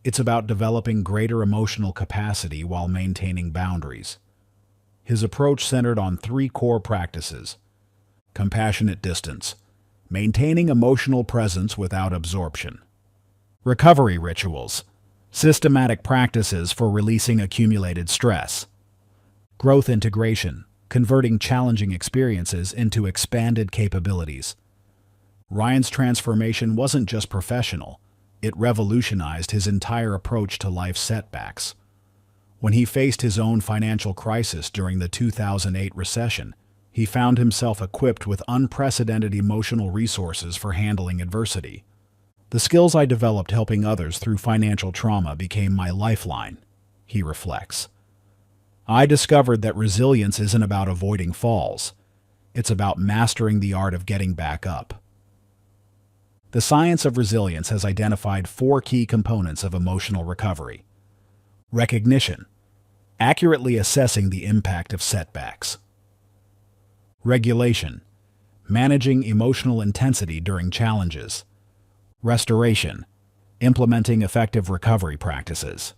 It's about developing greater emotional capacity while maintaining boundaries. His approach centered on three core practices: compassionate distance, maintaining emotional presence without absorption; recovery rituals, systematic practices for releasing accumulated stress; growth integration, converting challenging experiences into expanded capabilities. Ryan's transformation wasn't just professional, It revolutionized his entire approach to life setbacks. When he faced his own financial crisis during the 2008 recession, he found himself equipped with unprecedented emotional resources for handling adversity. The skills I developed helping others through financial trauma became my lifeline, he reflects. I discovered that resilience isn't about avoiding falls. It's about mastering the art of getting back up. The science of resilience has identified 4 key components of emotional recovery. Recognition, accurately assessing the impact of setbacks. Regulation, managing emotional intensity during challenges. Restoration, implementing effective recovery practices.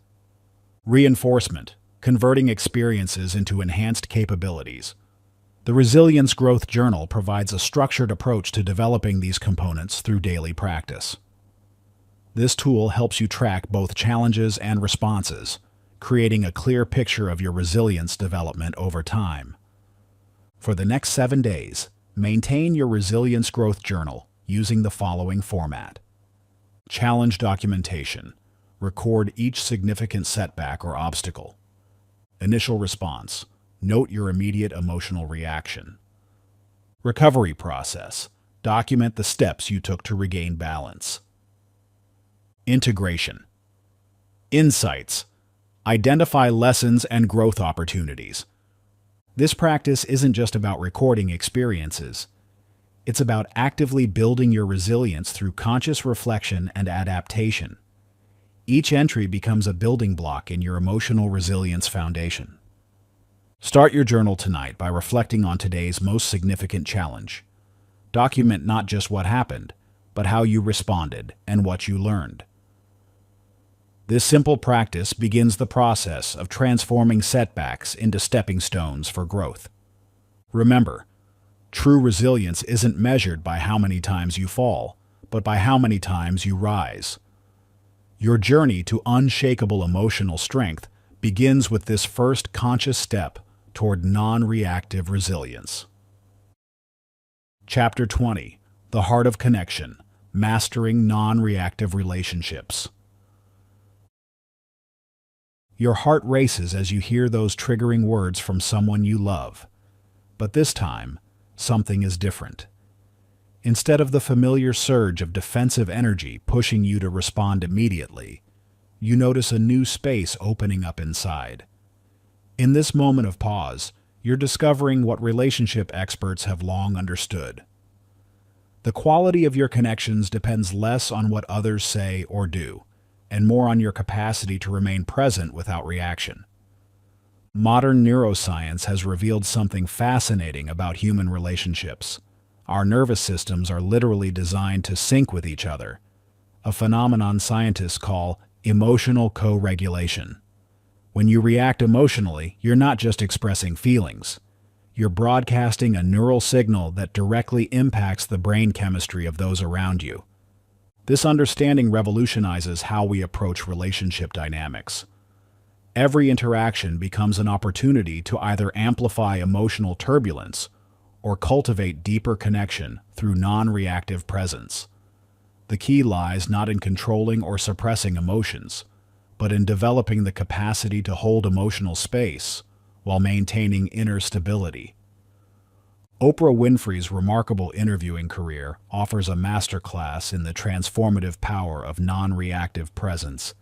Reinforcement, converting experiences into enhanced capabilities. The Resilience Growth Journal provides a structured approach to developing these components through daily practice. This tool helps you track both challenges and responses, creating a clear picture of your resilience development over time. For the next 7 days, maintain your Resilience Growth Journal using the following format. Challenge documentation. Record each significant setback or obstacle. Initial response. Note your immediate emotional reaction. Recovery process. Document the steps you took to regain balance. Integration. Insights. Identify lessons and growth opportunities. This practice isn't just about recording experiences. It's about actively building your resilience through conscious reflection and adaptation. Each entry becomes a building block in your emotional resilience foundation. Start your journal tonight by reflecting on today's most significant challenge. Document not just what happened, but how you responded and what you learned. This simple practice begins the process of transforming setbacks into stepping stones for growth. Remember, true resilience isn't measured by how many times you fall, but by how many times you rise. Your journey to unshakable emotional strength begins with this first conscious step toward non-reactive resilience. Chapter 20. The Heart of Connection. Mastering Non-Reactive Relationships. Your heart races as you hear those triggering words from someone you love. But this time, something is different. Instead of the familiar surge of defensive energy pushing you to respond immediately, you notice a new space opening up inside. In this moment of pause, you're discovering what relationship experts have long understood. The quality of your connections depends less on what others say or do, and more on your capacity to remain present without reaction. Modern neuroscience has revealed something fascinating about human relationships. Our nervous systems are literally designed to sync with each other, a phenomenon scientists call emotional co-regulation. When you react emotionally, you're not just expressing feelings. You're broadcasting a neural signal that directly impacts the brain chemistry of those around you. This understanding revolutionizes how we approach relationship dynamics. Every interaction becomes an opportunity to either amplify emotional turbulence or cultivate deeper connection through non-reactive presence. The key lies not in controlling or suppressing emotions, but in developing the capacity to hold emotional space while maintaining inner stability. Oprah Winfrey's remarkable interviewing career offers a masterclass in the transformative power of non-reactive presence.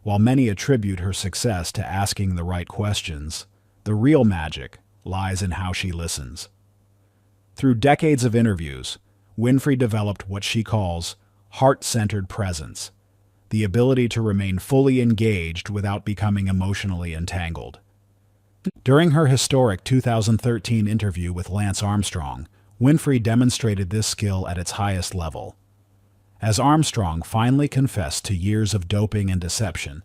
While many attribute her success to asking the right questions, the real magic lies in how she listens. Through decades of interviews, Winfrey developed what she calls heart-centered presence, the ability to remain fully engaged without becoming emotionally entangled. During her historic 2013 interview with Lance Armstrong, Winfrey demonstrated this skill at its highest level. As Armstrong finally confessed to years of doping and deception,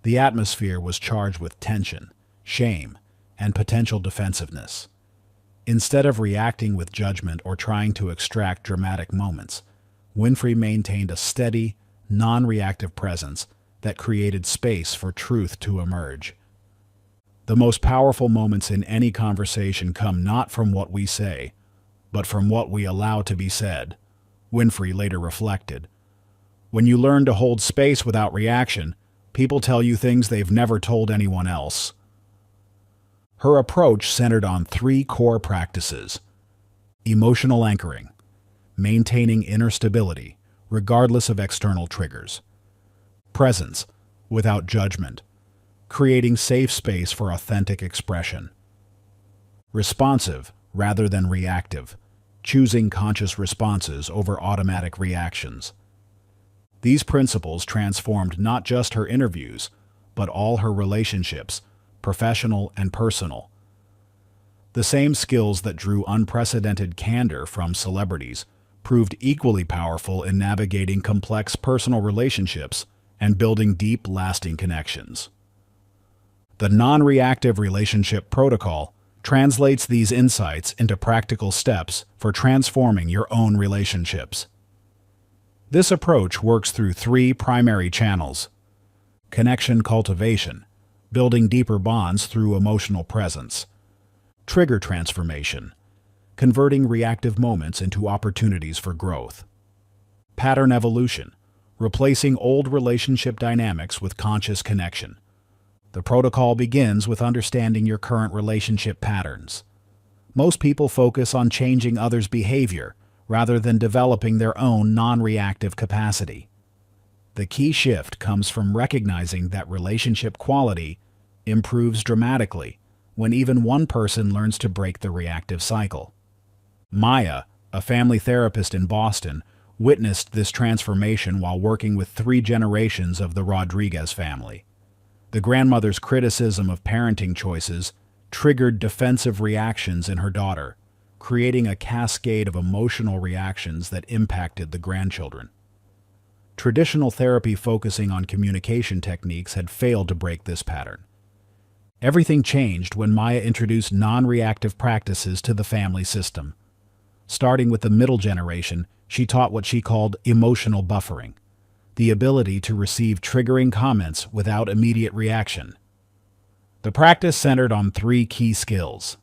the atmosphere was charged with tension, shame, and potential defensiveness. Instead of reacting with judgment or trying to extract dramatic moments, Winfrey maintained a steady, non-reactive presence that created space for truth to emerge. The most powerful moments in any conversation come not from what we say, but from what we allow to be said, Winfrey later reflected. When you learn to hold space without reaction, people tell you things they've never told anyone else. Her approach centered on 3 core practices: emotional anchoring, maintaining inner stability, regardless of external triggers; presence, without judgment, creating safe space for authentic expression; responsive, rather than reactive, choosing conscious responses over automatic reactions. These principles transformed not just her interviews, but all her relationships, professional and personal. The same skills that drew unprecedented candor from celebrities proved equally powerful in navigating complex personal relationships and building deep, lasting connections. The non-reactive relationship protocol translates these insights into practical steps for transforming your own relationships. This approach works through 3 primary channels: connection cultivation, building deeper bonds through emotional presence; trigger transformation, converting reactive moments into opportunities for growth; pattern evolution, replacing old relationship dynamics with conscious connection. The protocol begins with understanding your current relationship patterns. Most people focus on changing others' behavior rather than developing their own non-reactive capacity. The key shift comes from recognizing that relationship quality improves dramatically when even one person learns to break the reactive cycle. Maya, a family therapist in Boston, witnessed this transformation while working with 3 generations of the Rodriguez family. The grandmother's criticism of parenting choices triggered defensive reactions in her daughter, creating a cascade of emotional reactions that impacted the grandchildren. Traditional therapy focusing on communication techniques had failed to break this pattern. Everything changed when Maya introduced non-reactive practices to the family system. Starting with the middle generation, she taught what she called emotional buffering, the ability to receive triggering comments without immediate reaction. The practice centered on 3 key skills: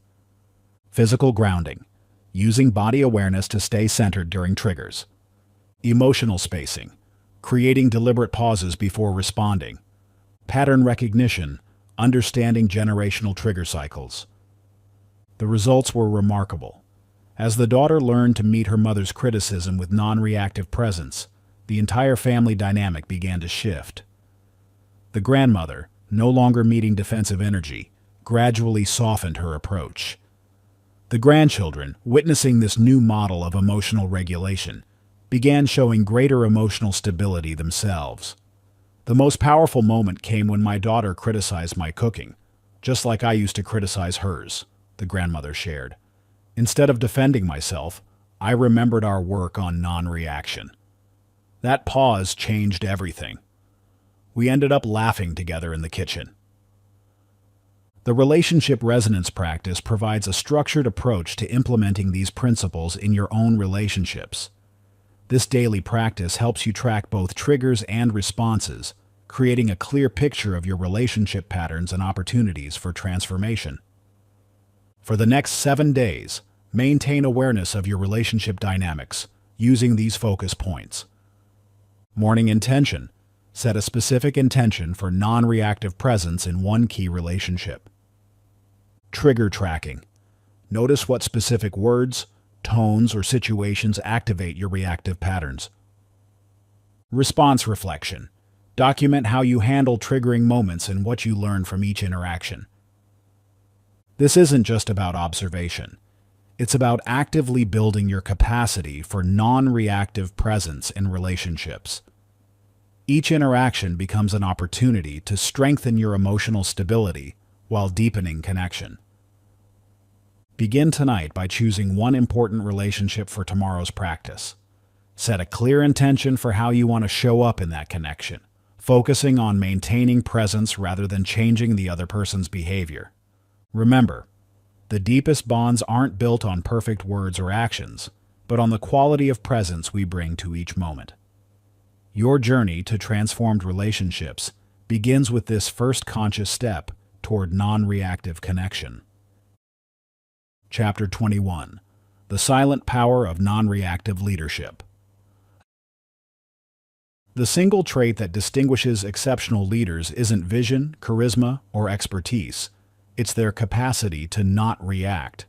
physical grounding, using body awareness to stay centered during triggers; emotional spacing, creating deliberate pauses before responding; pattern recognition, understanding generational trigger cycles. The results were remarkable. As the daughter learned to meet her mother's criticism with non-reactive presence, the entire family dynamic began to shift. The grandmother, no longer meeting defensive energy, gradually softened her approach. The grandchildren, witnessing this new model of emotional regulation, began showing greater emotional stability themselves. The most powerful moment came when my daughter criticized my cooking, just like I used to criticize hers, the grandmother shared. Instead of defending myself, I remembered our work on non-reaction. That pause changed everything. We ended up laughing together in the kitchen. The relationship resonance practice provides a structured approach to implementing these principles in your own relationships. This daily practice helps you track both triggers and responses, creating a clear picture of your relationship patterns and opportunities for transformation. For the next 7 days, maintain awareness of your relationship dynamics using these focus points. Morning intention. Set a specific intention for non-reactive presence in one key relationship. Trigger tracking. Notice what specific words, tones, or situations activate your reactive patterns. Response reflection. Document how you handle triggering moments and what you learn from each interaction. This isn't just about observation. It's about actively building your capacity for non-reactive presence in relationships. Each interaction becomes an opportunity to strengthen your emotional stability while deepening connection. Begin tonight by choosing one important relationship for tomorrow's practice. Set a clear intention for how you want to show up in that connection, focusing on maintaining presence rather than changing the other person's behavior. Remember, the deepest bonds aren't built on perfect words or actions, but on the quality of presence we bring to each moment. Your journey to transformed relationships begins with this first conscious step toward non-reactive connection. Chapter 21. The Silent Power of Non-Reactive Leadership. The single trait that distinguishes exceptional leaders isn't vision, charisma, or expertise. It's their capacity to not react.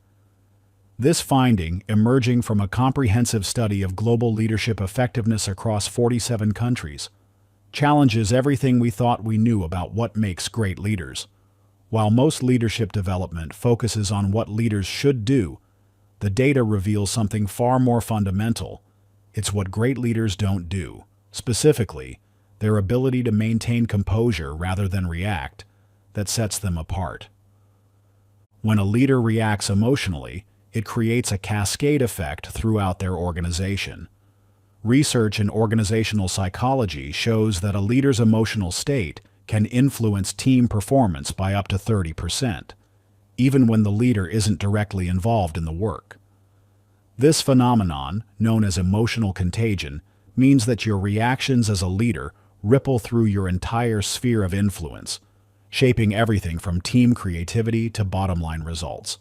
This finding, emerging from a comprehensive study of global leadership effectiveness across 47 countries, challenges everything we thought we knew about what makes great leaders. While most leadership development focuses on what leaders should do, the data reveals something far more fundamental. It's what great leaders don't do. Specifically, their ability to maintain composure rather than react, that sets them apart. When a leader reacts emotionally, it creates a cascade effect throughout their organization. Research in organizational psychology shows that a leader's emotional state can influence team performance by up to 30%, even when the leader isn't directly involved in the work. This phenomenon, known as emotional contagion, means that your reactions as a leader ripple through your entire sphere of influence, shaping everything from team creativity to bottom-line results.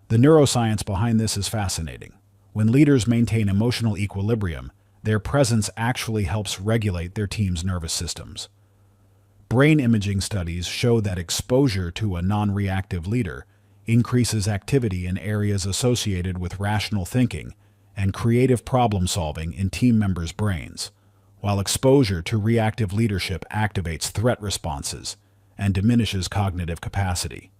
The neuroscience behind this is fascinating. When leaders maintain emotional equilibrium, their presence actually helps regulate their team's nervous systems. Brain imaging studies show that exposure to a non-reactive leader increases activity in areas associated with rational thinking and creative problem-solving in team members' brains, while exposure to reactive leadership activates threat responses and diminishes cognitive capacity.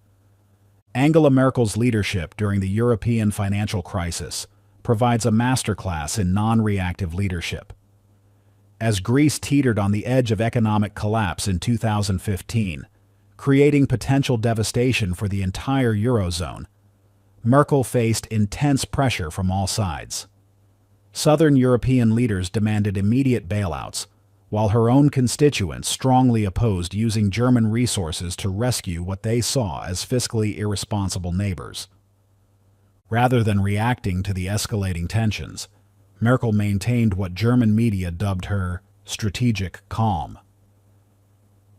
Angela Merkel's leadership during the European financial crisis provides a masterclass in non-reactive leadership. As Greece teetered on the edge of economic collapse in 2015, creating potential devastation for the entire Eurozone, Merkel faced intense pressure from all sides. Southern European leaders demanded immediate bailouts, while her own constituents strongly opposed using German resources to rescue what they saw as fiscally irresponsible neighbors. Rather than reacting to the escalating tensions, Merkel maintained what German media dubbed her strategic calm.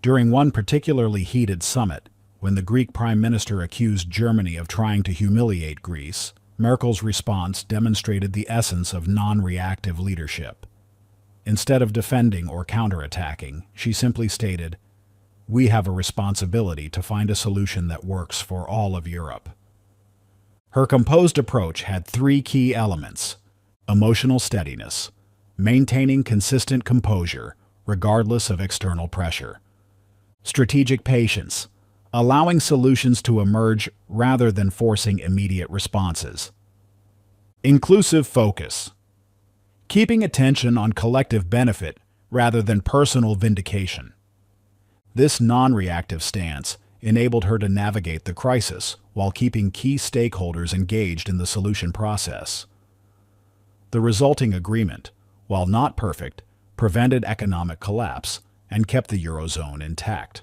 During one particularly heated summit, when the Greek Prime Minister accused Germany of trying to humiliate Greece, Merkel's response demonstrated the essence of non-reactive leadership. Instead of defending or counterattacking, she simply stated, "We have a responsibility to find a solution that works for all of Europe." Her composed approach had three key elements: emotional steadiness, maintaining consistent composure regardless of external pressure; strategic patience, allowing solutions to emerge rather than forcing immediate responses; inclusive focus, keeping attention on collective benefit rather than personal vindication. This non-reactive stance enabled her to navigate the crisis while keeping key stakeholders engaged in the solution process. The resulting agreement, while not perfect, prevented economic collapse and kept the Eurozone intact.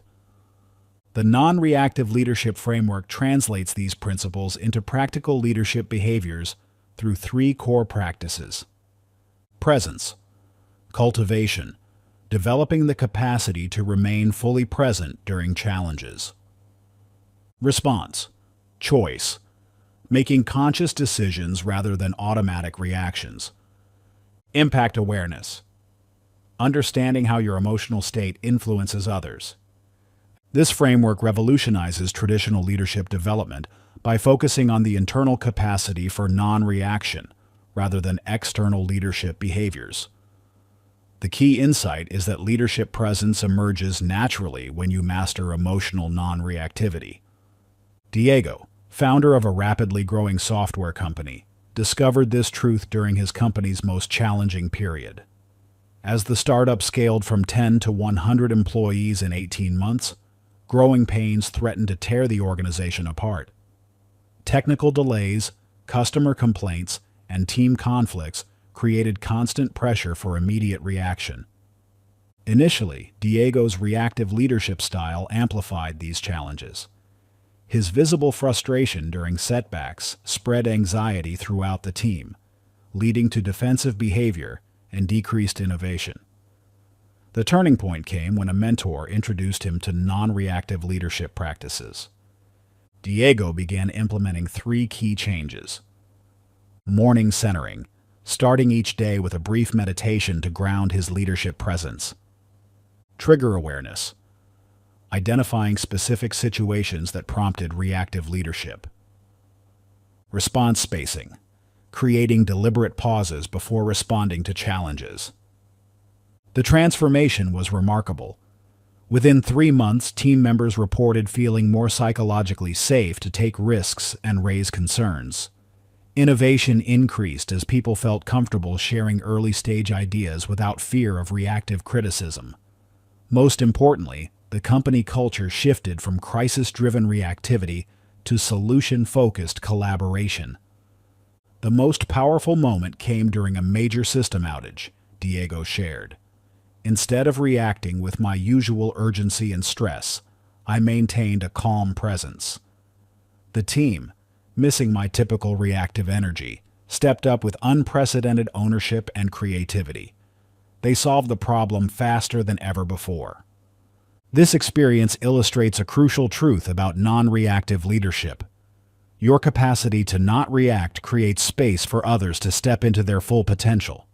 The non-reactive leadership framework translates these principles into practical leadership behaviors through three core practices: presence, cultivation, developing the capacity to remain fully present during challenges; response, choice, making conscious decisions rather than automatic reactions; impact awareness, understanding how your emotional state influences others. This framework revolutionizes traditional leadership development by focusing on the internal capacity for non-reaction rather than external leadership behaviors. The key insight is that leadership presence emerges naturally when you master emotional non-reactivity. Diego, founder of a rapidly growing software company, discovered this truth during his company's most challenging period. As the startup scaled from 10 to 100 employees in 18 months, growing pains threatened to tear the organization apart. Technical delays, customer complaints, and team conflicts created constant pressure for immediate reaction. Initially, Diego's reactive leadership style amplified these challenges. His visible frustration during setbacks spread anxiety throughout the team, leading to defensive behavior and decreased innovation. The turning point came when a mentor introduced him to non-reactive leadership practices. Diego began implementing three key changes: morning centering, starting each day with a brief meditation to ground his leadership presence. Trigger awareness, identifying specific situations that prompted reactive leadership. Response spacing, creating deliberate pauses before responding to challenges. The transformation was remarkable. Within 3 months, team members reported feeling more psychologically safe to take risks and raise concerns. Innovation increased as people felt comfortable sharing early-stage ideas without fear of reactive criticism. Most importantly, the company culture shifted from crisis-driven reactivity to solution-focused collaboration. The most powerful moment came during a major system outage, Diego shared. Instead of reacting with my usual urgency and stress, I maintained a calm presence. The team, missing my typical reactive energy, stepped up with unprecedented ownership and creativity. They solved the problem faster than ever before. This experience illustrates a crucial truth about non-reactive leadership. Your capacity to not react creates space for others to step into their full potential.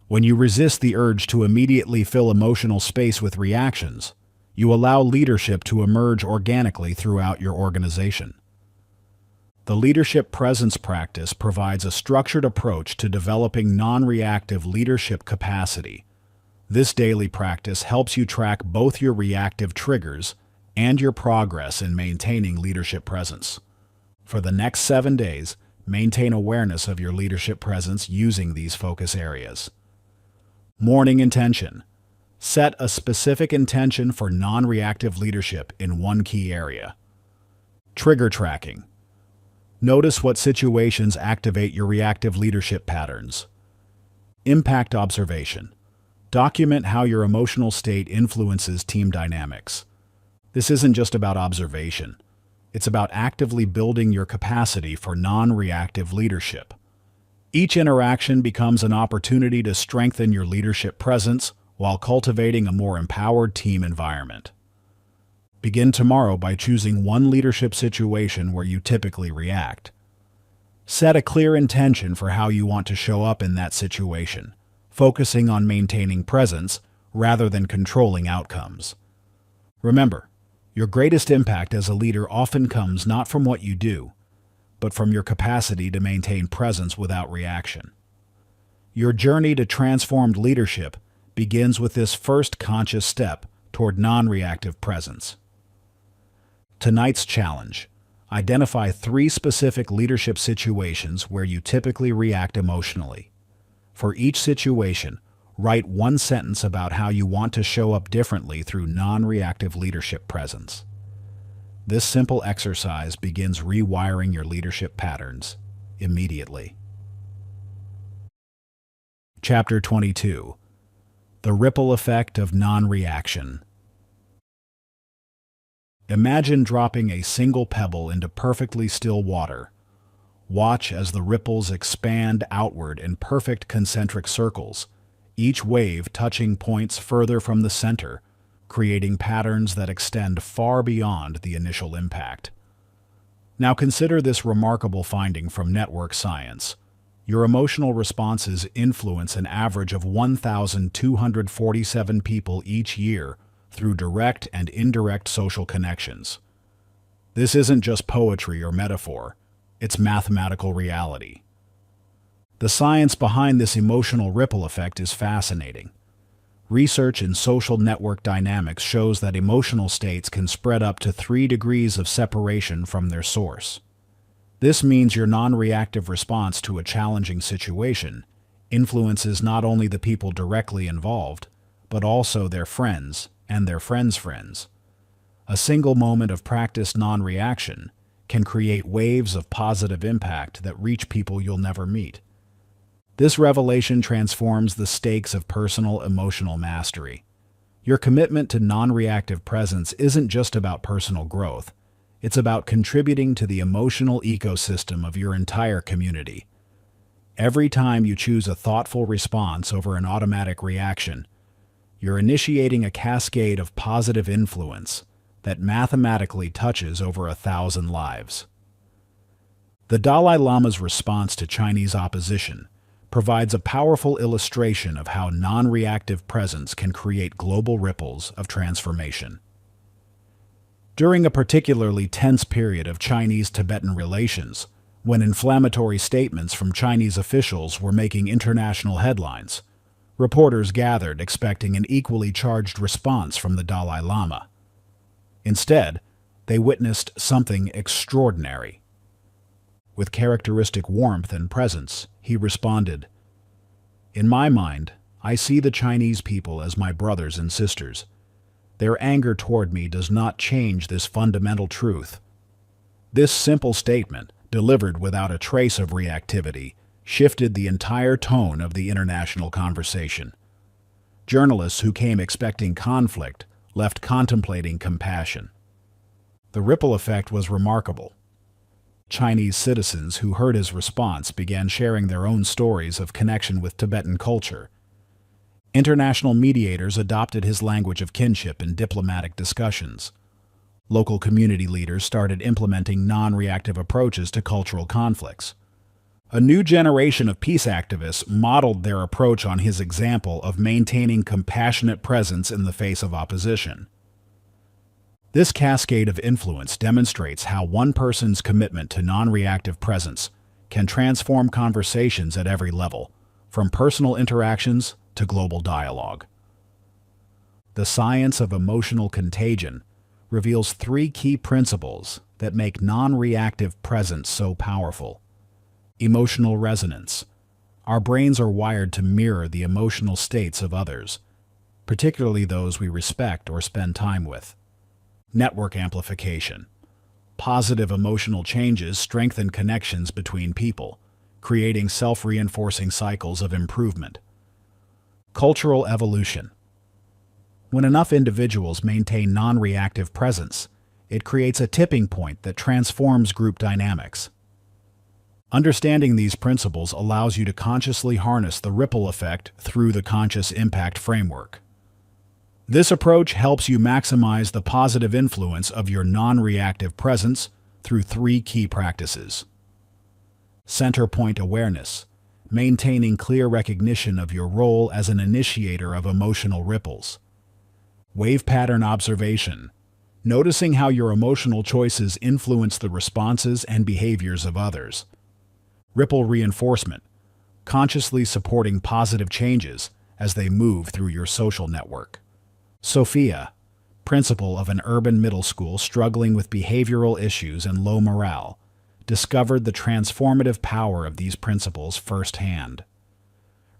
When you resist the urge to immediately fill emotional space with reactions, you allow leadership to emerge organically throughout your organization. The leadership presence practice provides a structured approach to developing non-reactive leadership capacity. This daily practice helps you track both your reactive triggers and your progress in maintaining leadership presence. For the next 7 days, maintain awareness of your leadership presence using these focus areas. Morning intention. Set a specific intention for non-reactive leadership in one key area. Trigger tracking. Notice what situations activate your reactive leadership patterns. Impact observation. Document how your emotional state influences team dynamics. This isn't just about observation. It's about actively building your capacity for non-reactive leadership. Each interaction becomes an opportunity to strengthen your leadership presence while cultivating a more empowered team environment. Begin tomorrow by choosing one leadership situation where you typically react. Set a clear intention for how you want to show up in that situation, focusing on maintaining presence rather than controlling outcomes. Remember, your greatest impact as a leader often comes not from what you do, but from your capacity to maintain presence without reaction. Your journey to transformed leadership begins with this first conscious step toward non-reactive presence. Tonight's challenge: identify 3 specific leadership situations where you typically react emotionally. For each situation, write 1 sentence about how you want to show up differently through non-reactive leadership presence. This simple exercise begins rewiring your leadership patterns immediately. Chapter 22. The Ripple Effect of Non-Reaction. Imagine dropping a single pebble into perfectly still water. Watch as the ripples expand outward in perfect concentric circles, each wave touching points further from the center, creating patterns that extend far beyond the initial impact. Now consider this remarkable finding from network science. Your emotional responses influence an average of 1,247 people each year through direct and indirect social connections. This isn't just poetry or metaphor, it's mathematical reality. The science behind this emotional ripple effect is fascinating. Research in social network dynamics shows that emotional states can spread up to 3 degrees of separation from their source. This means your non-reactive response to a challenging situation influences not only the people directly involved, but also their friends and their friends' friends. A single moment of practiced non-reaction can create waves of positive impact that reach people you'll never meet. This revelation transforms the stakes of personal emotional mastery. Your commitment to non-reactive presence isn't just about personal growth. It's about contributing to the emotional ecosystem of your entire community. Every time you choose a thoughtful response over an automatic reaction, you're initiating a cascade of positive influence that mathematically touches over 1,000 lives. The Dalai Lama's response to Chinese opposition provides a powerful illustration of how non-reactive presence can create global ripples of transformation. During a particularly tense period of Chinese-Tibetan relations, when inflammatory statements from Chinese officials were making international headlines, reporters gathered expecting an equally charged response from the Dalai Lama. Instead, they witnessed something extraordinary. With characteristic warmth and presence, he responded, "In my mind, I see the Chinese people as my brothers and sisters. Their anger toward me does not change this fundamental truth." This simple statement, delivered without a trace of reactivity, shifted the entire tone of the international conversation. Journalists who came expecting conflict left contemplating compassion. The ripple effect was remarkable. Chinese citizens who heard his response began sharing their own stories of connection with Tibetan culture. International mediators adopted his language of kinship in diplomatic discussions. Local community leaders started implementing non-reactive approaches to cultural conflicts. A new generation of peace activists modeled their approach on his example of maintaining compassionate presence in the face of opposition. This cascade of influence demonstrates how one person's commitment to non-reactive presence can transform conversations at every level, from personal interactions to global dialogue. The science of emotional contagion reveals three key principles that make non-reactive presence so powerful. Emotional resonance. Our brains are wired to mirror the emotional states of others, particularly those we respect or spend time with. Network amplification. Positive emotional changes strengthen connections between people, creating self-reinforcing cycles of improvement. Cultural evolution. When enough individuals maintain non-reactive presence, it creates a tipping point that transforms group dynamics. Understanding these principles allows you to consciously harness the ripple effect through the conscious impact framework. This approach helps you maximize the positive influence of your non-reactive presence through three key practices. Center point awareness, maintaining clear recognition of your role as an initiator of emotional ripples. Wave pattern observation, noticing how your emotional choices influence the responses and behaviors of others. Ripple reinforcement, consciously supporting positive changes as they move through your social network. Sophia, principal of an urban middle school struggling with behavioral issues and low morale, discovered the transformative power of these principles firsthand.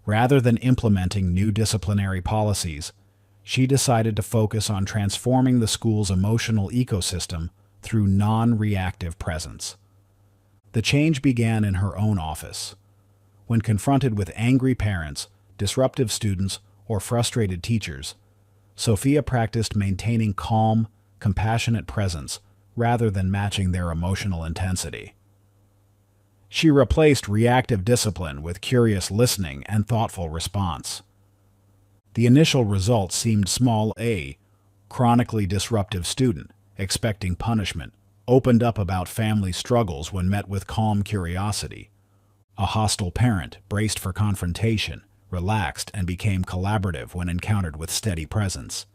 Rather than implementing new disciplinary policies, she decided to focus on transforming the school's emotional ecosystem through non-reactive presence. The change began in her own office. When confronted with angry parents, disruptive students, or frustrated teachers, Sophia practiced maintaining calm, compassionate presence rather than matching their emotional intensity. She replaced reactive discipline with curious listening and thoughtful response. The initial results seemed small. A chronically disruptive student, expecting punishment, opened up about family struggles when met with calm curiosity. A hostile parent, braced for confrontation, relaxed and became collaborative when encountered with steady presence.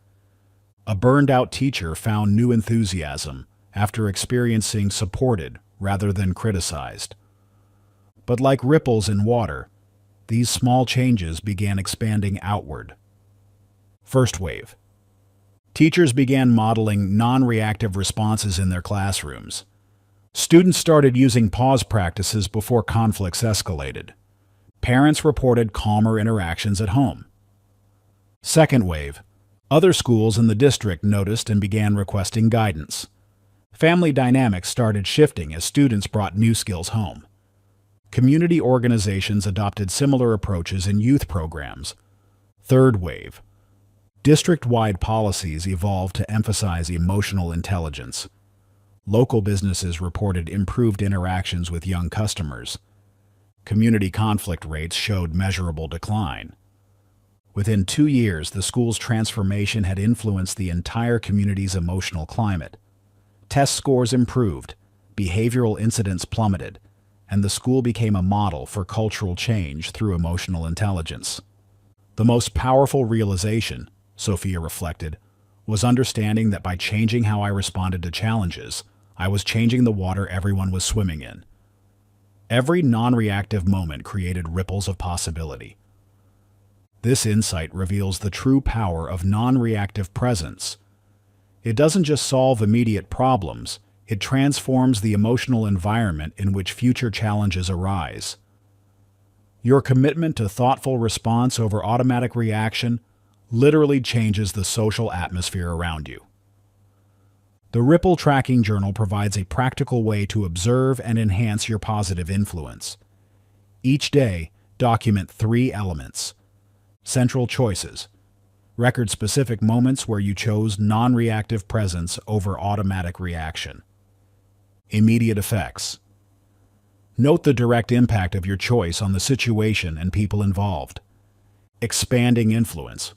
A burned-out teacher found new enthusiasm after experiencing supported rather than criticized. But like ripples in water, these small changes began expanding outward. First wave. Teachers began modeling non-reactive responses in their classrooms. Students started using pause practices before conflicts escalated. Parents reported calmer interactions at home. Second wave. Other schools in the district noticed and began requesting guidance. Family dynamics started shifting as students brought new skills home. Community organizations adopted similar approaches in youth programs. Third wave. District-wide policies evolved to emphasize emotional intelligence. Local businesses reported improved interactions with young customers. Community conflict rates showed measurable decline. Within 2 years, the school's transformation had influenced the entire community's emotional climate. Test scores improved, behavioral incidents plummeted, and the school became a model for cultural change through emotional intelligence. The most powerful realization, Sophia reflected, was understanding that by changing how I responded to challenges, I was changing the water everyone was swimming in. Every non-reactive moment created ripples of possibility. This insight reveals the true power of non-reactive presence. It doesn't just solve immediate problems, it transforms the emotional environment in which future challenges arise. Your commitment to thoughtful response over automatic reaction literally changes the social atmosphere around you. The Ripple Tracking Journal provides a practical way to observe and enhance your positive influence. Each day, document 3 elements. Central choices. Record specific moments where you chose non-reactive presence over automatic reaction. Immediate effects. Note the direct impact of your choice on the situation and people involved. Expanding influence.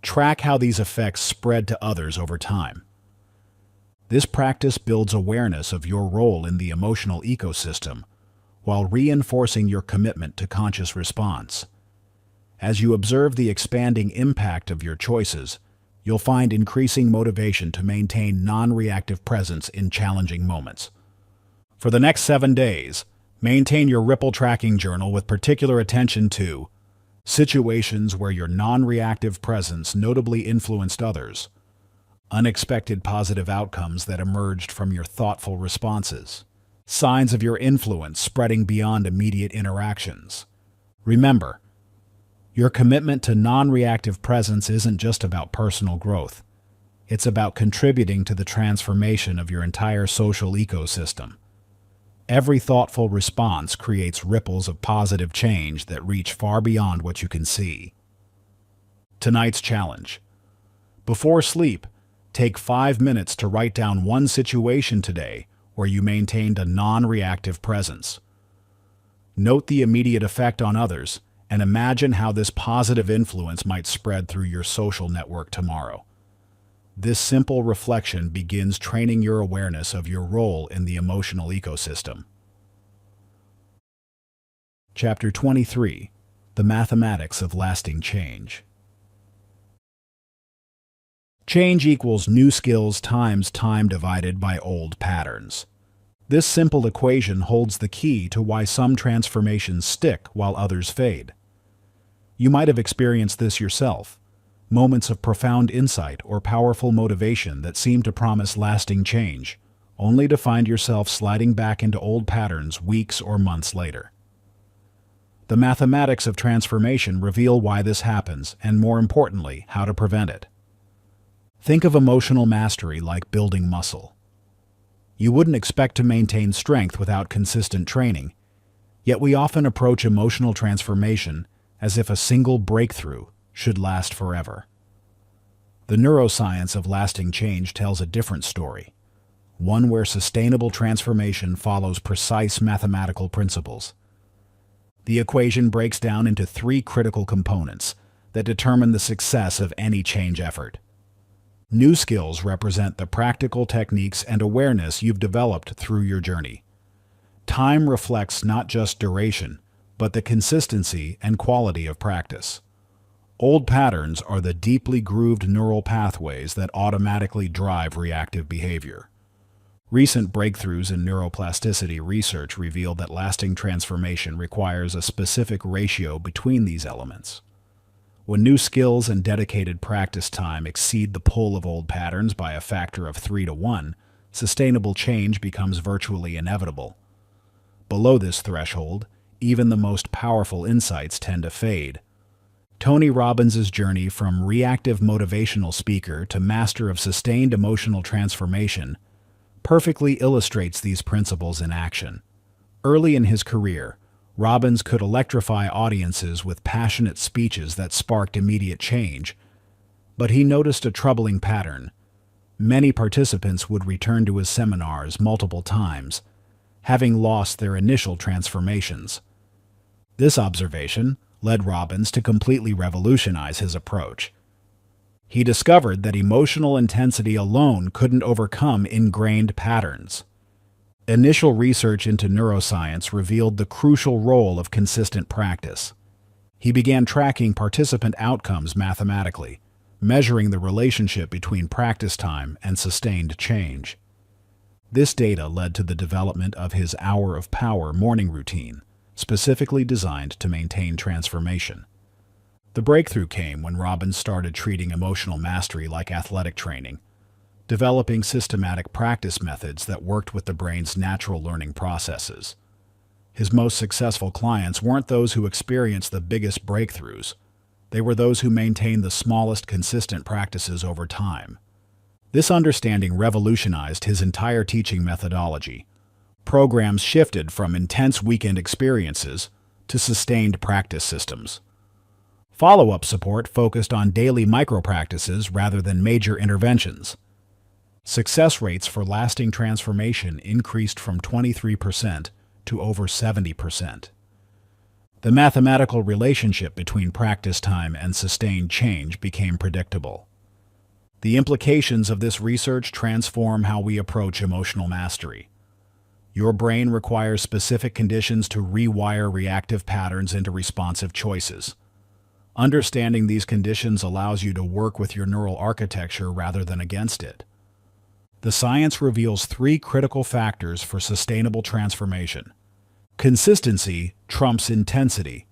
Track how these effects spread to others over time. This practice builds awareness of your role in the emotional ecosystem while reinforcing your commitment to conscious response. As you observe the expanding impact of your choices, you'll find increasing motivation to maintain non-reactive presence in challenging moments. For the next 7 days, maintain your Ripple Tracking Journal with particular attention to situations where your non-reactive presence notably influenced others, unexpected positive outcomes that emerged from your thoughtful responses, signs of your influence spreading beyond immediate interactions. Remember, your commitment to non-reactive presence isn't just about personal growth. It's about contributing to the transformation of your entire social ecosystem. Every thoughtful response creates ripples of positive change that reach far beyond what you can see. Tonight's challenge. Before sleep, take 5 minutes to write down one situation today where you maintained a non-reactive presence. Note the immediate effect on others and imagine how this positive influence might spread through your social network tomorrow. This simple reflection begins training your awareness of your role in the emotional ecosystem. Chapter 23. The Mathematics of Lasting Change. Change equals new skills times time divided by old patterns. This simple equation holds the key to why some transformations stick while others fade. You might have experienced this yourself. Moments of profound insight or powerful motivation that seem to promise lasting change, only to find yourself sliding back into old patterns weeks or months later. The mathematics of transformation reveal why this happens and, more importantly, how to prevent it. Think of emotional mastery like building muscle. You wouldn't expect to maintain strength without consistent training, yet we often approach emotional transformation as if a single breakthrough should last forever. The neuroscience of lasting change tells a different story, one where sustainable transformation follows precise mathematical principles. The equation breaks down into 3 critical components that determine the success of any change effort. New skills represent the practical techniques and awareness you've developed through your journey. Time reflects not just duration, but the consistency and quality of practice. Old patterns are the deeply grooved neural pathways that automatically drive reactive behavior. Recent breakthroughs in neuroplasticity research reveal that lasting transformation requires a specific ratio between these elements. When new skills and dedicated practice time exceed the pull of old patterns by a factor of 3 to 1, sustainable change becomes virtually inevitable. Below this threshold, even the most powerful insights tend to fade. Tony Robbins' journey from reactive motivational speaker to master of sustained emotional transformation perfectly illustrates these principles in action. Early in his career, Robbins could electrify audiences with passionate speeches that sparked immediate change, but he noticed a troubling pattern. Many participants would return to his seminars multiple times, having lost their initial transformations. This observation led Robbins to completely revolutionize his approach. He discovered that emotional intensity alone couldn't overcome ingrained patterns. Initial research into neuroscience revealed the crucial role of consistent practice. He began tracking participant outcomes mathematically, measuring the relationship between practice time and sustained change. This data led to the development of his Hour of Power morning routine, specifically designed to maintain transformation. The breakthrough came when Robbins started treating emotional mastery like athletic training, developing systematic practice methods that worked with the brain's natural learning processes. His most successful clients weren't those who experienced the biggest breakthroughs. They were those who maintained the smallest consistent practices over time. This understanding revolutionized his entire teaching methodology. Programs shifted from intense weekend experiences to sustained practice systems. Follow-up support focused on daily micro-practices rather than major interventions. Success rates for lasting transformation increased from 23% to over 70%. The mathematical relationship between practice time and sustained change became predictable. The implications of this research transform how we approach emotional mastery. Your brain requires specific conditions to rewire reactive patterns into responsive choices. Understanding these conditions allows you to work with your neural architecture rather than against it. The science reveals 3 critical factors for sustainable transformation. Consistency trumps intensity.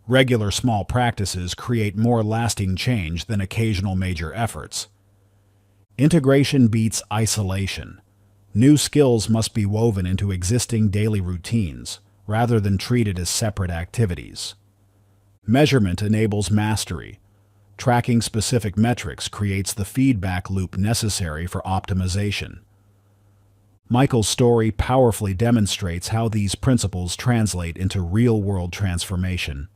Regular small practices create more lasting change than occasional major efforts. Integration beats isolation. New skills must be woven into existing daily routines, rather than treated as separate activities. Measurement enables mastery. Tracking specific metrics creates the feedback loop necessary for optimization. Michael's story powerfully demonstrates how these principles translate into real-world transformation.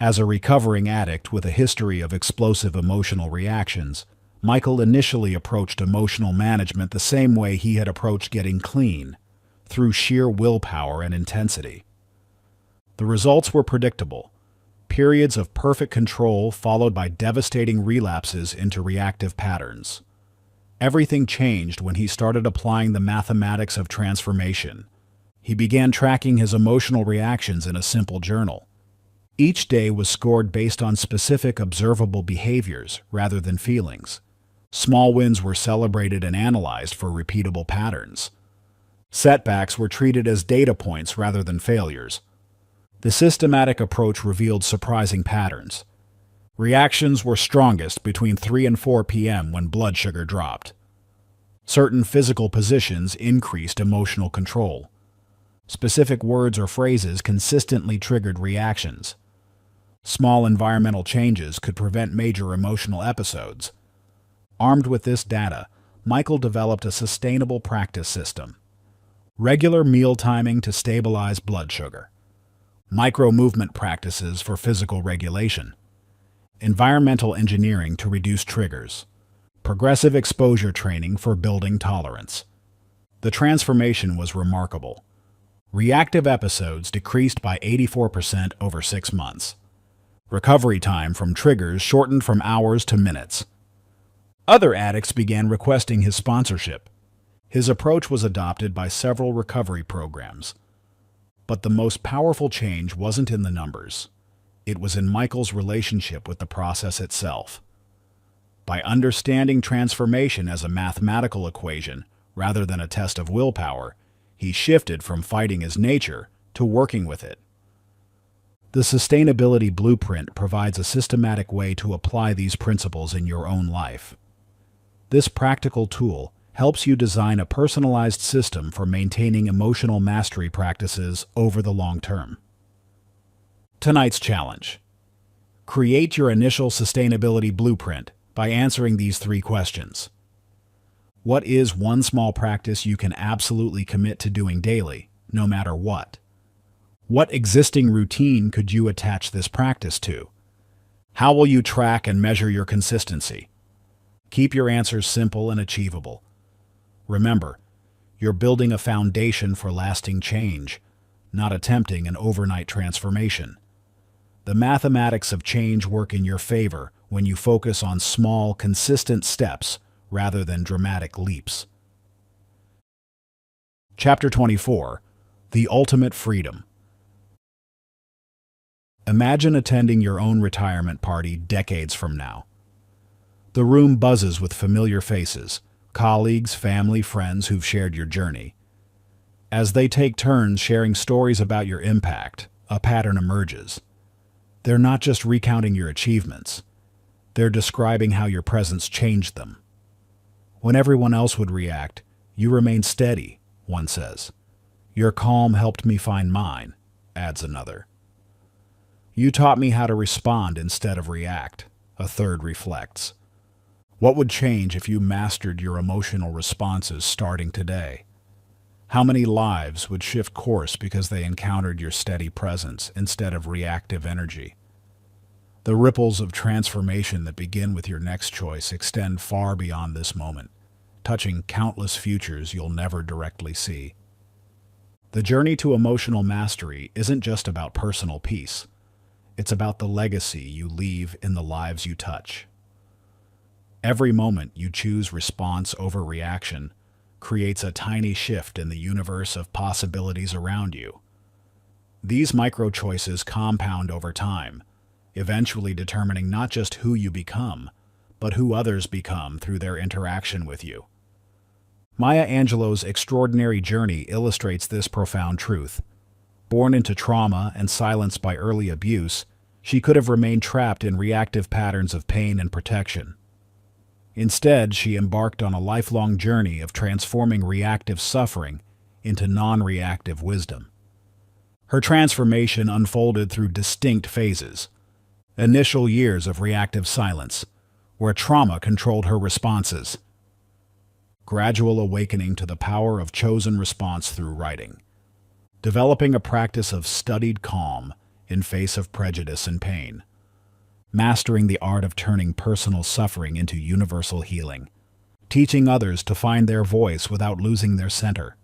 As a recovering addict with a history of explosive emotional reactions, Michael initially approached emotional management the same way he had approached getting clean, through sheer willpower and intensity. The results were predictable. Periods of perfect control followed by devastating relapses into reactive patterns. Everything changed when he started applying the mathematics of transformation. He began tracking his emotional reactions in a simple journal. Each day was scored based on specific observable behaviors rather than feelings. Small wins were celebrated and analyzed for repeatable patterns. Setbacks were treated as data points rather than failures. The systematic approach revealed surprising patterns. Reactions were strongest between 3 and 4 p.m. when blood sugar dropped. Certain physical positions increased emotional control. Specific words or phrases consistently triggered reactions. Small environmental changes could prevent major emotional episodes. Armed with this data, Michael developed a sustainable practice system. Regular meal timing to stabilize blood sugar. Micro-movement practices for physical regulation. Environmental engineering to reduce triggers. Progressive exposure training for building tolerance. The transformation was remarkable. Reactive episodes decreased by 84% over 6 months. Recovery time from triggers shortened from hours to minutes. Other addicts began requesting his sponsorship. His approach was adopted by several recovery programs. But the most powerful change wasn't in the numbers. It was in Michael's relationship with the process itself. By understanding transformation as a mathematical equation rather than a test of willpower, he shifted from fighting his nature to working with it. The Sustainability Blueprint provides a systematic way to apply these principles in your own life. This practical tool helps you design a personalized system for maintaining emotional mastery practices over the long term. Tonight's challenge. Create your initial sustainability blueprint by answering these 3 questions. What is one small practice you can absolutely commit to doing daily, no matter what? What existing routine could you attach this practice to? How will you track and measure your consistency? Keep your answers simple and achievable. Remember, you're building a foundation for lasting change, not attempting an overnight transformation. The mathematics of change work in your favor when you focus on small, consistent steps rather than dramatic leaps. Chapter 24. The Ultimate Freedom. Imagine attending your own retirement party decades from now. The room buzzes with familiar faces, colleagues, family, friends who've shared your journey. As they take turns sharing stories about your impact, a pattern emerges. They're not just recounting your achievements. They're describing how your presence changed them. When everyone else would react, you remained steady, one says. Your calm helped me find mine, adds another. You taught me how to respond instead of react, a third reflects. What would change if you mastered your emotional responses starting today? How many lives would shift course because they encountered your steady presence instead of reactive energy? The ripples of transformation that begin with your next choice extend far beyond this moment, touching countless futures you'll never directly see. The journey to emotional mastery isn't just about personal peace. It's about the legacy you leave in the lives you touch. Every moment you choose response over reaction creates a tiny shift in the universe of possibilities around you. These micro-choices compound over time, eventually determining not just who you become, but who others become through their interaction with you. Maya Angelou's extraordinary journey illustrates this profound truth. Born into trauma and silenced by early abuse, she could have remained trapped in reactive patterns of pain and protection. Instead, she embarked on a lifelong journey of transforming reactive suffering into non-reactive wisdom. Her transformation unfolded through distinct phases. Initial years of reactive silence, where trauma controlled her responses. Gradual awakening to the power of chosen response through writing. Developing a practice of studied calm in face of prejudice and pain. Mastering the art of turning personal suffering into universal healing. Teaching others to find their voice without losing their center.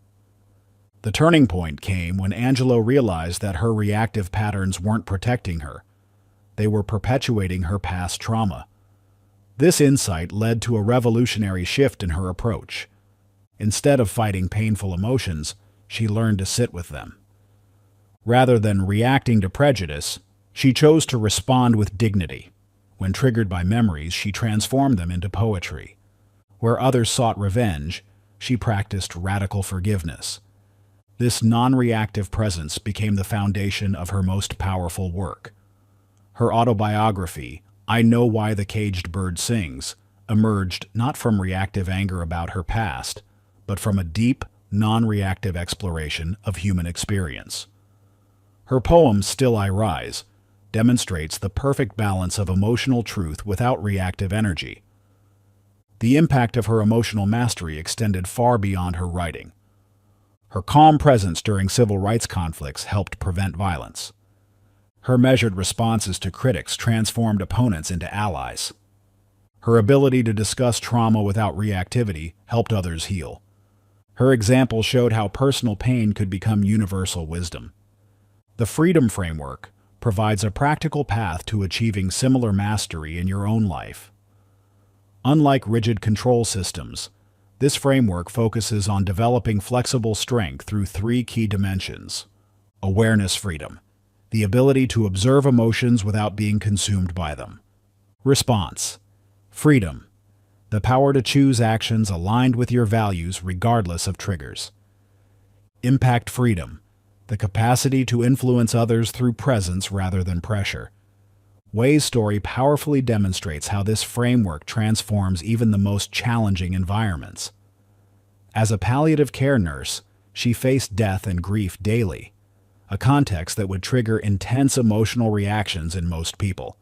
The turning point came when Angelou realized that her reactive patterns weren't protecting her. They were perpetuating her past trauma. This insight led to a revolutionary shift in her approach. Instead of fighting painful emotions, she learned to sit with them. Rather than reacting to prejudice, she chose to respond with dignity. When triggered by memories, she transformed them into poetry. Where others sought revenge, she practiced radical forgiveness. This non-reactive presence became the foundation of her most powerful work. Her autobiography, I Know Why the Caged Bird Sings, emerged not from reactive anger about her past, but from a deep, non-reactive exploration of human experience. Her poem, Still I Rise, demonstrates the perfect balance of emotional truth without reactive energy. The impact of her emotional mastery extended far beyond her writing. Her calm presence during civil rights conflicts helped prevent violence. Her measured responses to critics transformed opponents into allies. Her ability to discuss trauma without reactivity helped others heal. Her example showed how personal pain could become universal wisdom. The Freedom Framework provides a practical path to achieving similar mastery in your own life. Unlike rigid control systems, this framework focuses on developing flexible strength through three key dimensions. Awareness freedom, the ability to observe emotions without being consumed by them. Response freedom, the power to choose actions aligned with your values regardless of triggers. Impact freedom, the capacity to influence others through presence rather than pressure. Wei's story powerfully demonstrates how this framework transforms even the most challenging environments. As a palliative care nurse, she faced death and grief daily, a context that would trigger intense emotional reactions in most people.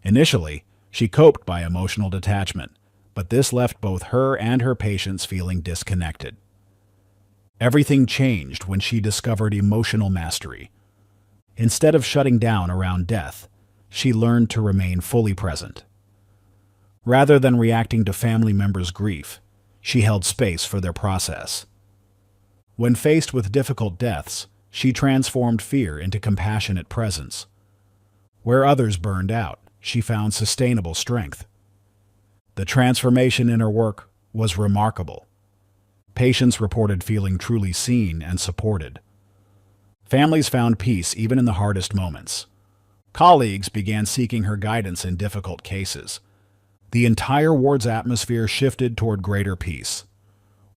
Initially, she coped by emotional detachment, but this left both her and her patients feeling disconnected. Everything changed when she discovered emotional mastery. Instead of shutting down around death, she learned to remain fully present. Rather than reacting to family members' grief, she held space for their process. When faced with difficult deaths, she transformed fear into compassionate presence. Where others burned out, she found sustainable strength. The transformation in her work was remarkable. Patients reported feeling truly seen and supported. Families found peace even in the hardest moments. Colleagues began seeking her guidance in difficult cases. The entire ward's atmosphere shifted toward greater peace.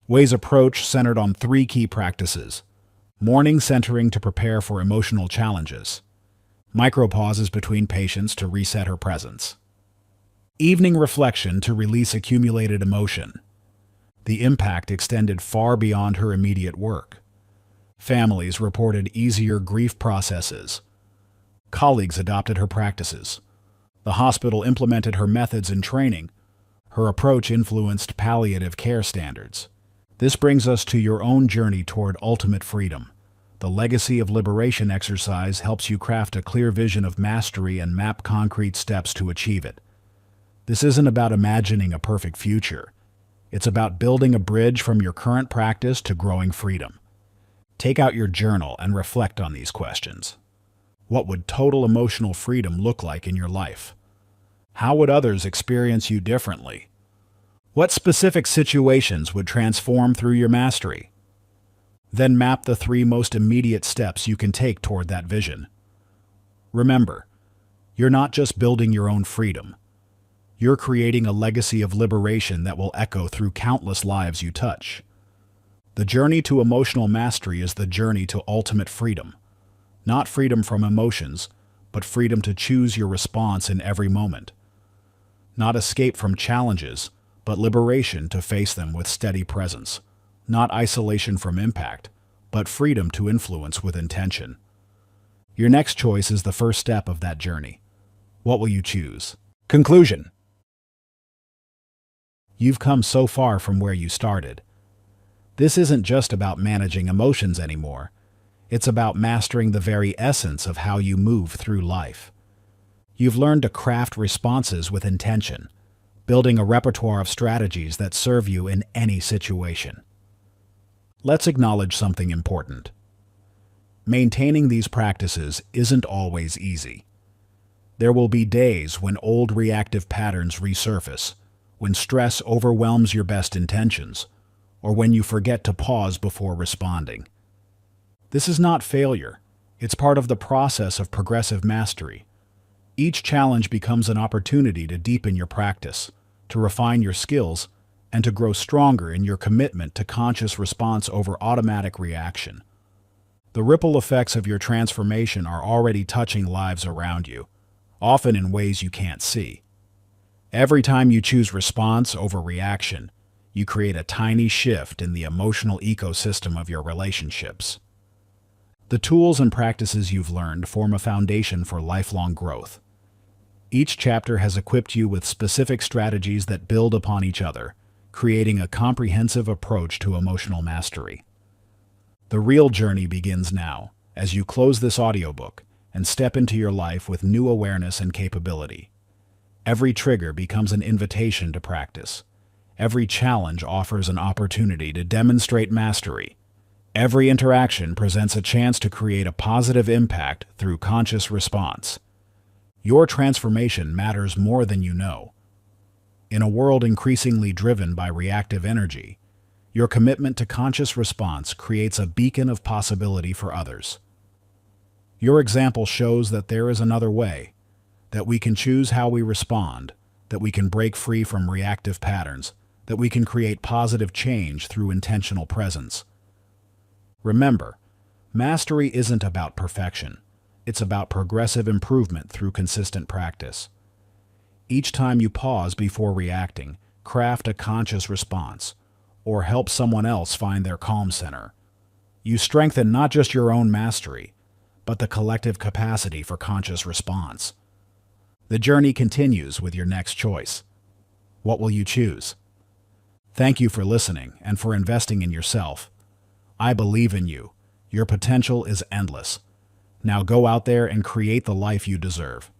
Way's approach centered on three key practices: morning centering to prepare for emotional challenges, micropauses between patients to reset her presence, evening reflection to release accumulated emotion. The impact extended far beyond her immediate work. Families reported easier grief processes. Colleagues adopted her practices. The hospital implemented her methods and training. Her approach influenced palliative care standards. This brings us to your own journey toward ultimate freedom. The Legacy of Liberation exercise helps you craft a clear vision of mastery and map concrete steps to achieve it. This isn't about imagining a perfect future. It's about building a bridge from your current practice to growing freedom. Take out your journal and reflect on these questions. What would total emotional freedom look like in your life? How would others experience you differently? What specific situations would transform through your mastery? Then map the three most immediate steps you can take toward that vision. Remember, you're not just building your own freedom. You're creating a legacy of liberation that will echo through countless lives you touch. The journey to emotional mastery is the journey to ultimate freedom. Not freedom from emotions, but freedom to choose your response in every moment. Not escape from challenges, but liberation to face them with steady presence. Not isolation from impact, but freedom to influence with intention. Your next choice is the first step of that journey. What will you choose? Conclusion. You've come so far from where you started. This isn't just about managing emotions anymore. It's about mastering the very essence of how you move through life. You've learned to craft responses with intention, building a repertoire of strategies that serve you in any situation. Let's acknowledge something important. Maintaining these practices isn't always easy. There will be days when old reactive patterns resurface, when stress overwhelms your best intentions, or when you forget to pause before responding. This is not failure. It's part of the process of progressive mastery. Each challenge becomes an opportunity to deepen your practice, to refine your skills, and to grow stronger in your commitment to conscious response over automatic reaction. The ripple effects of your transformation are already touching lives around you, often in ways you can't see. Every time you choose response over reaction, you create a tiny shift in the emotional ecosystem of your relationships. The tools and practices you've learned form a foundation for lifelong growth. Each chapter has equipped you with specific strategies that build upon each other, creating a comprehensive approach to emotional mastery. The real journey begins now, as you close this audiobook and step into your life with new awareness and capability. Every trigger becomes an invitation to practice. Every challenge offers an opportunity to demonstrate mastery. Every interaction presents a chance to create a positive impact through conscious response. Your transformation matters more than you know. In a world increasingly driven by reactive energy, your commitment to conscious response creates a beacon of possibility for others. Your example shows that there is another way, that we can choose how we respond, that we can break free from reactive patterns, that we can create positive change through intentional presence. Remember, mastery isn't about perfection. It's about progressive improvement through consistent practice. Each time you pause before reacting, craft a conscious response, or help someone else find their calm center. You strengthen not just your own mastery, but the collective capacity for conscious response. The journey continues with your next choice. What will you choose? Thank you for listening and for investing in yourself. I believe in you. Your potential is endless. Now go out there and create the life you deserve.